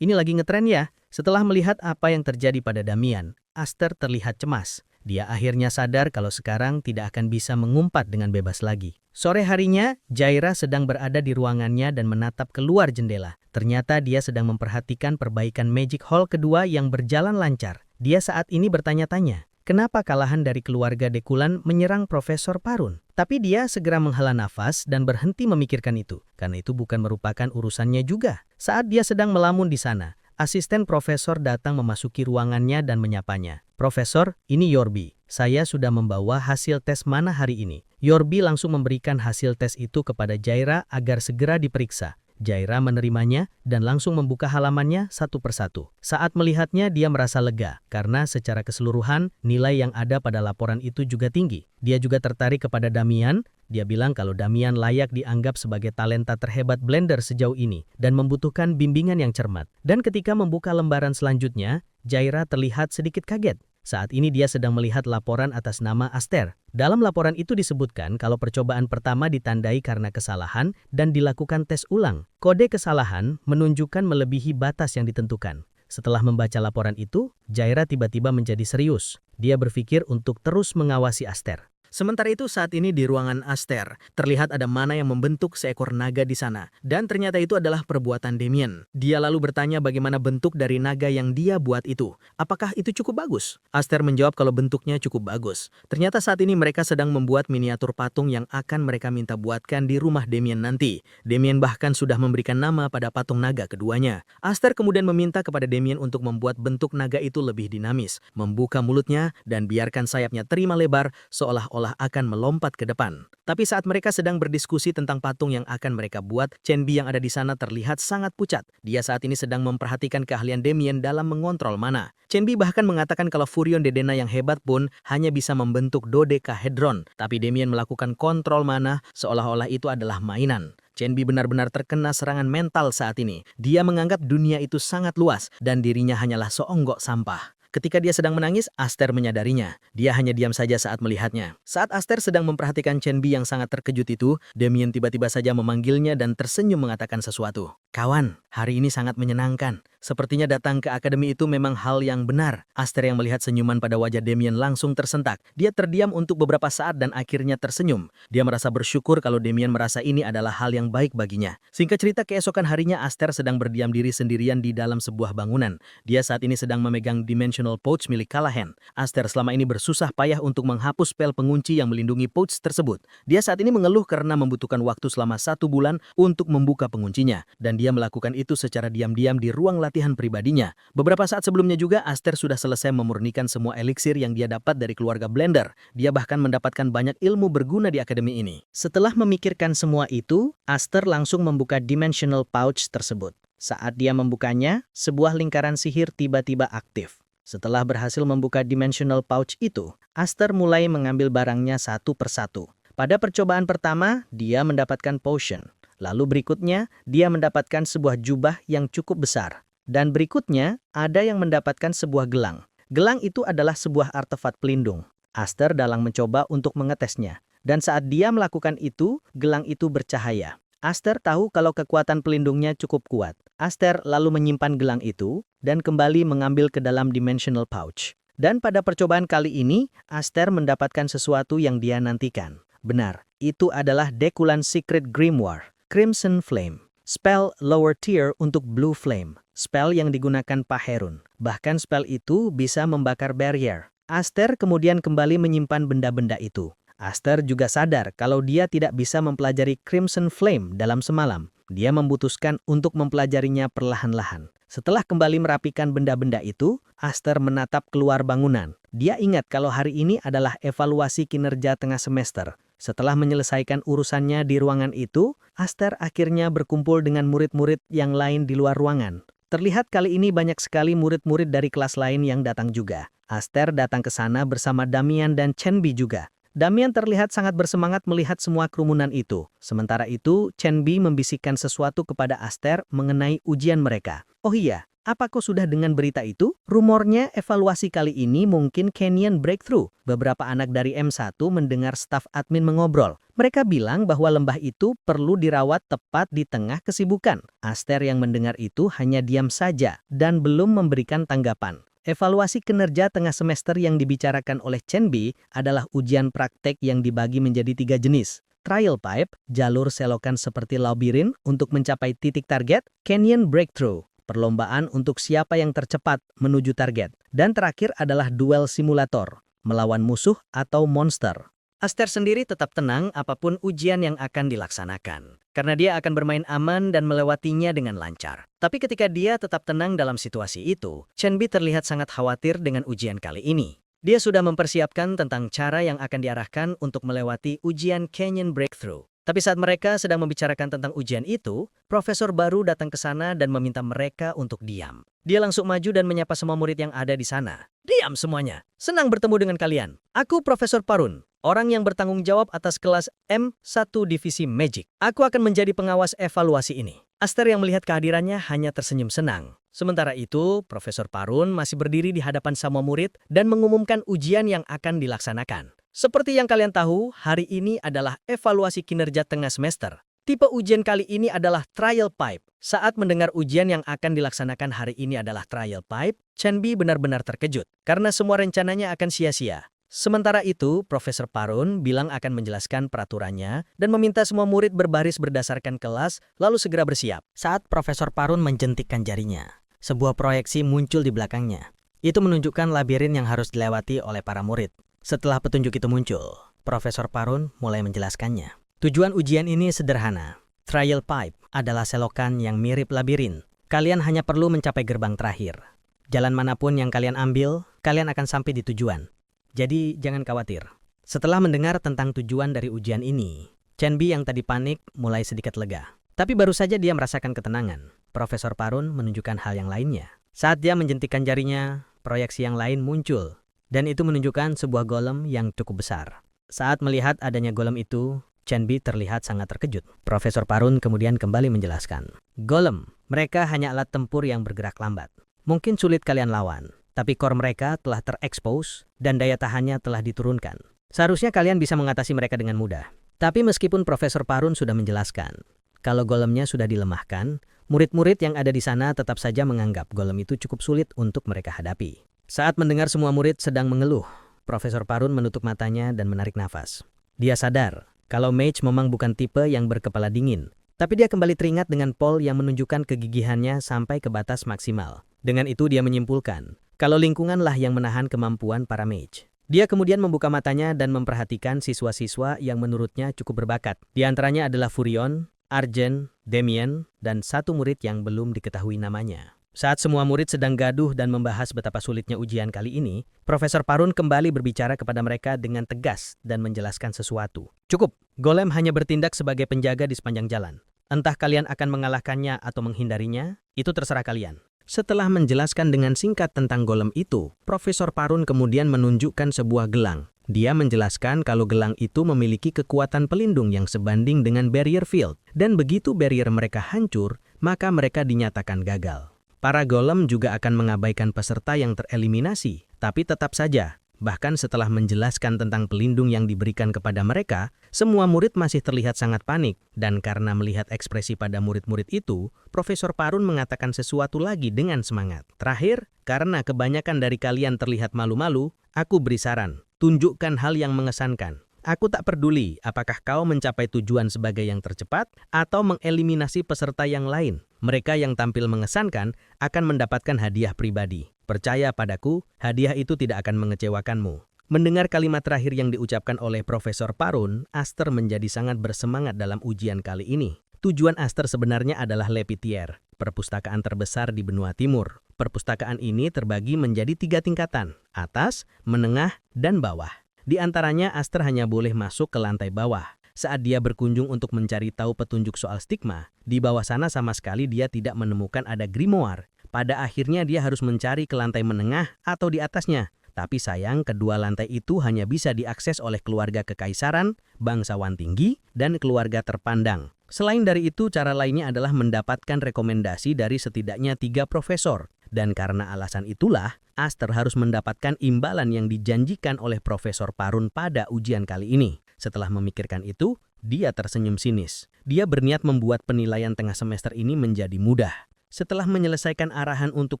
ini lagi ngetren ya. Setelah melihat apa yang terjadi pada Damian, Aster terlihat cemas. Dia akhirnya sadar kalau sekarang tidak akan bisa mengumpat dengan bebas lagi. Sore harinya, Jaira sedang berada di ruangannya dan menatap keluar jendela. Ternyata dia sedang memperhatikan perbaikan Magic Hall kedua yang berjalan lancar. Dia saat ini bertanya-tanya, kenapa kalahan dari keluarga Dekulan menyerang Profesor Parun? Tapi dia segera menghela nafas dan berhenti memikirkan itu, karena itu bukan merupakan urusannya juga. Saat dia sedang melamun di sana, asisten profesor datang memasuki ruangannya dan menyapanya. Profesor, ini Yorbi. Saya sudah membawa hasil tes mana hari ini. Yorbi langsung memberikan hasil tes itu kepada Jaira agar segera diperiksa. Jaira menerimanya dan langsung membuka halamannya satu persatu. Saat melihatnya, dia merasa lega karena secara keseluruhan nilai yang ada pada laporan itu juga tinggi. Dia juga tertarik kepada Damian. Dia bilang kalau Damian layak dianggap sebagai talenta terhebat Blender sejauh ini dan membutuhkan bimbingan yang cermat. Dan ketika membuka lembaran selanjutnya, Jaira terlihat sedikit kaget. Saat ini dia sedang melihat laporan atas nama Aster. Dalam laporan itu disebutkan kalau percobaan pertama ditandai karena kesalahan dan dilakukan tes ulang. Kode kesalahan menunjukkan melebihi batas yang ditentukan. Setelah membaca laporan itu, Jaira tiba-tiba menjadi serius. Dia berpikir untuk terus mengawasi Aster. Sementara itu saat ini di ruangan Aster, terlihat ada Mana yang membentuk seekor naga di sana. Dan ternyata itu adalah perbuatan Damien. Dia lalu bertanya bagaimana bentuk dari naga yang dia buat itu. Apakah itu cukup bagus? Aster menjawab kalau bentuknya cukup bagus. Ternyata saat ini mereka sedang membuat miniatur patung yang akan mereka minta buatkan di rumah Damien nanti. Damien bahkan sudah memberikan nama pada patung naga keduanya. Aster kemudian meminta kepada Damien untuk membuat bentuk naga itu lebih dinamis, membuka mulutnya, dan biarkan sayapnya terima lebar seolah-olah akan melompat ke depan. Tapi saat mereka sedang berdiskusi tentang patung yang akan mereka buat, Chen Bi yang ada di sana terlihat sangat pucat. Dia saat ini sedang memperhatikan keahlian Damien dalam mengontrol mana. Chen Bi bahkan mengatakan kalau Furion Dedena yang hebat pun hanya bisa membentuk dodecahedron, tapi Damien melakukan kontrol mana seolah-olah itu adalah mainan. Chen Bi benar-benar terkena serangan mental saat ini. Dia menganggap dunia itu sangat luas dan dirinya hanyalah seonggok sampah. Ketika dia sedang menangis, Aster menyadarinya. Dia hanya diam saja saat melihatnya. Saat Aster sedang memperhatikan Chen Bi yang sangat terkejut itu, Damien tiba-tiba saja memanggilnya dan tersenyum mengatakan sesuatu. "Kawan, hari ini sangat menyenangkan. Sepertinya datang ke akademi itu memang hal yang benar." Aster yang melihat senyuman pada wajah Damien langsung tersentak. Dia terdiam untuk beberapa saat dan akhirnya tersenyum. Dia merasa bersyukur kalau Damien merasa ini adalah hal yang baik baginya. Singkat cerita, keesokan harinya Aster sedang berdiam diri sendirian di dalam sebuah bangunan. Dia saat ini sedang memegang Dimensional Pouch milik Callahan. Aster selama ini bersusah payah untuk menghapus spell pengunci yang melindungi pouch tersebut. Dia saat ini mengeluh karena membutuhkan waktu selama 1 bulan untuk membuka penguncinya. Dan dia melakukan itu secara diam-diam di ruang latihan pribadinya. Beberapa saat sebelumnya juga, Aster sudah selesai memurnikan semua eliksir yang dia dapat dari keluarga Blender. Dia bahkan mendapatkan banyak ilmu berguna di akademi ini. Setelah memikirkan semua itu, Aster langsung membuka Dimensional Pouch tersebut. Saat dia membukanya, sebuah lingkaran sihir tiba-tiba aktif. Setelah berhasil membuka Dimensional Pouch itu, Aster mulai mengambil barangnya satu persatu. Pada percobaan pertama, dia mendapatkan potion. Lalu berikutnya, dia mendapatkan sebuah jubah yang cukup besar. Dan berikutnya, ada yang mendapatkan sebuah gelang. Gelang itu adalah sebuah artefak pelindung. Aster dalam mencoba untuk mengetesnya. Dan saat dia melakukan itu, gelang itu bercahaya. Aster tahu kalau kekuatan pelindungnya cukup kuat. Aster lalu menyimpan gelang itu dan kembali mengambil ke dalam Dimensional Pouch. Dan pada percobaan kali ini, Aster mendapatkan sesuatu yang dia nantikan. Benar, itu adalah Dekulan Secret Grimoire, Crimson Flame. Spell lower tier untuk Blue Flame. Spell yang digunakan Pak Herun. Bahkan spell itu bisa membakar barrier. Aster kemudian kembali menyimpan benda-benda itu. Aster juga sadar kalau dia tidak bisa mempelajari Crimson Flame dalam semalam. Dia memutuskan untuk mempelajarinya perlahan-lahan. Setelah kembali merapikan benda-benda itu, Aster menatap keluar bangunan. Dia ingat kalau hari ini adalah evaluasi kinerja tengah semester. Setelah menyelesaikan urusannya di ruangan itu, Aster akhirnya berkumpul dengan murid-murid yang lain di luar ruangan. Terlihat kali ini banyak sekali murid-murid dari kelas lain yang datang juga. Aster datang ke sana bersama Damian dan Chen Bi juga. Damian terlihat sangat bersemangat melihat semua kerumunan itu. Sementara itu, Chen Bi membisikkan sesuatu kepada Aster mengenai ujian mereka. "Oh iya, apa kau sudah dengan berita itu? Rumornya evaluasi kali ini mungkin Canyon Breakthrough." Beberapa anak dari M1 mendengar staf admin mengobrol. Mereka bilang bahwa lembah itu perlu dirawat tepat di tengah kesibukan. Aster yang mendengar itu hanya diam saja dan belum memberikan tanggapan. Evaluasi kinerja tengah semester yang dibicarakan oleh Chen Bi adalah ujian praktek yang dibagi menjadi 3 jenis. Trial Pipe, jalur selokan seperti labirin untuk mencapai titik target. Canyon Breakthrough, perlombaan untuk siapa yang tercepat menuju target. Dan terakhir adalah duel simulator, melawan musuh atau monster. Aster sendiri tetap tenang apapun ujian yang akan dilaksanakan, karena dia akan bermain aman dan melewatinya dengan lancar. Tapi ketika dia tetap tenang dalam situasi itu, Chen Bi terlihat sangat khawatir dengan ujian kali ini. Dia sudah mempersiapkan tentang cara yang akan diarahkan untuk melewati ujian Canyon Breakthrough. Tapi saat mereka sedang membicarakan tentang ujian itu, profesor baru datang ke sana dan meminta mereka untuk diam. Dia langsung maju dan menyapa semua murid yang ada di sana. "Diam semuanya. Senang bertemu dengan kalian. Aku Profesor Parun, orang yang bertanggung jawab atas kelas M1 Divisi Magic. Aku akan menjadi pengawas evaluasi ini." Aster yang melihat kehadirannya hanya tersenyum senang. Sementara itu, Profesor Parun masih berdiri di hadapan semua murid dan mengumumkan ujian yang akan dilaksanakan. "Seperti yang kalian tahu, hari ini adalah evaluasi kinerja tengah semester. Tipe ujian kali ini adalah Trial Pipe." Saat mendengar ujian yang akan dilaksanakan hari ini adalah Trial Pipe, Chen Bi benar-benar terkejut, karena semua rencananya akan sia-sia. Sementara itu, Profesor Parun bilang akan menjelaskan peraturannya dan meminta semua murid berbaris berdasarkan kelas lalu segera bersiap. Saat Profesor Parun menjentikkan jarinya, sebuah proyeksi muncul di belakangnya. Itu menunjukkan labirin yang harus dilewati oleh para murid. Setelah petunjuk itu muncul, Profesor Parun mulai menjelaskannya. Tujuan ujian ini sederhana. Trial pipe adalah selokan yang mirip labirin. Kalian hanya perlu mencapai gerbang terakhir. Jalan manapun yang kalian ambil, kalian akan sampai di tujuan. Jadi jangan khawatir. Setelah mendengar tentang tujuan dari ujian ini, Chen Bi yang tadi panik mulai sedikit lega. Tapi baru saja dia merasakan ketenangan. Profesor Parun menunjukkan hal yang lainnya. Saat dia menjentikkan jarinya, proyeksi yang lain muncul. Dan itu menunjukkan sebuah golem yang cukup besar. Saat melihat adanya golem itu, Chen Bi terlihat sangat terkejut. Profesor Parun kemudian kembali menjelaskan. Golem, mereka hanya alat tempur yang bergerak lambat. Mungkin sulit kalian lawan. Tapi core mereka telah terekspos dan daya tahannya telah diturunkan. Seharusnya kalian bisa mengatasi mereka dengan mudah. Tapi meskipun Profesor Parun sudah menjelaskan, kalau golemnya sudah dilemahkan, murid-murid yang ada di sana tetap saja menganggap golem itu cukup sulit untuk mereka hadapi. Saat mendengar semua murid sedang mengeluh, Profesor Parun menutup matanya dan menarik nafas. Dia sadar kalau Mage memang bukan tipe yang berkepala dingin, tapi dia kembali teringat dengan Paul yang menunjukkan kegigihannya sampai ke batas maksimal. Dengan itu dia menyimpulkan kalau lingkunganlah yang menahan kemampuan para mage. Dia kemudian membuka matanya dan memperhatikan siswa-siswa yang menurutnya cukup berbakat. Di antaranya adalah Furion, Arjen, Damien, dan satu murid yang belum diketahui namanya. Saat semua murid sedang gaduh dan membahas betapa sulitnya ujian kali ini, Profesor Parun kembali berbicara kepada mereka dengan tegas dan menjelaskan sesuatu. Cukup, golem hanya bertindak sebagai penjaga di sepanjang jalan. Entah kalian akan mengalahkannya atau menghindarinya, itu terserah kalian. Setelah menjelaskan dengan singkat tentang golem itu, Profesor Parun kemudian menunjukkan sebuah gelang. Dia menjelaskan kalau gelang itu memiliki kekuatan pelindung yang sebanding dengan barrier field. Dan begitu barrier mereka hancur, maka mereka dinyatakan gagal. Para golem juga akan mengabaikan peserta yang tereliminasi, tapi tetap saja, bahkan setelah menjelaskan tentang pelindung yang diberikan kepada mereka, semua murid masih terlihat sangat panik. Dan karena melihat ekspresi pada murid-murid itu, Profesor Parun mengatakan sesuatu lagi dengan semangat. Terakhir, karena kebanyakan dari kalian terlihat malu-malu, aku beri saran, tunjukkan hal yang mengesankan. Aku tak peduli apakah kau mencapai tujuan sebagai yang tercepat atau mengeliminasi peserta yang lain. Mereka yang tampil mengesankan akan mendapatkan hadiah pribadi. Percaya padaku, hadiah itu tidak akan mengecewakanmu. Mendengar kalimat terakhir yang diucapkan oleh Profesor Parun, Aster menjadi sangat bersemangat dalam ujian kali ini. Tujuan Aster sebenarnya adalah Le Pitier, perpustakaan terbesar di benua timur. Perpustakaan ini terbagi menjadi 3 tingkatan, atas, menengah, dan bawah. Di antaranya Aster hanya boleh masuk ke lantai bawah. Saat dia berkunjung untuk mencari tahu petunjuk soal stigma, di bawah sana sama sekali dia tidak menemukan ada grimoire. Pada akhirnya dia harus mencari ke lantai menengah atau di atasnya. Tapi sayang, kedua lantai itu hanya bisa diakses oleh keluarga kekaisaran, bangsawan tinggi, dan keluarga terpandang. Selain dari itu, cara lainnya adalah mendapatkan rekomendasi dari setidaknya 3 profesor. Dan karena alasan itulah, Aster harus mendapatkan imbalan yang dijanjikan oleh Profesor Parun pada ujian kali ini. Setelah memikirkan itu, dia tersenyum sinis. Dia berniat membuat penilaian tengah semester ini menjadi mudah. Setelah menyelesaikan arahan untuk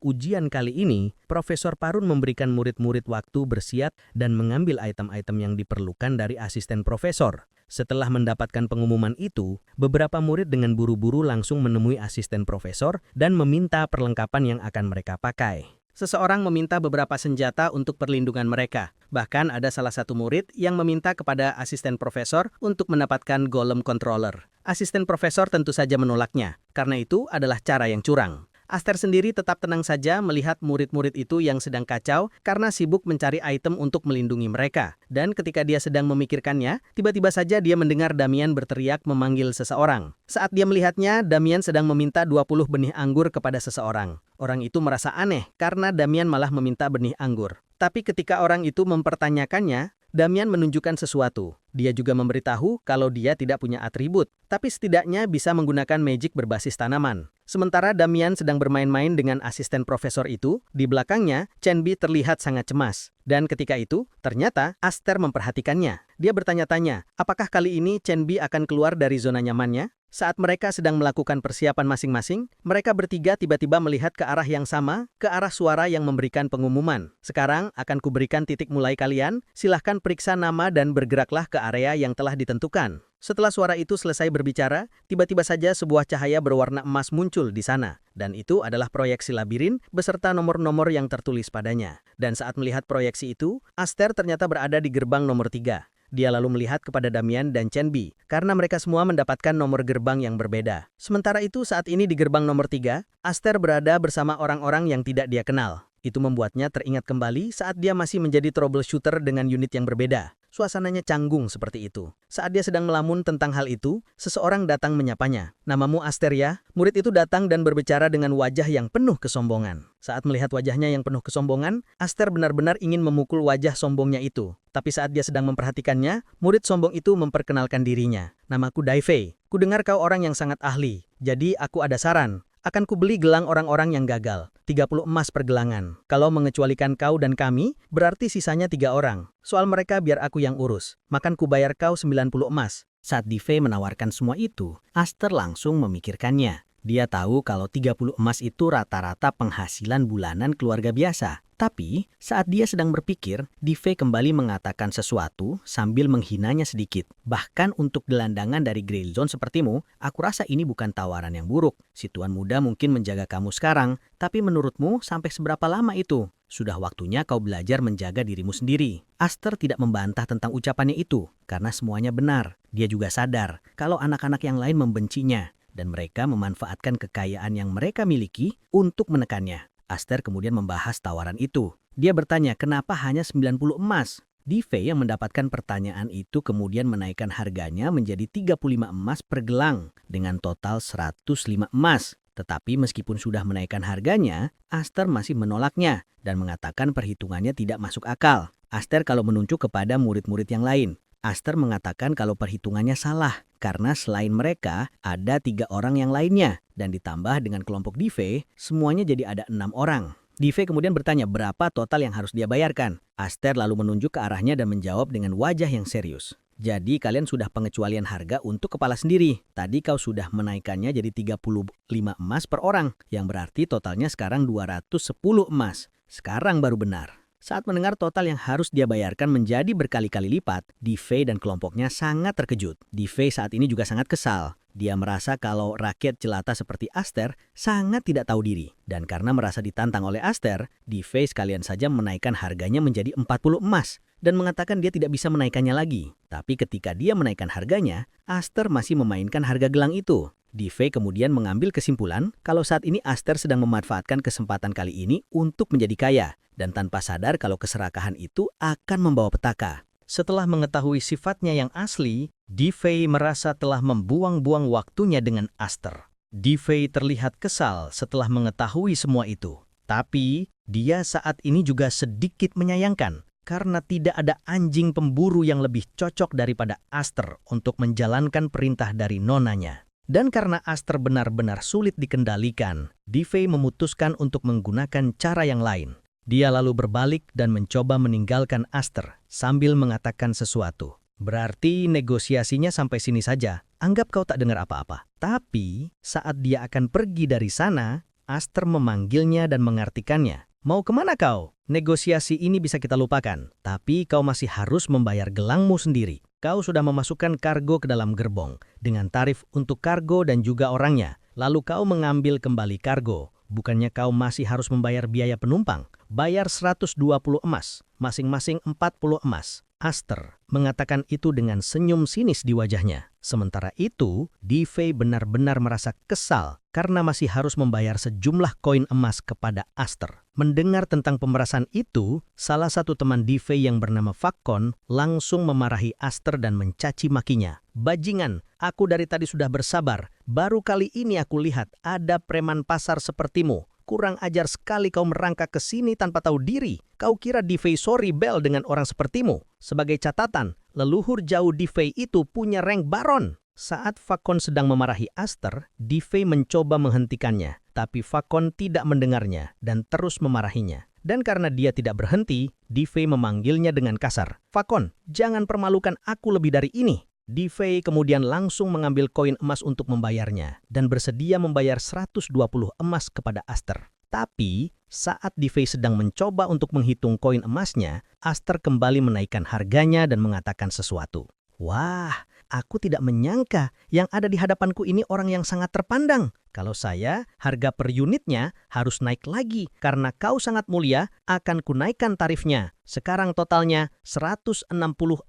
ujian kali ini, Profesor Parun memberikan murid-murid waktu bersiap dan mengambil item-item yang diperlukan dari asisten profesor. Setelah mendapatkan pengumuman itu, beberapa murid dengan buru-buru langsung menemui asisten profesor dan meminta perlengkapan yang akan mereka pakai. Seseorang meminta beberapa senjata untuk perlindungan mereka. Bahkan ada salah satu murid yang meminta kepada asisten profesor untuk mendapatkan golem controller. Asisten profesor tentu saja menolaknya, karena itu adalah cara yang curang. Aster sendiri tetap tenang saja melihat murid-murid itu yang sedang kacau karena sibuk mencari item untuk melindungi mereka. Dan ketika dia sedang memikirkannya, tiba-tiba saja dia mendengar Damian berteriak memanggil seseorang. Saat dia melihatnya, Damian sedang meminta 20 benih anggur kepada seseorang. Orang itu merasa aneh karena Damian malah meminta benih anggur. Tapi ketika orang itu mempertanyakannya, Damian menunjukkan sesuatu. Dia juga memberitahu kalau dia tidak punya atribut, tapi setidaknya bisa menggunakan magic berbasis tanaman. Sementara Damian sedang bermain-main dengan asisten profesor itu, di belakangnya, Chen Bi terlihat sangat cemas. Dan ketika itu, ternyata Aster memperhatikannya. Dia bertanya-tanya, apakah kali ini Chen Bi akan keluar dari zona nyamannya? Saat mereka sedang melakukan persiapan masing-masing, mereka bertiga tiba-tiba melihat ke arah yang sama, ke arah suara yang memberikan pengumuman. Sekarang akan kuberikan titik mulai kalian, silahkan periksa nama dan bergeraklah ke area yang telah ditentukan. Setelah suara itu selesai berbicara, tiba-tiba saja sebuah cahaya berwarna emas muncul di sana. Dan itu adalah proyeksi labirin beserta nomor-nomor yang tertulis padanya. Dan saat melihat proyeksi itu, Aster ternyata berada di gerbang nomor 3. Dia lalu melihat kepada Damian dan Chenbi, karena mereka semua mendapatkan nomor gerbang yang berbeda. Sementara itu saat ini di gerbang nomor 3, Aster berada bersama orang-orang yang tidak dia kenal. Itu membuatnya teringat kembali saat dia masih menjadi troubleshooter dengan unit yang berbeda. Suasananya canggung seperti itu. Saat dia sedang melamun tentang hal itu, seseorang datang menyapanya. "Namamu Aster ya?" Murid itu datang dan berbicara dengan wajah yang penuh kesombongan. Saat melihat wajahnya yang penuh kesombongan, Aster benar-benar ingin memukul wajah sombongnya itu. Tapi saat dia sedang memperhatikannya, murid sombong itu memperkenalkan dirinya. "Namaku Daifei. Kudengar kau orang yang sangat ahli. Jadi aku ada saran. Akan kubeli gelang orang-orang yang gagal. 30 emas per gelangan. Kalau mengecualikan kau dan kami, berarti sisanya 3 orang. Soal mereka biar aku yang urus. Makan kubayar kau 90 emas. Saat Daifei menawarkan semua itu, Aster langsung memikirkannya. Dia tahu kalau 30 emas itu rata-rata penghasilan bulanan keluarga biasa. Tapi, saat dia sedang berpikir, Daifei kembali mengatakan sesuatu sambil menghinanya sedikit. "Bahkan untuk gelandangan dari Grey Zone sepertimu, aku rasa ini bukan tawaran yang buruk. Si tuan muda mungkin menjaga kamu sekarang, tapi menurutmu sampai seberapa lama itu? Sudah waktunya kau belajar menjaga dirimu sendiri." Aster tidak membantah tentang ucapannya itu, karena semuanya benar. Dia juga sadar kalau anak-anak yang lain membencinya, dan mereka memanfaatkan kekayaan yang mereka miliki untuk menekannya. Aster kemudian membahas tawaran itu. Dia bertanya kenapa hanya 90 emas. Daifei yang mendapatkan pertanyaan itu kemudian menaikkan harganya menjadi 35 emas per gelang dengan total 105 emas. Tetapi meskipun sudah menaikkan harganya, Aster masih menolaknya dan mengatakan perhitungannya tidak masuk akal. Aster kalau menunjuk kepada murid-murid yang lain. Aster mengatakan kalau perhitungannya salah karena selain mereka ada 3 orang yang lainnya dan ditambah dengan kelompok Daifei semuanya jadi ada 6 orang. Daifei kemudian bertanya berapa total yang harus dia bayarkan. Aster lalu menunjuk ke arahnya dan menjawab dengan wajah yang serius. "Jadi kalian sudah pengecualian harga untuk kepala sendiri. Tadi kau sudah menaikkannya jadi 35 emas per orang, yang berarti totalnya sekarang 210 emas. Sekarang baru benar." Saat mendengar total yang harus dia bayarkan menjadi berkali-kali lipat, Daifei dan kelompoknya sangat terkejut. Daifei saat ini juga sangat kesal. Dia merasa kalau rakyat jelata seperti Aster sangat tidak tahu diri. Dan karena merasa ditantang oleh Aster, Daifei sekalian saja menaikkan harganya menjadi 40 emas. Dan mengatakan dia tidak bisa menaikkannya lagi. Tapi ketika dia menaikkan harganya, Aster masih memainkan harga gelang itu. Daifei kemudian mengambil kesimpulan kalau saat ini Aster sedang memanfaatkan kesempatan kali ini untuk menjadi kaya. Dan tanpa sadar kalau keserakahan itu akan membawa petaka. Setelah mengetahui sifatnya yang asli, Daifei merasa telah membuang-buang waktunya dengan Aster. Daifei terlihat kesal setelah mengetahui semua itu. Tapi, dia saat ini juga sedikit menyayangkan karena tidak ada anjing pemburu yang lebih cocok daripada Aster untuk menjalankan perintah dari nonanya. Dan karena Aster benar-benar sulit dikendalikan, Daifei memutuskan untuk menggunakan cara yang lain. Dia lalu berbalik dan mencoba meninggalkan Aster sambil mengatakan sesuatu. "Berarti negosiasinya sampai sini saja. Anggap kau tak dengar apa-apa." Tapi saat dia akan pergi dari sana, Aster memanggilnya dan mengartikannya. "Mau kemana kau? Negosiasi ini bisa kita lupakan. Tapi kau masih harus membayar gelangmu sendiri. Kau sudah memasukkan kargo ke dalam gerbong dengan tarif untuk kargo dan juga orangnya. Lalu kau mengambil kembali kargo. Bukannya kau masih harus membayar biaya penumpang? Bayar 120 emas, masing-masing 40 emas. Aster mengatakan itu dengan senyum sinis di wajahnya. Sementara itu, Daifei benar-benar merasa kesal karena masih harus membayar sejumlah koin emas kepada Aster. Mendengar tentang pemerasan itu, salah satu teman Daifei yang bernama Fakon langsung memarahi Aster dan mencaci makinya. "Bajingan, aku dari tadi sudah bersabar. Baru kali ini aku lihat ada preman pasar sepertimu. Kurang ajar sekali kau merangkak ke sini tanpa tahu diri. Kau kira Daifei sorry bel dengan orang sepertimu? Sebagai catatan, leluhur jauh Daifei itu punya rank baron." Saat Fakon sedang memarahi Aster, Daifei mencoba menghentikannya. Tapi Fakon tidak mendengarnya dan terus memarahinya. Dan karena dia tidak berhenti, Daifei memanggilnya dengan kasar. "Fakon, jangan permalukan aku lebih dari ini. Divey kemudian langsung mengambil koin emas untuk membayarnya dan bersedia membayar 120 emas kepada Aster. Tapi, saat Divey sedang mencoba untuk menghitung koin emasnya, Aster kembali menaikkan harganya dan mengatakan sesuatu. Wah, aku tidak menyangka yang ada di hadapanku ini orang yang sangat terpandang. Kalau saya, harga per unitnya harus naik lagi karena kau sangat mulia, akan kunaikkan tarifnya. Sekarang totalnya 160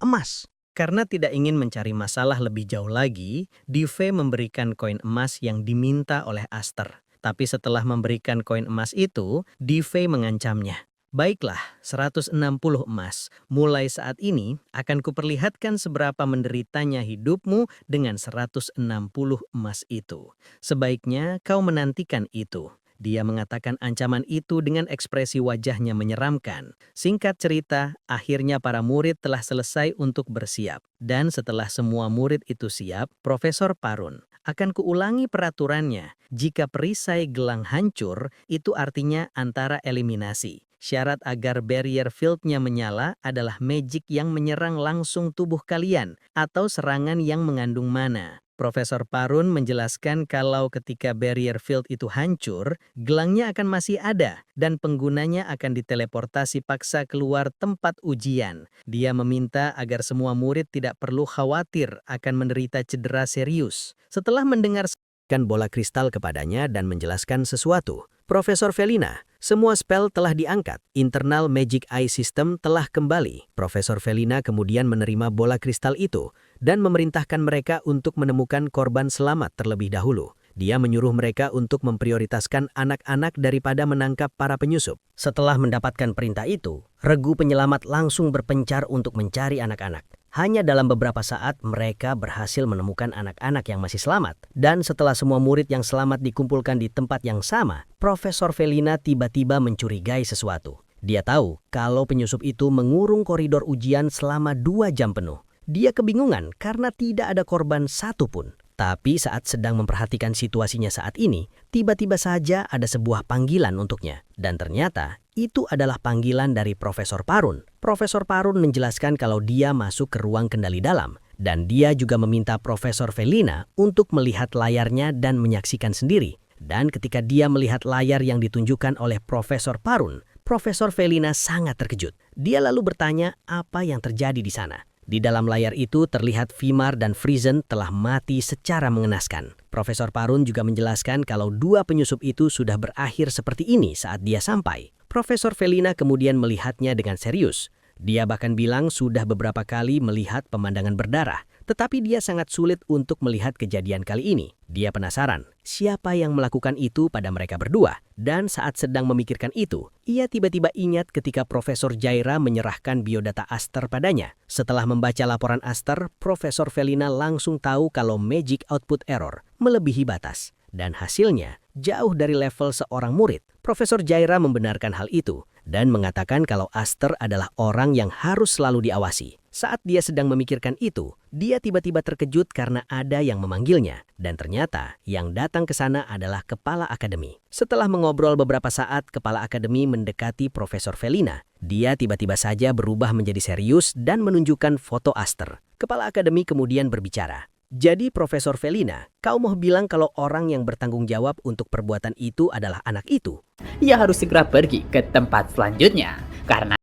emas. Karena tidak ingin mencari masalah lebih jauh lagi, Divey memberikan koin emas yang diminta oleh Aster. Tapi setelah memberikan koin emas itu, Divey mengancamnya. Baiklah, 160 emas. Mulai saat ini akan kuperlihatkan seberapa menderitanya hidupmu dengan 160 emas itu. Sebaiknya kau menantikan itu. Dia mengatakan ancaman itu dengan ekspresi wajahnya menyeramkan. Singkat cerita, akhirnya para murid telah selesai untuk bersiap. Dan setelah semua murid itu siap, Profesor Parun, akan kuulangi peraturannya. Jika perisai gelang hancur, itu artinya antara eliminasi. Syarat agar barrier field-nya menyala adalah magic yang menyerang langsung tubuh kalian atau serangan yang mengandung mana. Profesor Parun menjelaskan kalau ketika barrier field itu hancur, gelangnya akan masih ada dan penggunanya akan diteleportasi paksa keluar tempat ujian. Dia meminta agar semua murid tidak perlu khawatir akan menderita cedera serius. Setelah mendengar bola kristal kepadanya dan menjelaskan sesuatu, Profesor Felina, semua spell telah diangkat, internal Magic Eye System telah kembali. Profesor Felina kemudian menerima bola kristal itu dan memerintahkan mereka untuk menemukan korban selamat terlebih dahulu. Dia menyuruh mereka untuk memprioritaskan anak-anak daripada menangkap para penyusup. Setelah mendapatkan perintah itu, regu penyelamat langsung berpencar untuk mencari anak-anak. Hanya dalam beberapa saat mereka berhasil menemukan anak-anak yang masih selamat. Dan setelah semua murid yang selamat dikumpulkan di tempat yang sama, Profesor Felina tiba-tiba mencurigai sesuatu. Dia tahu kalau penyusup itu mengurung koridor ujian selama 2 jam penuh. Dia kebingungan karena tidak ada korban satupun. Tapi saat sedang memperhatikan situasinya saat ini, tiba-tiba saja ada sebuah panggilan untuknya. Dan ternyata itu adalah panggilan dari Profesor Parun. Profesor Parun menjelaskan kalau dia masuk ke ruang kendali dalam. Dan dia juga meminta Profesor Felina untuk melihat layarnya dan menyaksikan sendiri. Dan ketika dia melihat layar yang ditunjukkan oleh Profesor Parun, Profesor Felina sangat terkejut. Dia lalu bertanya apa yang terjadi di sana. Di dalam layar itu terlihat Vimar dan Friesen telah mati secara mengenaskan. Profesor Parun juga menjelaskan kalau 2 penyusup itu sudah berakhir seperti ini saat dia sampai. Profesor Felina kemudian melihatnya dengan serius. Dia bahkan bilang sudah beberapa kali melihat pemandangan berdarah, tetapi dia sangat sulit untuk melihat kejadian kali ini. Dia penasaran siapa yang melakukan itu pada mereka berdua. Dan saat sedang memikirkan itu, ia tiba-tiba ingat ketika Profesor Jaira menyerahkan biodata Aster padanya. Setelah membaca laporan Aster, Profesor Felina langsung tahu kalau Magic Output Error melebihi batas. Dan hasilnya jauh dari level seorang murid. Profesor Jaira membenarkan hal itu dan mengatakan kalau Aster adalah orang yang harus selalu diawasi. Saat dia sedang memikirkan itu, dia tiba-tiba terkejut karena ada yang memanggilnya. Dan ternyata yang datang ke sana adalah Kepala Akademi. Setelah mengobrol beberapa saat, Kepala Akademi mendekati Profesor Felina. Dia tiba-tiba saja berubah menjadi serius dan menunjukkan foto Aster. Kepala Akademi kemudian berbicara. Jadi Profesor Felina, kau mau bilang kalau orang yang bertanggung jawab untuk perbuatan itu adalah anak itu? Ia harus segera pergi ke tempat selanjutnya, karena